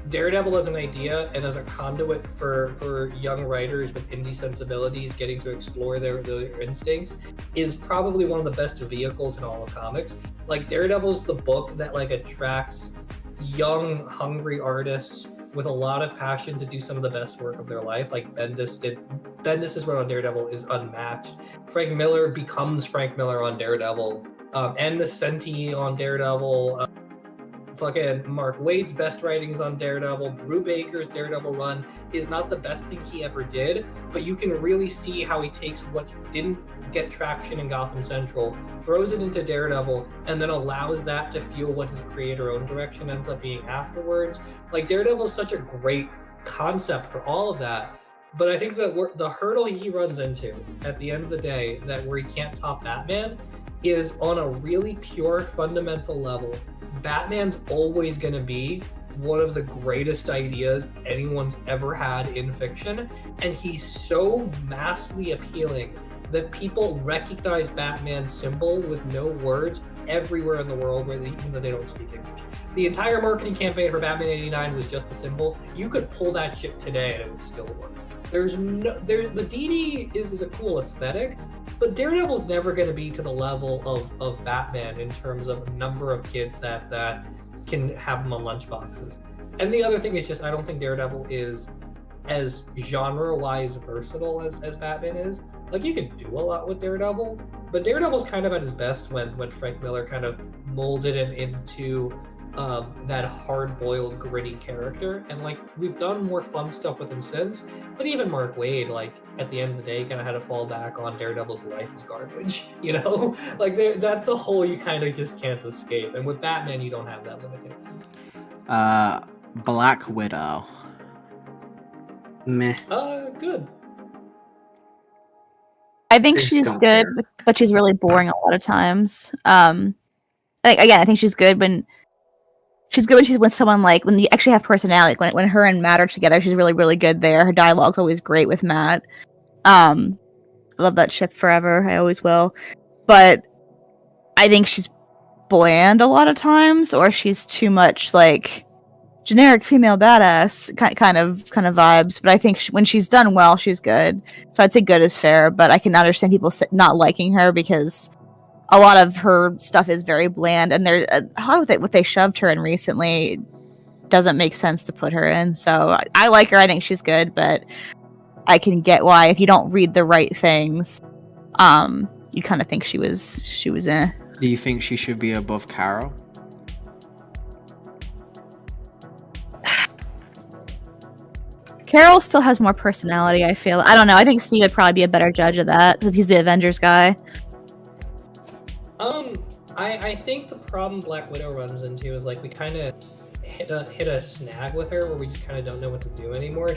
Daredevil as an idea and as a conduit for young writers with indie sensibilities getting to explore their instincts is probably one of the best vehicles in all of comics. Like Daredevil's the book that attracts young, hungry artists with a lot of passion to do some of the best work of their life. Like Bendis's run on Daredevil is unmatched. Frank Miller becomes Frank Miller on Daredevil. And the Senti on Daredevil. fucking Mark Waid's best writings on Daredevil, Brubaker's Daredevil run is not the best thing he ever did, but you can really see how he takes what didn't get traction in Gotham Central, throws it into Daredevil, and then allows that to fuel what his creator-owned direction ends up being afterwards. Like, Daredevil is such a great concept for all of that, but I think that the hurdle he runs into at the end of the day, that where he can't top Batman, is on a really pure fundamental level. Batman's always going to be one of the greatest ideas anyone's ever had in fiction, and he's so massively appealing that people recognize Batman's symbol with no words everywhere in the world, even though they don't speak English. The entire marketing campaign for Batman 89 was just the symbol. You could pull that shit today and it would still work. The DD is a cool aesthetic, but Daredevil's never going to be to the level of Batman in terms of number of kids that can have them on lunchboxes. And the other thing is just, I don't think Daredevil is as genre-wise versatile as Batman is. Like, you can do a lot with Daredevil, but Daredevil's kind of at his best when Frank Miller kind of molded him into that hard-boiled, gritty character. And, like, we've done more fun stuff with him since, but even Mark Waid, like, at the end of the day, kind of had to fall back on Daredevil's life is garbage, you know? Like, that's a hole you kind of just can't escape. And with Batman, you don't have that limitation. Black Widow. Meh. I Good. think she's good, but she's really boring a lot of times. I think she's good when she's with someone, like, when you actually have personality. Like, when her and Matt are together, she's really, really good there. Her dialogue's always great with Matt. I love that ship forever. I always will. But I think she's bland a lot of times, or she's too much, like, generic female badass kind of vibes. But I think when she's done well, she's good. So I'd say good is fair, but I can understand people not liking her because a lot of her stuff is very bland, and there's a lot of what they shoved her in recently doesn't make sense to put her in. So I like her. I think she's good, but I can get why if you don't read the right things, you kind of think she was in. Do you think she should be above Carol? Carol still has more personality, I feel. I don't know. I think Steve would probably be a better judge of that because he's the Avengers guy. I think the problem Black Widow runs into is, like, we kind of hit a snag with her where we just kind of don't know what to do anymore.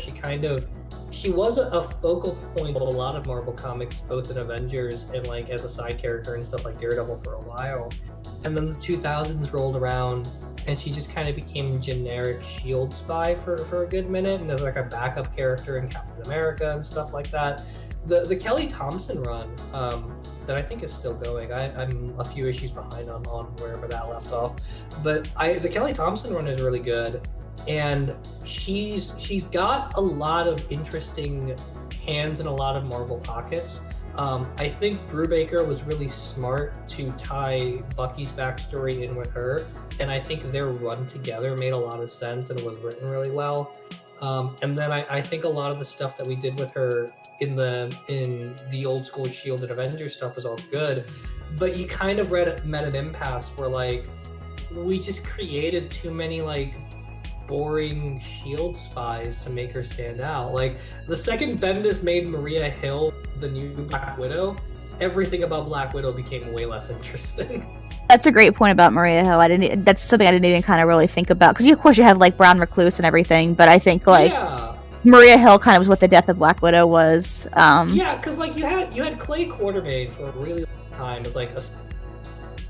She was a focal point of a lot of Marvel comics, both in Avengers and, like, as a side character and stuff like Daredevil for a while. And then the 2000s rolled around, and she just kind of became generic SHIELD spy for a good minute, and as, like, a backup character in Captain America and stuff like that. The Kelly Thompson run that I think is still going. I'm a few issues behind on wherever that left off, but the Kelly Thompson run is really good, and she's got a lot of interesting hands in a lot of Marvel pockets. I think Brubaker was really smart to tie Bucky's backstory in with her, and I think their run together made a lot of sense and was written really well. And then I think a lot of the stuff that we did with her in the old school SHIELD and Avengers stuff was all good, but you kind of met an impasse where, like, we just created too many, like, boring SHIELD spies to make her stand out. Like, the second Bendis made Maria Hill the new Black Widow, everything about Black Widow became way less interesting. That's a great point about Maria Hill. That's something I didn't even kind of really think about, because of course you have, like, Brown Recluse and everything, but I think, like, Maria Hill kind of was what the death of Black Widow was. Yeah, because, like, you had Clay Quartermain for a really long time as, like, a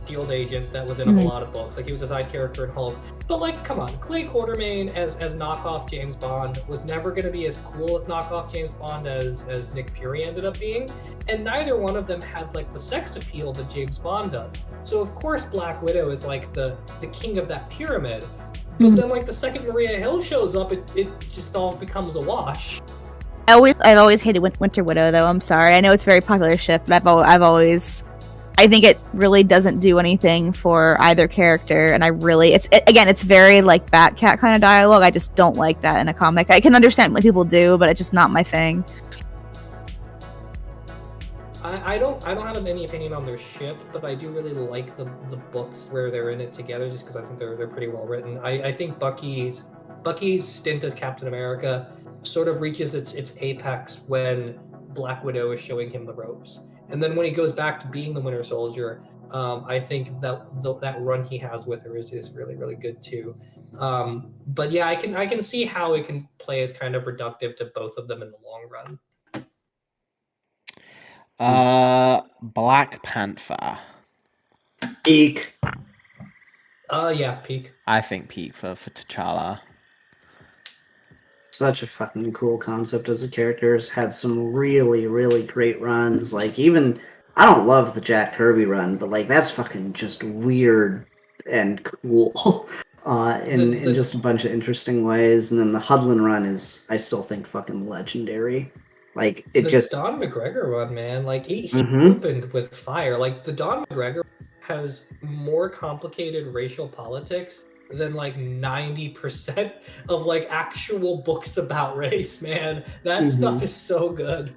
SHIELD agent that was in a lot of books. Like, he was a side character in Hulk. But, like, come on, Clay Quartermain as knockoff James Bond was never going to be as cool as knockoff James Bond as Nick Fury ended up being. And neither one of them had, like, the sex appeal that James Bond does. So, of course, Black Widow is, like, the king of that pyramid. But then, like, the second Maria Hill shows up, it just all becomes a wash. I've always hated Winter Widow, though. I'm sorry. I know it's a very popular ship, but I think it really doesn't do anything for either character, and it's very, like, Batcat kind of dialogue. I just don't like that in a comic. I can understand what people do, but it's just not my thing. I don't have any opinion on their ship, but I do really like the books where they're in it together, just because I think they're pretty well written. I think Bucky's stint as Captain America sort of reaches its apex when Black Widow is showing him the ropes, and then when he goes back to being the Winter Soldier, I think that run he has with her is really, really good too. But yeah, I can see how it can play as kind of reductive to both of them in the long run. Black Panther. Peak. Yeah, peak. I think peak for T'Challa. Such a fucking cool concept as a character. Has had some really, really great runs. Like, even I don't love the Jack Kirby run, but like that's fucking just weird and cool. In just a bunch of interesting ways. And then the Hudlin run is, I still think, fucking legendary. Like, it just... Don McGregor run, man, like, he opened with fire. Like, the Don McGregor has more complicated racial politics than, like, 90% of, like, actual books about race, man. That stuff is so good.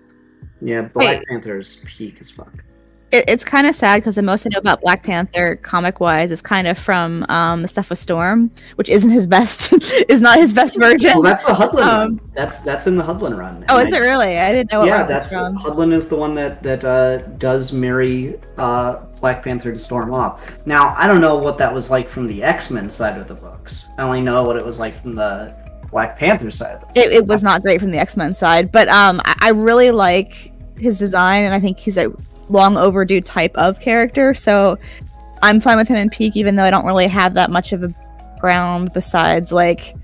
Yeah, Black Panther's peak as fuck. It's kind of sad because the most I know about Black Panther comic-wise is kind of from the stuff with Storm, which isn't his best, is not his best version. Well, that's the Hudlin run. That's in the Hudlin run. Oh, is it really? I didn't know what it was from. Hudlin is the one that does marry Black Panther to Storm off. Now, I don't know what that was like from the X-Men side of the books. I only know what it was like from the Black Panther side. It was not great from the X-Men side, but I really like his design, and I think he's a long overdue type of character, so I'm fine with him in peak, even though I don't really have that much of a ground besides, like,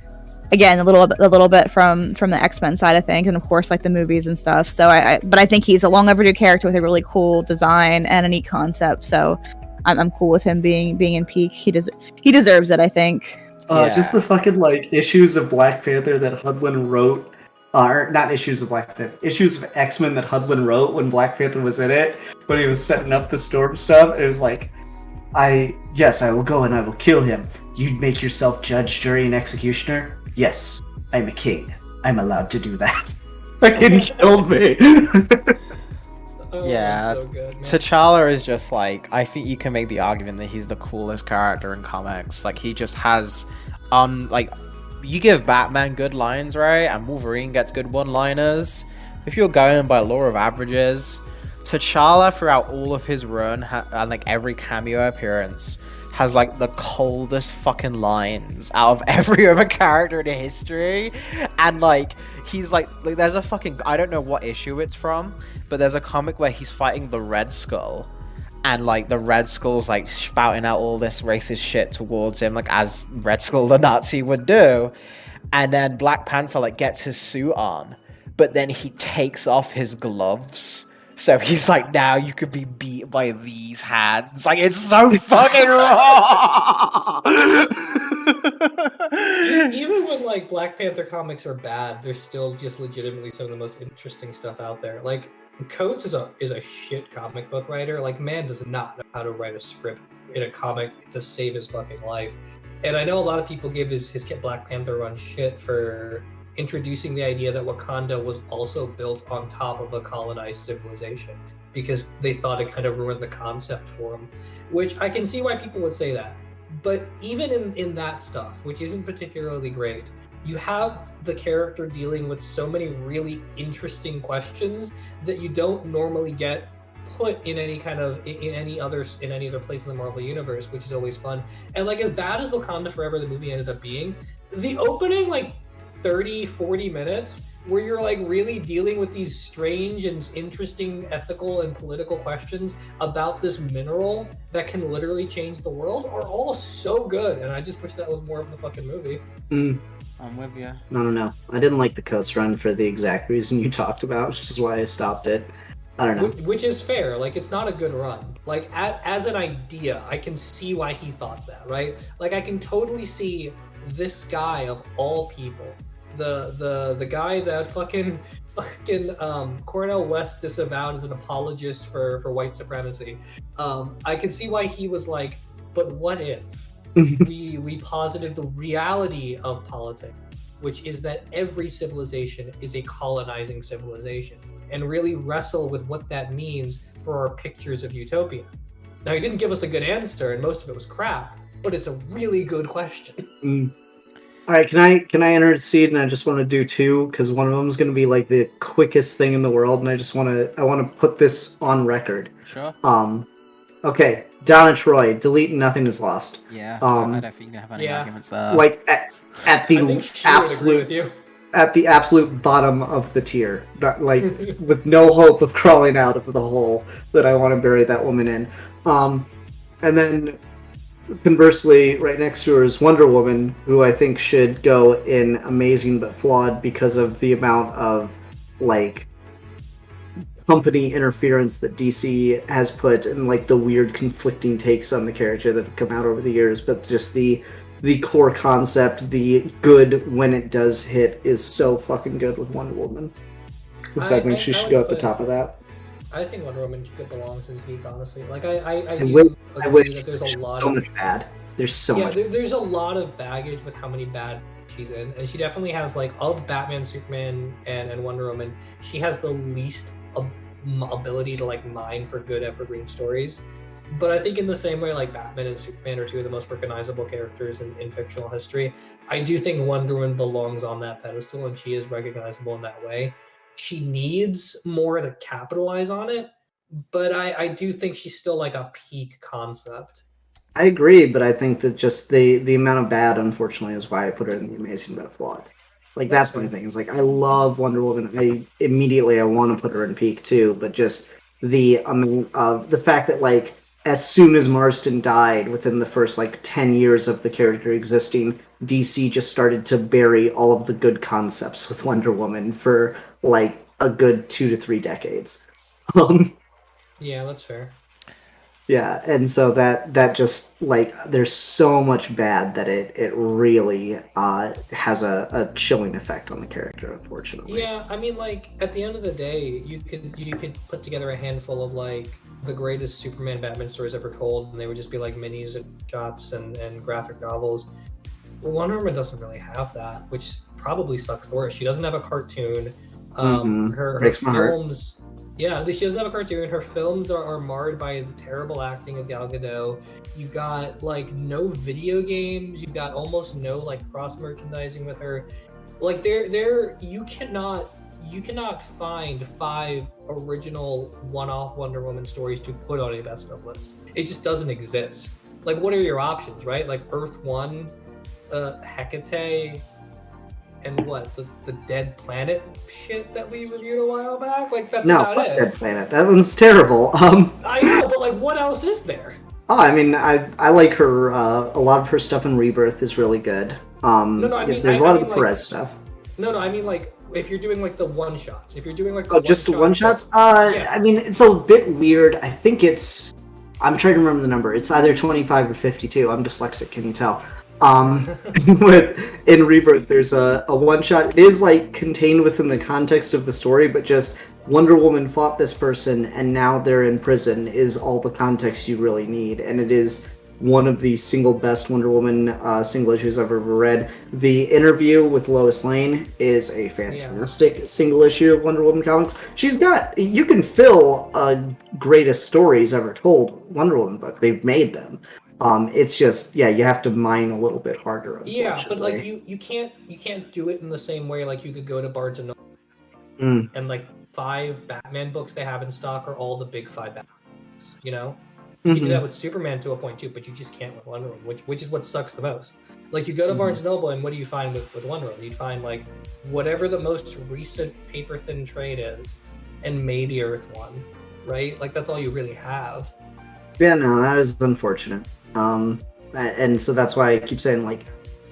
again, a little bit from the X-Men side, I think, and of course like the movies and stuff. So but I think he's a long overdue character with a really cool design and a neat concept, so I'm cool with him being in peak. He deserves it, I think. Just the fucking like issues of Black Panther that Hudlin wrote are not issues of Black Panther, issues of X-Men that Hudlin wrote when Black Panther was in it, when he was setting up the Storm stuff. It was like, I will go and I will kill him. You'd make yourself judge, jury, and executioner? Yes, I'm a king. I'm allowed to do that. Fucking killed me. Yeah, so good, man. T'Challa is just like, I think you can make the argument that he's the coolest character in comics. Like, he just has, you give Batman good lines, right? And Wolverine gets good one-liners. If you're going by law of averages, T'Challa throughout all of his run and like every cameo appearance has like the coldest fucking lines out of every other character in history. And like he's like there's a fucking, I don't know what issue it's from, but there's a comic where he's fighting the Red Skull. And, like, the Red Skull's, like, spouting out all this racist shit towards him, like, as Red Skull the Nazi would do. And then Black Panther, like, gets his suit on. But then he takes off his gloves. So he's like, now you could be beat by these hands. Like, it's so fucking raw! Even when, like, Black Panther comics are bad, they're still just legitimately some of the most interesting stuff out there. Like, Coates is a shit comic book writer. Like, man does not know how to write a script in a comic to save his fucking life. And I know a lot of people give his Black Panther run shit for introducing the idea that Wakanda was also built on top of a colonized civilization, because they thought it kind of ruined the concept for him, which I can see why people would say that. But even in that stuff, which isn't particularly great, you have the character dealing with so many really interesting questions that you don't normally get put in any other place in the Marvel universe, which is always fun. And like, as bad as Wakanda Forever the movie ended up being, the opening like 30-40 minutes where you're like really dealing with these strange and interesting ethical and political questions about this mineral that can literally change the world are all so good. And I just wish that was more of the fucking movie. I'm with you. No. I didn't like the Coates run for the exact reason you talked about, which is why I stopped it. I don't know. Which is fair. Like, it's not a good run. Like, as an idea, I can see why he thought that, right? Like, I can totally see this guy of all people, the guy that fucking Cornel West disavowed as an apologist for white supremacy. I can see why he was like, but what if we posited the reality of politics, which is that every civilization is a colonizing civilization, and really wrestle with what that means for pictures of Utopia? Now, he didn't give us a good answer, and most of it was crap, but it's a really good question. All right, can I intercede? And I just want to do two because one of them is going to be like the quickest thing in the world, and I want to put this on record. Sure. Okay, Donna Troy, delete Nothing Is Lost. Yeah. I don't think I have any arguments there. Like at the I think she would agree with you. At the absolute bottom of the tier, like with no hope of crawling out of the hole that I want to bury that woman in. And then conversely, right next to her is Wonder Woman, who I think should go in Amazing but Flawed because of the amount of like company interference that DC has put and like the weird conflicting takes on the character that have come out over the years, but just the core concept, the good when it does hit, is so fucking good with Wonder Woman. So I think she should go at the top of that. I think Wonder Woman belongs in peak, honestly. Like I do I agree wish that there's a lot so of much bad. There's so much. there's a lot of baggage with how many bad she's in, and she definitely has like of Batman, Superman, and Wonder Woman. She has the least ability to like mine for good evergreen stories. But I think in the same way, like Batman and Superman are two of the most recognizable characters in fictional history, I do think Wonder Woman belongs on that pedestal, and she is recognizable in that way. She needs more to capitalize on it, but I do think she's still like a peak concept. I agree, but I think that just the amount of bad, unfortunately, is why I put her in the Amazing but Flawed. Like that's my thing. It's like I love Wonder Woman. I want to put her in peak too, but just the amount of the fact that like as soon as Marston died, within the first like 10 years of the character existing, DC just started to bury all of the good concepts with Wonder Woman for like a good 2 to 3 decades. Yeah, that's fair. Yeah, and so that just like there's so much bad that it really has a chilling effect on the character, unfortunately. Yeah, I mean, like at the end of the day, you could put together a handful of like the greatest Superman Batman stories ever told, and they would just be like minis and shots and graphic novels. Wonder Woman doesn't really have that, which probably sucks the worst. She doesn't have a cartoon. Her films. Yeah, she doesn't have a cartoon. Her films are marred by the terrible acting of Gal Gadot. You've got like no video games. You've got almost no like cross merchandising with her. Like you cannot find 5 original one-off Wonder Woman stories to put on a best of list. It just doesn't exist. Like, what are your options, right? Like Earth 1, Hecate, and what the Dead Planet shit that we reviewed a while back. Like that's about it. Dead Planet. That one's terrible. I know, but like, what else is there? Oh, I mean, I like her. A lot of her stuff in Rebirth is really good. There's a lot of the Perez stuff. No, I mean like if you're doing like the one shots. If you're doing like just the one shots. Yeah. I mean, it's a bit weird. I think it's. I'm trying to remember the number. It's either 25 or 52. I'm dyslexic. Can you tell? In Rebirth, there's a one shot. It is like contained within the context of the story, but just Wonder Woman fought this person and now they're in prison is all the context you really need, and it is one of the single best Wonder Woman single issues I've ever read. The interview with Lois Lane is a fantastic single issue of Wonder Woman comics. You can fill greatest stories ever told Wonder Woman book. They've made them. It's just you have to mine a little bit harder. Yeah, but like you can't do it in the same way. Like you could go to Barnes and Noble and like 5 Batman books they have in stock are all the big 5 Batman books. You know, you can do that with Superman to a point too, but you just can't with Wonder Woman, which is what sucks the most. Like you go to Barnes and Noble and what do you find with Wonder Woman? You'd find like whatever the most recent paper thin trade is, and maybe Earth 1, right? Like that's all you really have. Yeah, no, that is unfortunate. And so that's why I keep saying like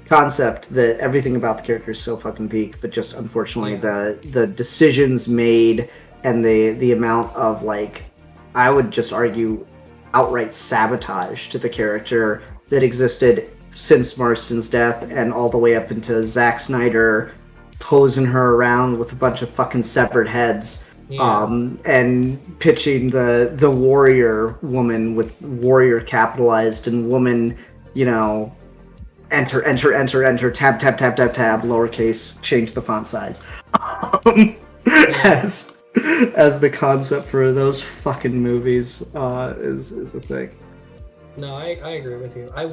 concept that everything about the character is so fucking peak, but just unfortunately the decisions made and the amount of like I would just argue outright sabotage to the character that existed since Marston's death and all the way up into Zack Snyder posing her around with a bunch of fucking severed heads. And pitching the warrior woman with warrior capitalized and woman, you know, enter, tab, lowercase, change the font size. as the concept for those fucking movies is a thing. No, I agree with you. I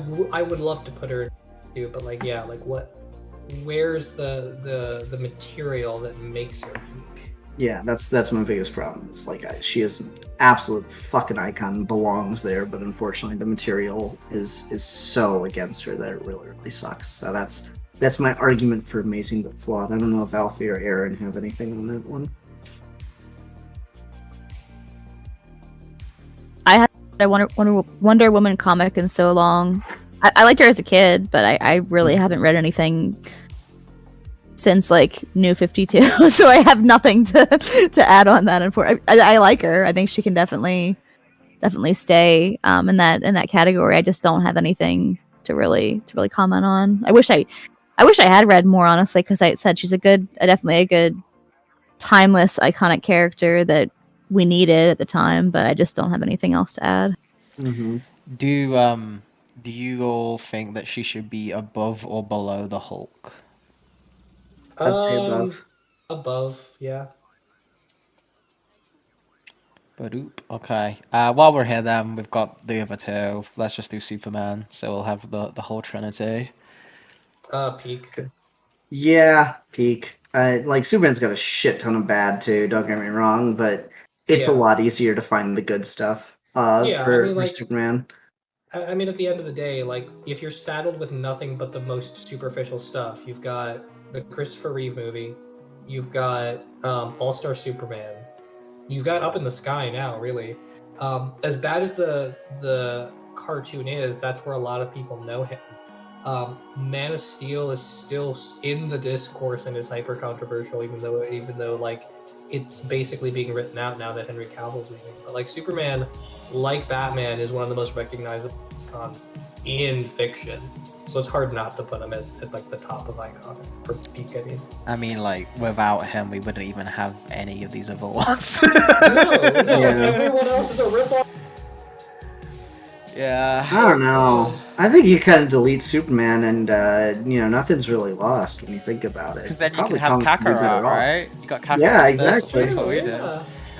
would love to put her in too, but like, yeah, like what? Where's the material that makes her peak? Yeah, that's my biggest problem. It's like she is an absolute fucking icon, belongs there, but unfortunately the material is so against her that it really sucks. So that's my argument for Amazing but Flawed. I don't know if Alfie or Aaron have anything on that one. I had a Wonder Woman comic in so long. I liked her as a kid, but I really haven't read anything since like New 52, so I have nothing to add on that. And I like her. I think she can definitely stay in that category. I just don't have anything to really comment on. I wish I had read more, honestly, because I said she's definitely a good timeless iconic character that we needed at the time, but I just don't have anything else to add. Mm-hmm. Do you all think that she should be above or below the Hulk? I'd say above. Above, yeah. Okay. While we're here, then we've got the other two. Let's just do Superman. So we'll have the whole trinity. Peak. Okay. Yeah, peak. Like Superman's got a shit ton of bad too. Don't get me wrong, but it's a lot easier to find the good stuff. For Superman. I mean, at the end of the day, like if you're saddled with nothing but the most superficial stuff, you've got the Christopher Reeve movie, you've got All-Star Superman, you've got Up in the Sky now. Really, as bad as the cartoon is, that's where a lot of people know him. Man of Steel is still in the discourse and is hyper controversial, even though like it's basically being written out now that Henry Cavill's leaving. But like Superman, like Batman, is one of the most recognizable icons in fiction. So it's hard not to put him at like the top of icon for peak. I mean, like without him, we wouldn't even have any of these other ones. No, everyone else is a ripoff. Yeah. I don't know. I think you kind of delete Superman and, nothing's really lost when you think about it. Because then you can have Kakarot, right? You got Kakarot. Yeah, exactly. That's what we did.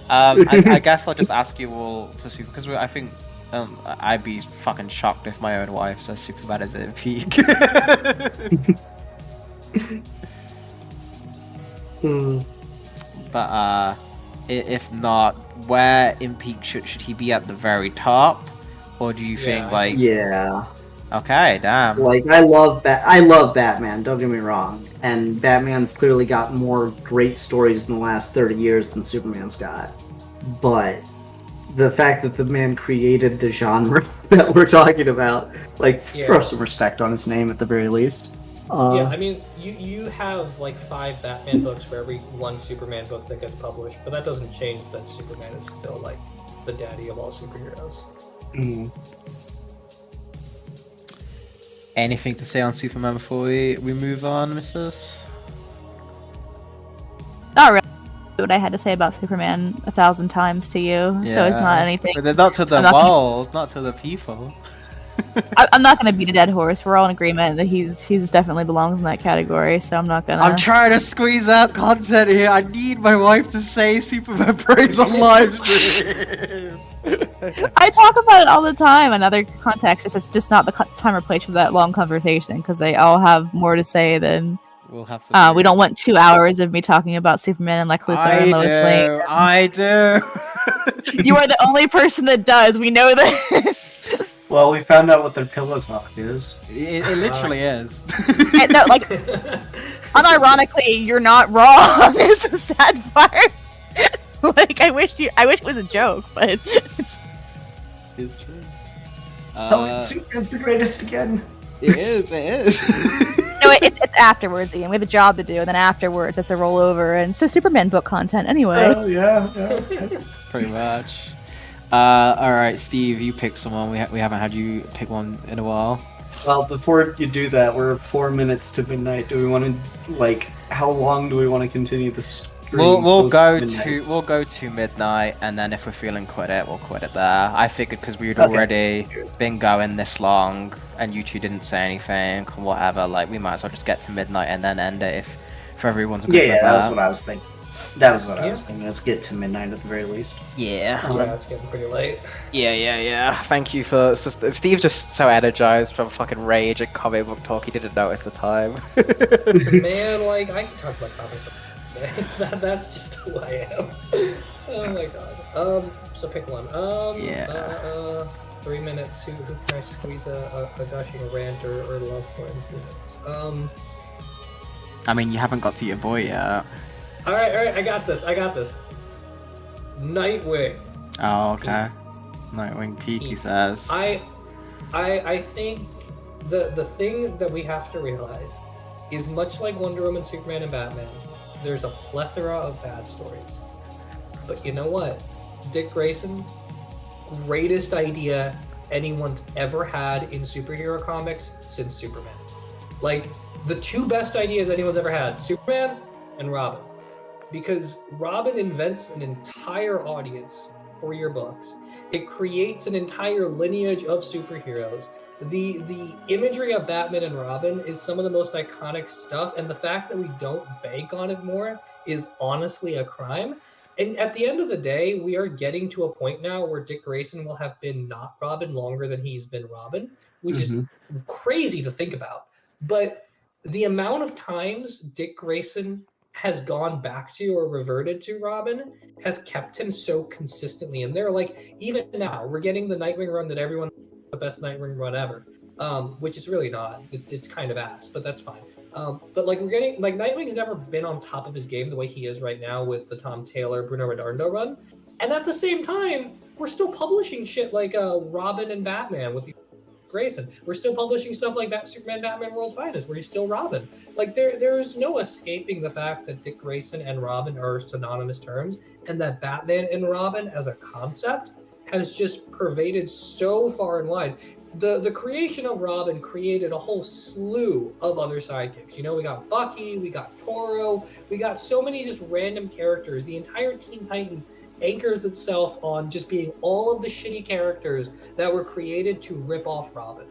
I guess I'll just ask you all for Superman, because I think I'd be fucking shocked if my own wife says Superman is at peak. But if not, where in peak should he be at the very top? Or do you think like? Yeah. Okay, damn. Like I love Batman. Don't get me wrong, and Batman's clearly got more great stories in the last 30 years than Superman's got. But the fact that the man created the genre that we're talking about, like, throw some respect on his name at the very least. I mean, you have like 5 Batman books for every 1 Superman book that gets published, but that doesn't change that Superman is still like the daddy of all superheroes. Mm. Anything to say on Superman before we move on, Mrs.? Not really. What I had to say about Superman 1,000 times to you, so it's not anything. But not to the world, not to the people. I'm not going to beat a dead horse. We're all in agreement that he's definitely belongs in that category, so I'm not going to... I'm trying to squeeze out content here. I need my wife to say Superman praise on Livestream. I talk about it all the time in other contexts. It's just not the time or place for that long conversation, because they all have more to say than... We'll have to we don't want 2 hours of me talking about Superman and Lex Luthor and Lois Lane. I do. You are the only person that does. We know this. Well, we found out what their pillow talk is. It literally is. No, like, unironically, you're not wrong. Is the sad part. Like, I wish it was a joke, but it's true. Superman's the greatest again. It is. No, it's afterwards, Ian. We have a job to do, and then afterwards, it's a rollover, and so Superman book content anyway. Oh yeah. Pretty much. All right, Steve, you pick someone. We haven't had you pick one in a while. Well, before you do that, we're 4 minutes to midnight. Do we want to how long do we want to continue this? We'll go to midnight, and then if we're feeling quit it, we'll quit it there. I figured because we'd already been going this long, and you two didn't say anything, whatever. Like we might as well just get to midnight and then end it if everyone's good with that. Yeah, that's what I was thinking. That was what I was thinking. Let's get to midnight at the very least. Yeah. Yeah, it's getting pretty late. Yeah. Thank you for Steve's just so energized from fucking rage and comic book talk. He didn't notice the time. Man, like I can talk about comics. That's just who I am. Oh my god. So pick one. 3 minutes. Who can I squeeze a gushing rant or love for in 3 minutes? I mean, you haven't got to your boy yet. All right. I got this. Nightwing. Oh, okay. Nightwing Peak, he says. I think the thing that we have to realize is much like Wonder Woman, Superman, and Batman. There's a plethora of bad stories, but you know what? Dick Grayson, greatest idea anyone's ever had in superhero comics since Superman. Like, the two best ideas anyone's ever had, Superman and Robin. Because Robin invents an entire audience for your books. It creates an entire lineage of superheroes. The imagery of Batman and Robin is some of the most iconic stuff, and the fact that we don't bank on it more is honestly a crime. And at the end of the day, we are getting to a point now where Dick Grayson will have been not Robin longer than he's been Robin, which is crazy to think about. But the amount of times Dick Grayson has gone back to or reverted to Robin has kept him so consistently in there. Like, even now, we're getting the Nightwing run that everyone the best Nightwing run ever, which is really not. It's kind of ass, but that's fine. But like, we're getting, like, Nightwing's never been on top of his game the way he is right now with the Tom Taylor, Bruno Redondo run. And at the same time, we're still publishing shit like Robin and Batman with Grayson. We're still publishing stuff like Superman, Batman, World's Finest, where he's still Robin. Like, there's no escaping the fact that Dick Grayson and Robin are synonymous terms, and that Batman and Robin as a concept has just pervaded so far and wide. The creation of Robin created a whole slew of other sidekicks. You know, we got Bucky, we got Toro, we got so many just random characters. The entire Teen Titans anchors itself on just being all of the shitty characters that were created to rip off Robin.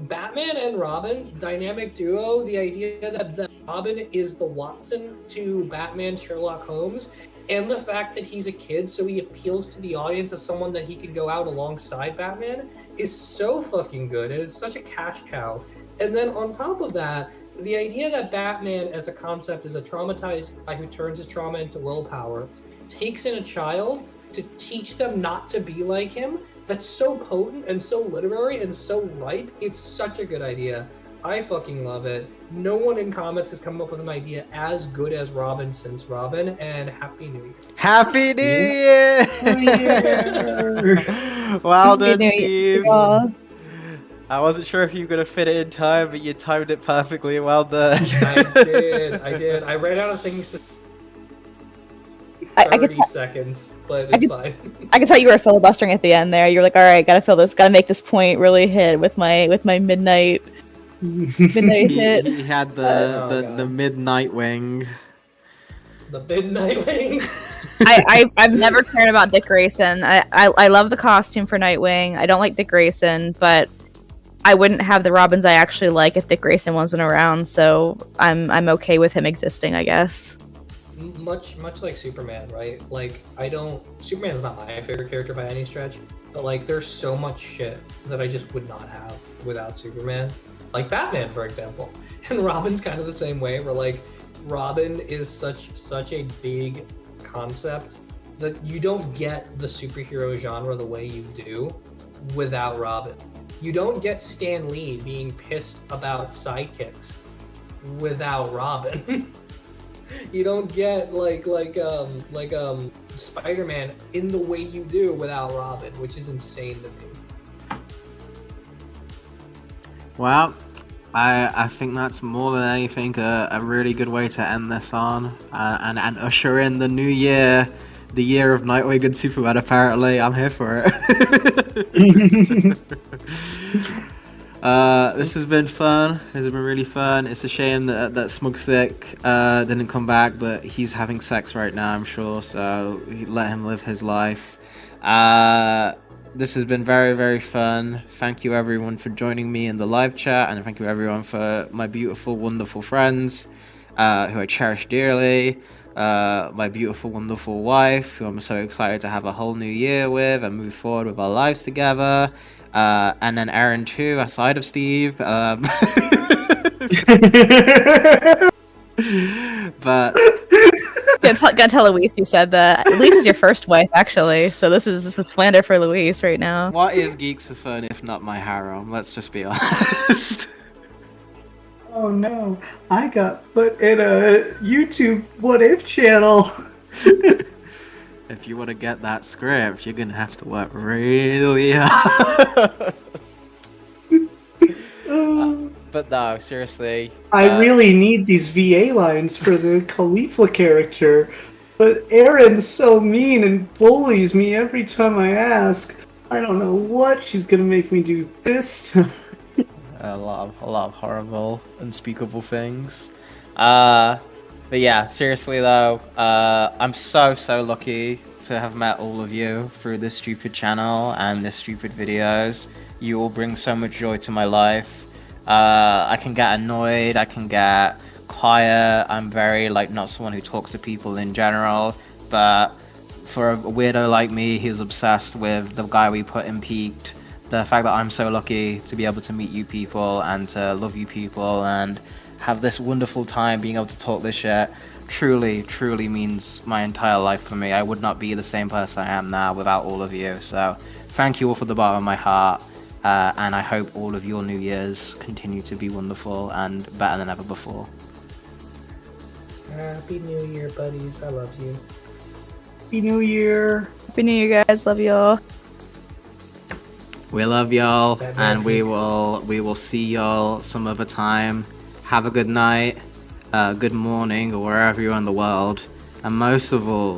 Batman and Robin, dynamic duo, the idea that Robin is the Watson to Batman's Sherlock Holmes, and the fact that he's a kid, so he appeals to the audience as someone that he can go out alongside Batman, is so fucking good, and it's such a cash cow. And then on top of that, the idea that Batman as a concept is a traumatized guy who turns his trauma into willpower, takes in a child to teach them not to be like him, that's so potent and so literary and so ripe. It's such a good idea. I fucking love it. No one in comics has come up with an idea as good as Robin since Robin, and Happy New Year. Happy New Year! Well done, Steve. I wasn't sure if you were going to fit it in time, but you timed it perfectly. Well done. I did. I ran out of things to 30 seconds, but it's fine. I can tell you were filibustering at the end there. You're like, all right, gotta make this point really hit with my midnight hit. He had the midnight wing. The midnight wing. I've never cared about Dick Grayson. I love the costume for Nightwing. I don't like Dick Grayson, but I wouldn't have the Robins I actually like if Dick Grayson wasn't around. So I'm okay with him existing, I guess. Much like Superman, right? Like, Superman's not my favorite character by any stretch, but like, there's so much shit that I just would not have without Superman. Like Batman, for example. And Robin's kind of the same way, where like, Robin is such a big concept that you don't get the superhero genre the way you do without Robin. You don't get Stan Lee being pissed about sidekicks without Robin. You don't get like Spider-Man in the way you do without Robin, which is insane to me. Well, I think that's more than anything a really good way to end this on and usher in the new year, the year of Nightwing and Superman. Apparently, I'm here for it. This has been fun. This has been really fun. It's a shame that Smugstick didn't come back, but he's having sex right now, I'm sure, so let him live his life. This has been very, very fun. Thank you everyone for joining me in the live chat, and thank you everyone for my beautiful, wonderful friends who I cherish dearly. my beautiful, wonderful wife, who I'm so excited to have a whole new year with and move forward with our lives together. And then Aaron too, aside of Steve. But Gotta tell Luis you said that. Luis is your first wife, actually. So this is slander for Luis right now. what is Geeks for Fun if not my harem? Let's just be honest. Oh no, I got put in a YouTube What If channel. If you want to get that script, you're gonna have to work really hard. But no, seriously. I really need these VA lines for the Khalifa character, but Erin's so mean and bullies me every time I ask. I don't know what she's gonna make me do this time. A lot of horrible, unspeakable things. But yeah, seriously though, I'm so lucky to have met all of you through this stupid channel and this stupid videos. You all bring so much joy to my life. I can get annoyed, I can get quiet. I'm very not someone who talks to people in general, but for a weirdo like me who's obsessed with the guy we put in Peaked, the fact that I'm so lucky to be able to meet you people and to love you people and have this wonderful time being able to talk this shit truly means my entire life for me. I would not be the same person I am now without all of you. So thank you all from the bottom of my heart. And I hope all of your New Year's continue to be wonderful and better than ever before. Happy New Year, buddies. I love you. Happy New Year. Happy New Year, guys. Love y'all. We love y'all, Batman and we will see y'all some other time. Have a good night, good morning, or wherever you're in the world, and most of all,